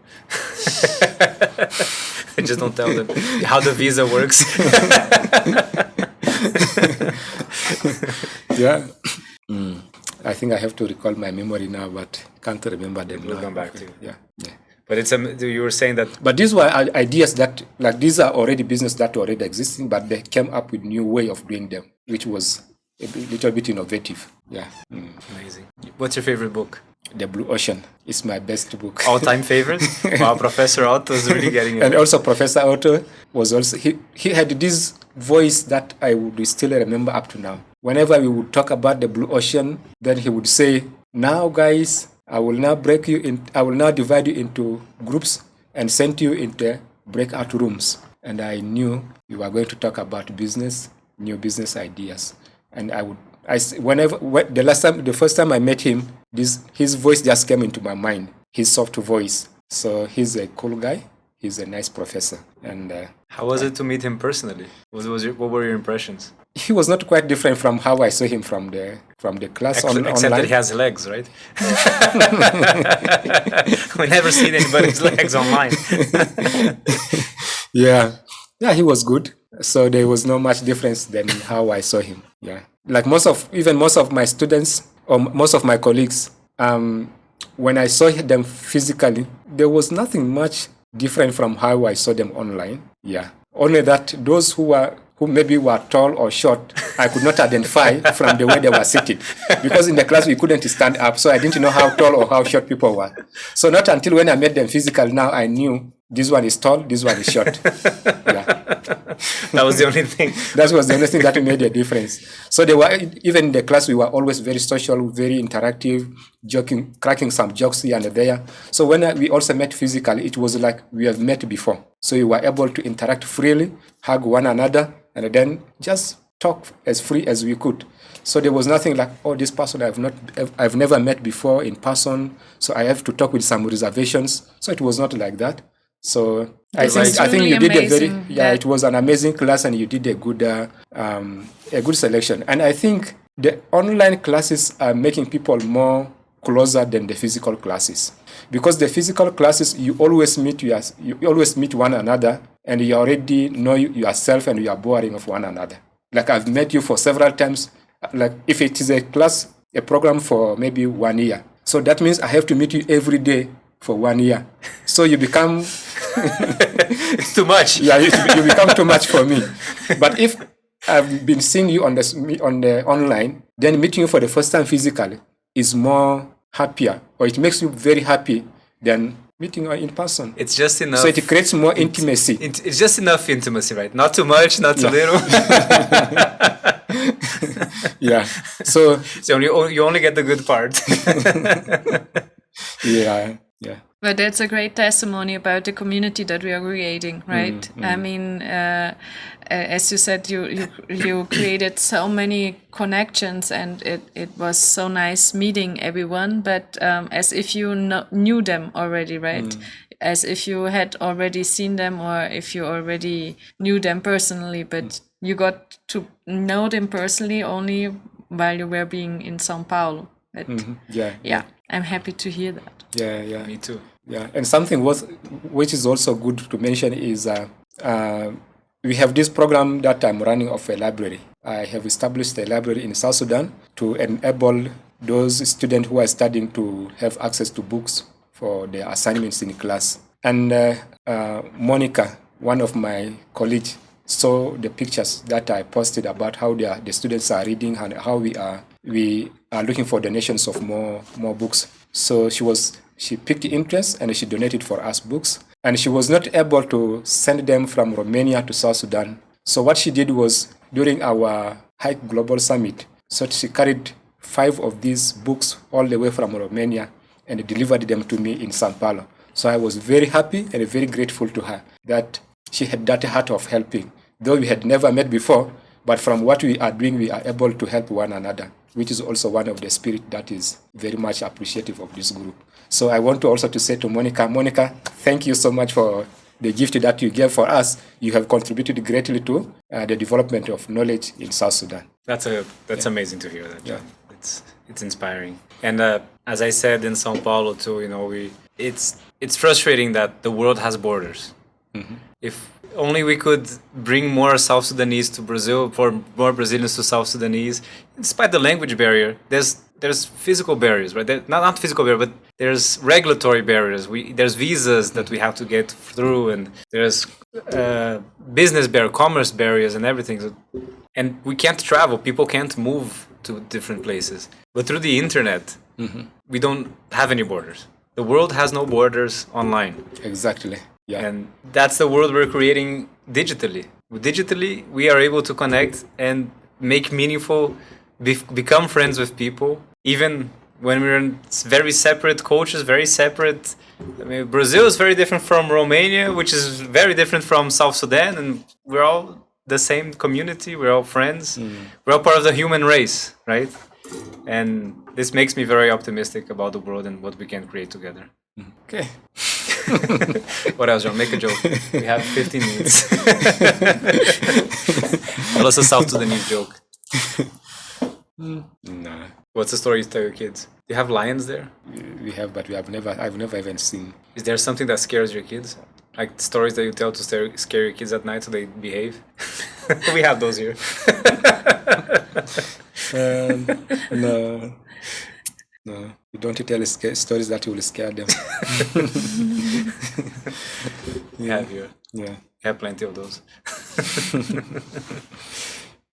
S1: Just don't tell them how the visa works.
S2: Yeah. I think I have to recall my memory now, but can't remember them.
S1: We'll
S2: now.
S1: come back to you.
S2: Yeah.
S1: But you were saying that.
S2: But these were ideas that, like, these are already business that were already existing, but they came up with new way of doing them, which was a little bit innovative. Yeah.
S1: Amazing. What's your favorite book?
S2: The Blue Ocean is my best book.
S1: All-time favorite? Wow, Professor Otto is really getting it.
S2: And also Professor Otto was also, he had this voice that I would still remember up to now. Whenever we would talk about the Blue Ocean, then he would say, "Now guys, I will now divide you into groups and send you into breakout rooms." And I knew we were going to talk about business, new business ideas. And the first time I met him, his voice just came into my mind, his soft voice. So he's a cool guy. He's a nice professor. And
S1: how was it to meet him personally? What were your impressions?
S2: he was not quite different from how I saw him from the class
S1: Except
S2: online.
S1: that he has legs, right? We never seen anybody's legs online.
S2: Yeah, he was good. So there was no much difference than how I saw him. Yeah, like most of my students or most of my colleagues, when I saw them physically, there was nothing much different from how I saw them online. Yeah, only that those who maybe were tall or short, I could not identify from the way they were seated, because in the class we couldn't stand up, so I didn't know how tall or how short people were. So not until when I met them physically, now I knew this one is tall, this one is short. Yeah.
S1: That was the only thing.
S2: That was the only thing that made a difference. So they were, even in the class, we were always very social, very interactive, joking, cracking some jokes here and there. So when we also met physically, it was like we have met before. So we were able to interact freely, hug one another, and then just talk as free as we could. So there was nothing like, oh, this person I've never met before in person, so I have to talk with some reservations. So it was not like that. So I think you did it was an amazing class, and you did a good selection. And I think the online classes are making people more closer than the physical classes, because the physical classes you always meet one another, and you already know yourself, and you are boring of one another. Like I've met you for several times. Like if it is a program for maybe 1 year, so that means I have to meet you every day for 1 year. So you become
S1: it's too much.
S2: Yeah, you become too much for me. But if I've been seeing you on the online, then meeting you for the first time physically is more happier, or it makes you very happy than meeting you in person.
S1: It's just enough.
S2: So it creates more intimacy.
S1: It's just enough intimacy, right? Not too much, not too little.
S2: Yeah. So
S1: you only get the good part.
S2: Yeah.
S3: But that's a great testimony about the community that we are creating, right? I mean, as you said, you created so many connections, and it was so nice meeting everyone, but as if you knew them already, right? As if you had already seen them, or if you already knew them personally, but you got to know them personally only while you were being in São Paulo. But yeah, I'm happy to hear that.
S2: Yeah.
S1: Me too.
S2: Yeah, and something which is also good to mention is we have this program that I'm running of a library. I have established a library in South Sudan to enable those students who are studying to have access to books for their assignments in class. And Monica, one of my colleagues, saw the pictures that I posted about how the students are reading and how we are looking for donations of more books. So she picked interest, and she donated for us books. And she was not able to send them from Romania to South Sudan. So what she did was, during our Hike Global Summit, so she carried 5 of these books all the way from Romania and delivered them to me in São Paulo. So I was very happy and very grateful to her that she had that heart of helping. Though we had never met before, but from what we are doing, we are able to help one another, which is also one of the spirit that is very much appreciative of this group. So I want to also to say to Monica, thank you so much for the gift that you gave for us. You have contributed greatly to the development of knowledge in South Sudan.
S1: That's amazing to hear that, John. Yeah. It's inspiring. And as I said in São Paulo too, it's frustrating that the world has borders. If only we could bring more South Sudanese to Brazil, for more Brazilians to South Sudanese, despite the language barrier, there's physical barriers, right? Not physical barriers, but there's regulatory barriers. There's visas that we have to get through, and there's business barriers, commerce barriers, and everything. And we can't travel. People can't move to different places. But through the internet, we don't have any borders. The world has no borders online.
S2: Exactly. Yeah.
S1: And that's the world we're creating digitally. Digitally, we are able to connect and make meaningful, become friends with people, even when we're in very separate cultures, very separate. I mean, Brazil is very different from Romania, which is very different from South Sudan, and we're all the same community. We're all friends. We're all part of the human race, right? And this makes me very optimistic about the world and what we can create together.
S2: Okay.
S1: What else, John? Make a joke. We have 15 minutes. Tell us a South Sudanese joke.
S2: No,
S1: What's the story you tell your kids? Do you have lions there?
S2: we have, but I've never even seen.
S1: Is there something that scares your kids? Like stories that you tell to scare your kids at night so they behave? We have those here.
S2: No, no. You don't tell stories that will scare them.
S1: We have here.
S2: Yeah,
S1: We have plenty of those.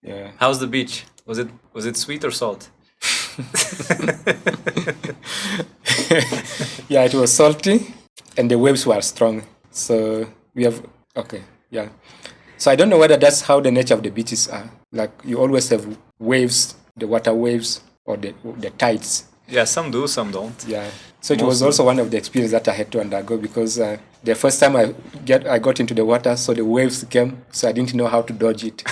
S2: yeah.
S1: How's the beach? Was it sweet or salt?
S2: Yeah, it was salty, and the waves were strong. So we have yeah. So I don't know whether that's how the nature of the beaches are. Like you always have waves, the water waves, or the tides.
S1: Yeah, some do, some don't.
S2: Yeah. So it was also one of the experiences that I had to undergo because the first time I got into the water, so the waves came, so I didn't know how to dodge it.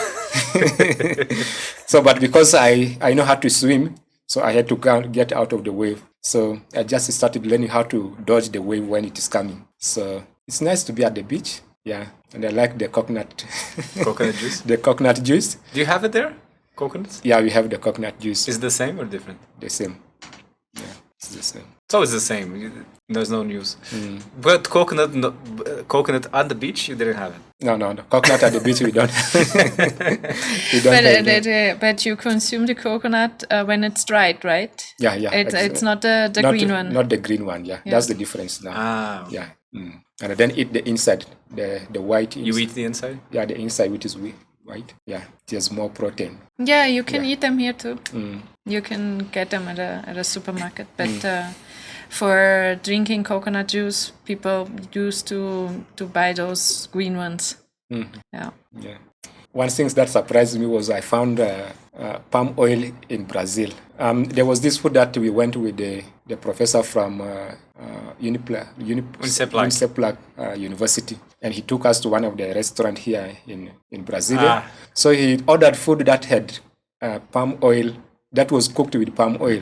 S2: So, but because I know how to swim, so I had to get out of the wave. So I just started learning how to dodge the wave when it is coming. So it's nice to be at the beach. Yeah, and I like the coconut
S1: Juice?
S2: the coconut juice.
S1: Do you have it there? Coconuts?
S2: Yeah, we have the coconut juice.
S1: Is it the same or different?
S2: The same. Yeah, it's the same.
S1: It's always the same. There's no news. But coconut at the beach, you didn't have it.
S2: No, the coconut at the beach we don't. We don't have that.
S3: But you consume the coconut when it's dried, right?
S2: Yeah.
S3: It's not the green one.
S2: Not the green one. Yeah, that's the difference now. Yeah. And then eat the inside, the white.
S1: You eat the inside?
S2: Yeah, the inside, which is white. Yeah, it has more protein.
S3: Yeah, you can eat them here too. You can get them at a supermarket. But for drinking coconut juice, people used to buy those green ones. Yeah.
S2: One thing that surprised me was I found palm oil in Brazil. There was this food that we went with the professor from Uniplac University, and he took us to one of the restaurants here in Brasilia. So he ordered food that had palm oil, that was cooked with palm oil,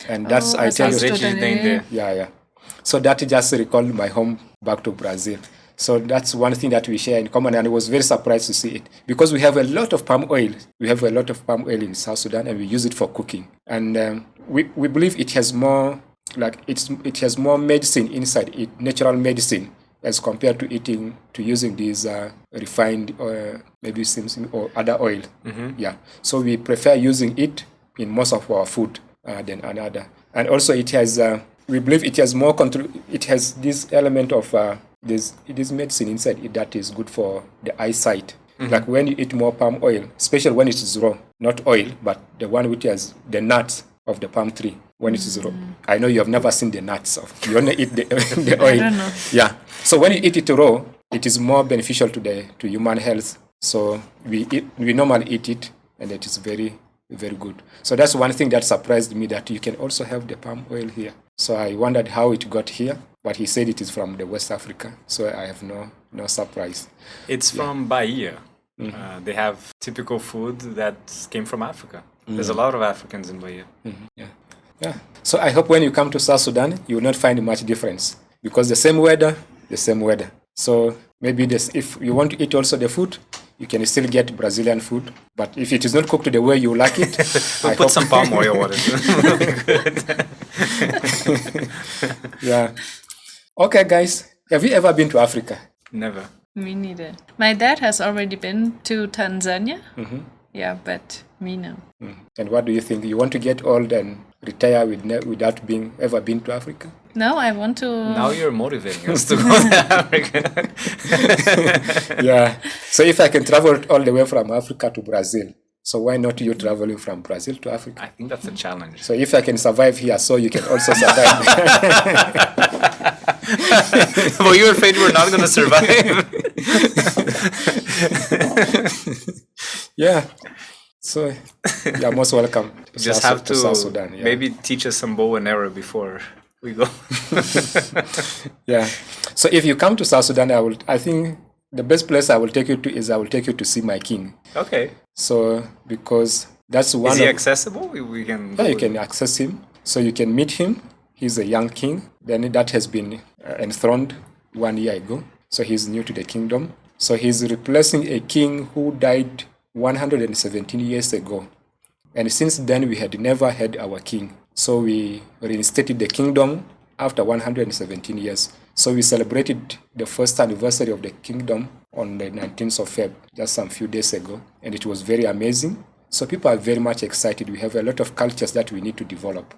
S2: and that's I tell you, yeah. So that just recalled my home back to Brazil. So that's one thing that we share in common, and I was very surprised to see it because we have a lot of palm oil. We have a lot of palm oil in South Sudan, and we use it for cooking. And we believe it has more, it has more medicine inside it, natural medicine, as compared to using these refined or maybe or other oil. Yeah. So we prefer using it in most of our food than another. And also it has, we believe it has more it has this element of this medicine inside it that is good for the eyesight. Like when you eat more palm oil, especially when it is raw, not oil, but the one which has the nuts of the palm tree when it is raw. I know you have never seen the nuts you only eat the oil.
S3: I don't know.
S2: Yeah. So when you eat it raw, it is more beneficial to human health. So we normally eat it, and it is very, very good. So that's one thing that surprised me, that you can also have the palm oil here. So I wondered how it got here, but he said it is from the West Africa. So I have no surprise.
S1: It's from Bahia. They have typical food that came from Africa. There's a lot of Africans in Bahia.
S2: Yeah. So I hope when you come to South Sudan, you will not find much difference, because the same weather. So maybe if you want to eat also the food, you can still get Brazilian food. But if it is not cooked the way you like it,
S1: we'll put some palm oil on it. It'll be good.
S2: Yeah. Okay, guys. Have you ever been to Africa?
S1: Never.
S3: Me neither. My dad has already been to Tanzania. Yeah, but me no.
S2: And what do you think? You want to get old and retire without ever been to Africa?
S3: No, I want to.
S1: Now you're motivating us to go to Africa.
S2: Yeah. So if I can travel all the way from Africa to Brazil, so why not you traveling from Brazil to Africa?
S1: I think that's a challenge.
S2: So if I can survive here, so you can also survive.
S1: Well, you're afraid we're not going to survive.
S2: Yeah. So you're most welcome.
S1: Just have to
S2: South Sudan, yeah.
S1: Maybe teach us some bow and arrow before we go.
S2: Yeah. So if you come to South Sudan, I think the best place I will take you to see my king.
S1: Okay.
S2: So because that's one.
S1: Is he accessible? We can.
S2: Yeah, you can access him. So you can meet him. He's a young king. Then that has been enthroned 1 year ago. So he's new to the kingdom. So he's replacing a king who died 117 years ago. And since then, we had never had our king. So we reinstated the kingdom after 117 years. So we celebrated the first anniversary of the kingdom on the 19th of Feb, just some few days ago. And it was very amazing. So people are very much excited. We have a lot of cultures that we need to develop.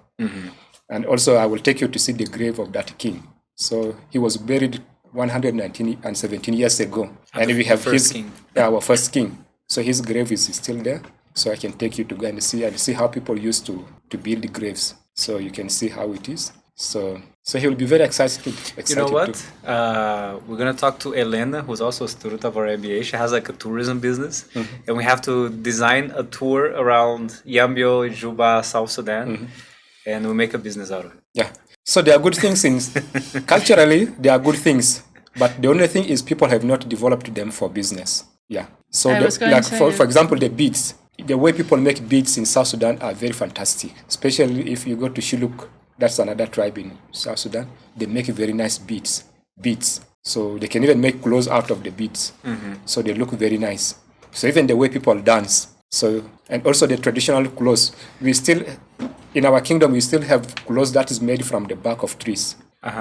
S2: And also, I will take you to see the grave of that king. So he was buried 117 years ago. And we have our first king. So his grave is still there. So I can take you to go and see how people used to build graves. So you can see how it is. So he will be very excited.
S1: You know what? We're going to talk to Elena, who's also a student of our MBA. She has like a tourism business. And we have to design a tour around Yambio, Juba, South Sudan. And we'll make a business out of it.
S2: Yeah. So there are good things culturally, there are good things. But the only thing is people have not developed them for business. Yeah. So for example, the beads. The way people make beads in South Sudan are very fantastic. Especially if you go to Shilluk, that's another tribe in South Sudan. They make very nice beads. So they can even make clothes out of the beads. So they look very nice. So even the way people dance. So, and also the traditional clothes. In our kingdom, we still have clothes that is made from the bark of trees.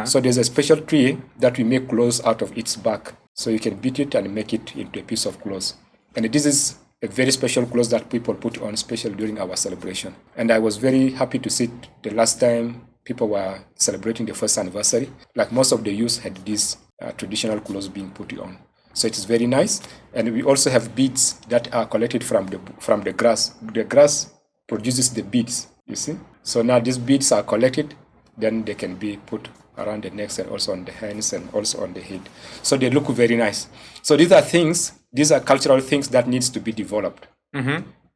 S2: So there's a special tree that we make clothes out of its bark. So you can beat it and make it into a piece of clothes. And this is a very special clothes that people put on, especially during our celebration. And I was very happy to see the last time people were celebrating the first anniversary. Like most of the youth had these traditional clothes being put on. So it is very nice. And we also have beads that are collected from the grass. The grass produces the beads, you see. So now these beads are collected, then they can be put around the necks and also on the hands and also on the head. So they look very nice. So these are cultural things that needs to be developed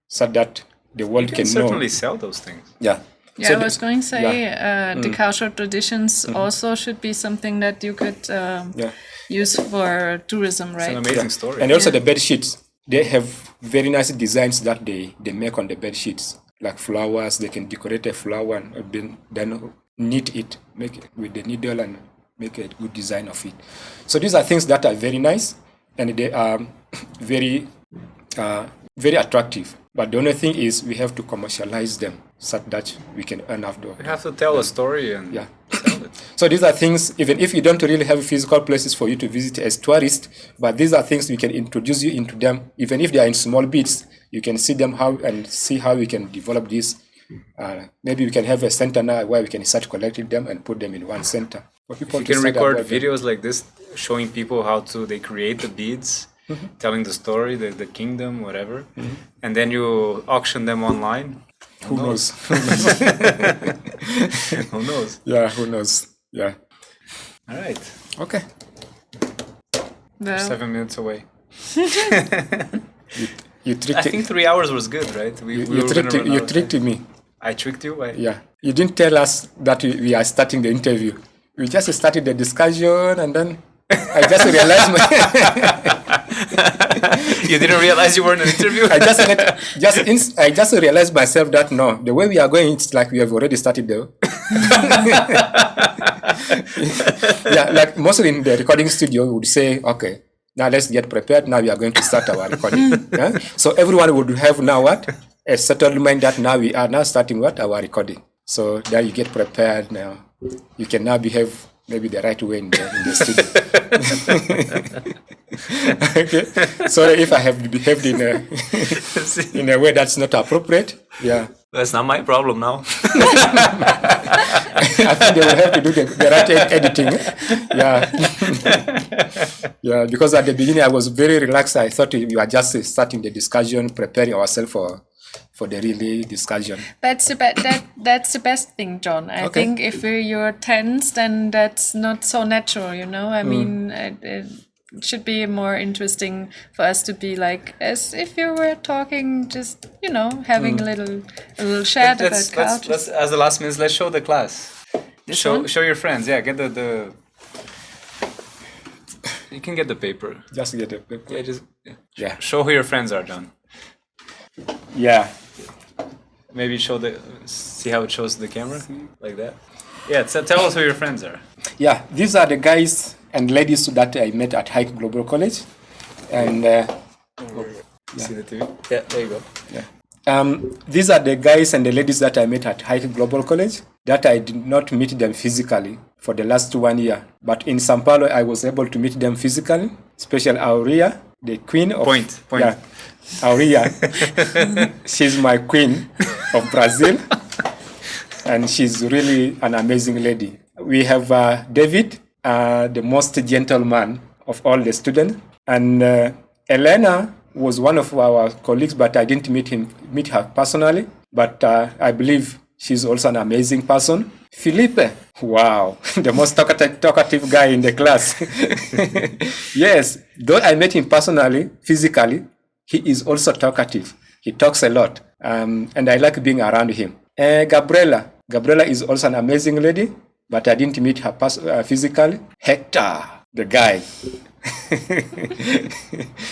S2: so that the world can know.
S1: Certainly sell those things.
S2: Yeah.
S3: Yeah, so I was going to say the cultural traditions also should be something that you could use for tourism, right?
S1: It's an amazing story.
S2: And also the bed sheets, they have very nice designs that they make on the bed sheets, like flowers. They can decorate a flower and then knit it, make it with the needle and make a good design of it. So these are things that are very nice and they are very attractive. But the only thing is we have to commercialize them so that we can earn after.
S1: We have to tell a story and sell it.
S2: So these are things, even if you don't really have physical places for you to visit as tourist, but these are things we can introduce you into them. Even if they are in small bits, you can see them see how we can develop this. Maybe we can have a center now where we can start collecting them and put them in one center. For people
S1: if you can record videos like this, showing people how they create the beads, telling the story, the kingdom, whatever, and then you auction them online.
S2: Who knows?
S1: Who knows?
S2: Yeah, who knows? Yeah.
S1: All right.
S2: Okay.
S3: Well,
S1: 7 minutes away.
S2: You tricked.
S1: I think 3 hours was good, right?
S2: You tricked me.
S1: I tricked you?
S2: Yeah. You didn't tell us that we are starting the interview. We just started the discussion and then I just realized
S1: You didn't realize you were in an interview?
S2: I just realized myself that no, the way we are going, it's like we have already started the. Yeah, like mostly in the recording studio, we would say, okay, now let's get prepared. Now we are going to start our recording. Yeah? So everyone would have now what? A settlement that now we are now starting what? Our recording. So then you get prepared now. You can now behave maybe the right way in the studio. Okay. Sorry if I have behaved in a way that's not appropriate. Yeah.
S1: That's not my problem now.
S2: I think they will have to do the right editing. Yeah. Yeah, because at the beginning I was very relaxed. I thought we were just starting the discussion, preparing ourselves for the really discussion.
S3: That's the best thing, John. I think if you're tense, then that's not so natural, you know? I mean, it should be more interesting for us to be like, as if you were talking, just, you know, having a little chat about culture.
S1: Let's, as the last minutes, let's show the class. Show your friends. Yeah, get the... You can get the paper.
S2: Just get the paper.
S1: Yeah. Show who your friends are, John.
S2: Yeah.
S1: Maybe see how it shows the camera, like that. Yeah, tell us who your friends are.
S2: Yeah, these are the guys and ladies that I met at Hike Global College, and
S1: See the TV? Yeah, there you go.
S2: Yeah. These are the guys and the ladies that I met at Hike Global College that I did not meet them physically for the last 1 year. But in Sao Paulo, I was able to meet them physically, especially Aurea, the queen of...
S1: Point.
S2: Yeah, Aurea. She's my queen of Brazil. And she's really an amazing lady. We have David, the most gentleman of all the students. And Elena was one of our colleagues, but I didn't meet her personally. But I believe she's also an amazing person. Felipe, wow, the most talkative guy in the class. Yes, though I met him personally, physically, he is also talkative. He talks a lot, and I like being around him. Gabriela is also an amazing lady, but I didn't meet her physically. Hector, the guy.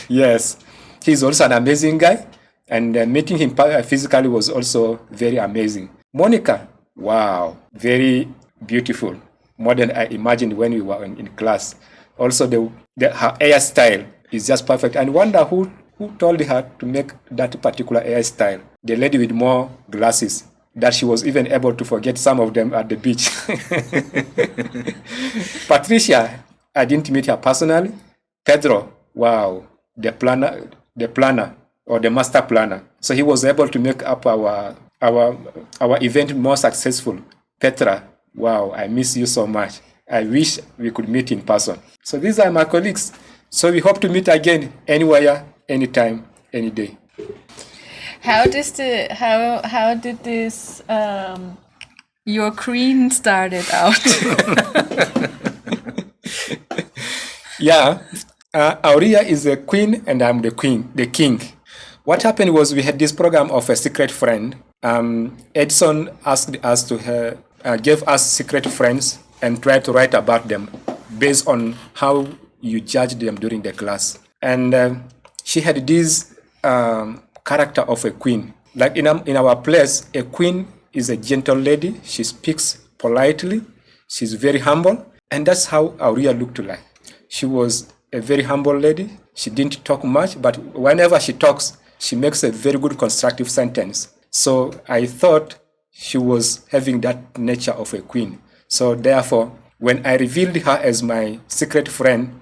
S2: Yes, he's also an amazing guy, and meeting him physically was also very amazing. Monica, wow, very beautiful, more than I imagined when we were in class. Also, her hairstyle is just perfect. And wonder who told her to make that particular hairstyle. The lady with more glasses, that she was even able to forget some of them at the beach. Patricia, I didn't meet her personally. Pedro, wow, the planner or the master planner. So he was able to make up our event more successful. Petra, wow, I miss you so much. I wish we could meet in person. So these are my colleagues. So we hope to meet again anywhere, anytime, any day.
S3: How did this your queen started out?
S2: Yeah, Aurea is the queen and I'm the king. What happened was we had this program of a secret friend. Edson asked us to give us secret friends and try to write about them based on how you judge them during the class. And she had this character of a queen. Like in our place, a queen is a gentle lady. She speaks politely. She's very humble. And that's how Aurea looked like. She was a very humble lady. She didn't talk much, but whenever she talks, she makes a very good constructive sentence. So I thought she was having that nature of a queen. So therefore, when I revealed her as my secret friend,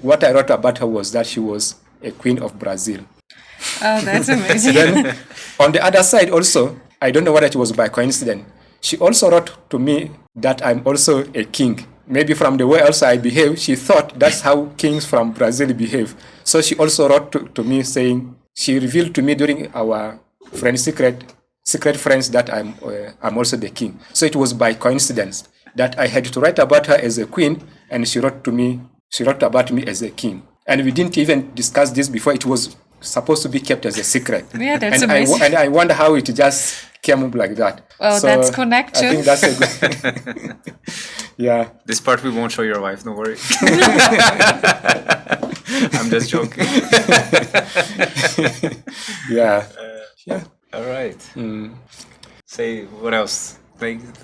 S2: what I wrote about her was that she was a queen of Brazil.
S3: Oh, that's amazing.
S2: Then, on the other side also, I don't know whether it was by coincidence, she also wrote to me that I'm also a king. Maybe from the way also I behave, she thought that's how kings from Brazil behave. So she also wrote to me saying, she revealed to me during our secret friends that I'm also the king. So it was by coincidence that I had to write about her as a queen, and she wrote about me as a king. And we didn't even discuss this before. It was supposed to be kept as a secret.
S3: Yeah, that's
S2: and
S3: amazing.
S2: I wonder how it just came up like that.
S3: Well,
S2: so
S3: that's connection.
S2: I think that's a good... Yeah.
S1: This part we won't show your wife, don't worry. I'm just joking.
S2: Yeah.
S1: Yeah. All right. Say what else?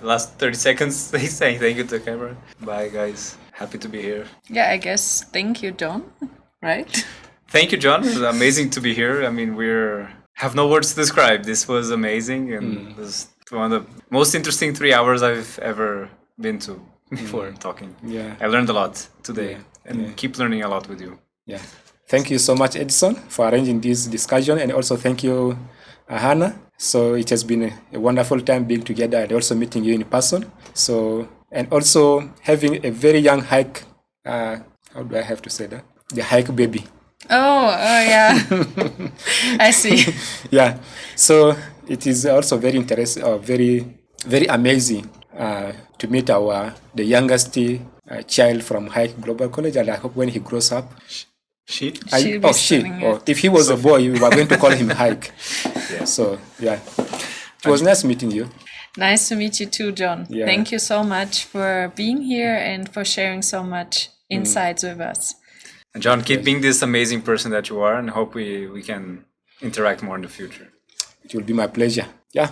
S1: Last 30 seconds, say thank you to the camera. Bye, guys. Happy to be here.
S3: Yeah, I guess. Thank you, John. Right?
S1: Thank you, John. It was amazing to be here. I mean, have no words to describe. This was amazing, and it was one of the most interesting 3 hours I've ever been to before talking.
S2: Yeah.
S1: I learned a lot today, and keep learning a lot with you.
S2: Yeah. Thank you so much, Edson, for arranging this discussion, and also thank you, Hannah. So it has been a wonderful time being together and also meeting you in person. So, and also having a very young hike, how do I have to say that? The hike baby.
S3: Oh yeah. I see.
S2: Yeah. So it is also very interesting, very, very amazing to meet the youngest child from Hike Global College, and I hope when he grows up, if he was a boy, we were going to call him Hike.
S1: Yeah.
S2: So yeah, it was nice meeting you.
S3: Nice to meet you too, John.
S2: Yeah.
S3: Thank you so much for being here and for sharing so much insights with us.
S1: And John, keep being this amazing person that you are, and hope we can interact more in the future.
S2: It will be my pleasure. Yeah.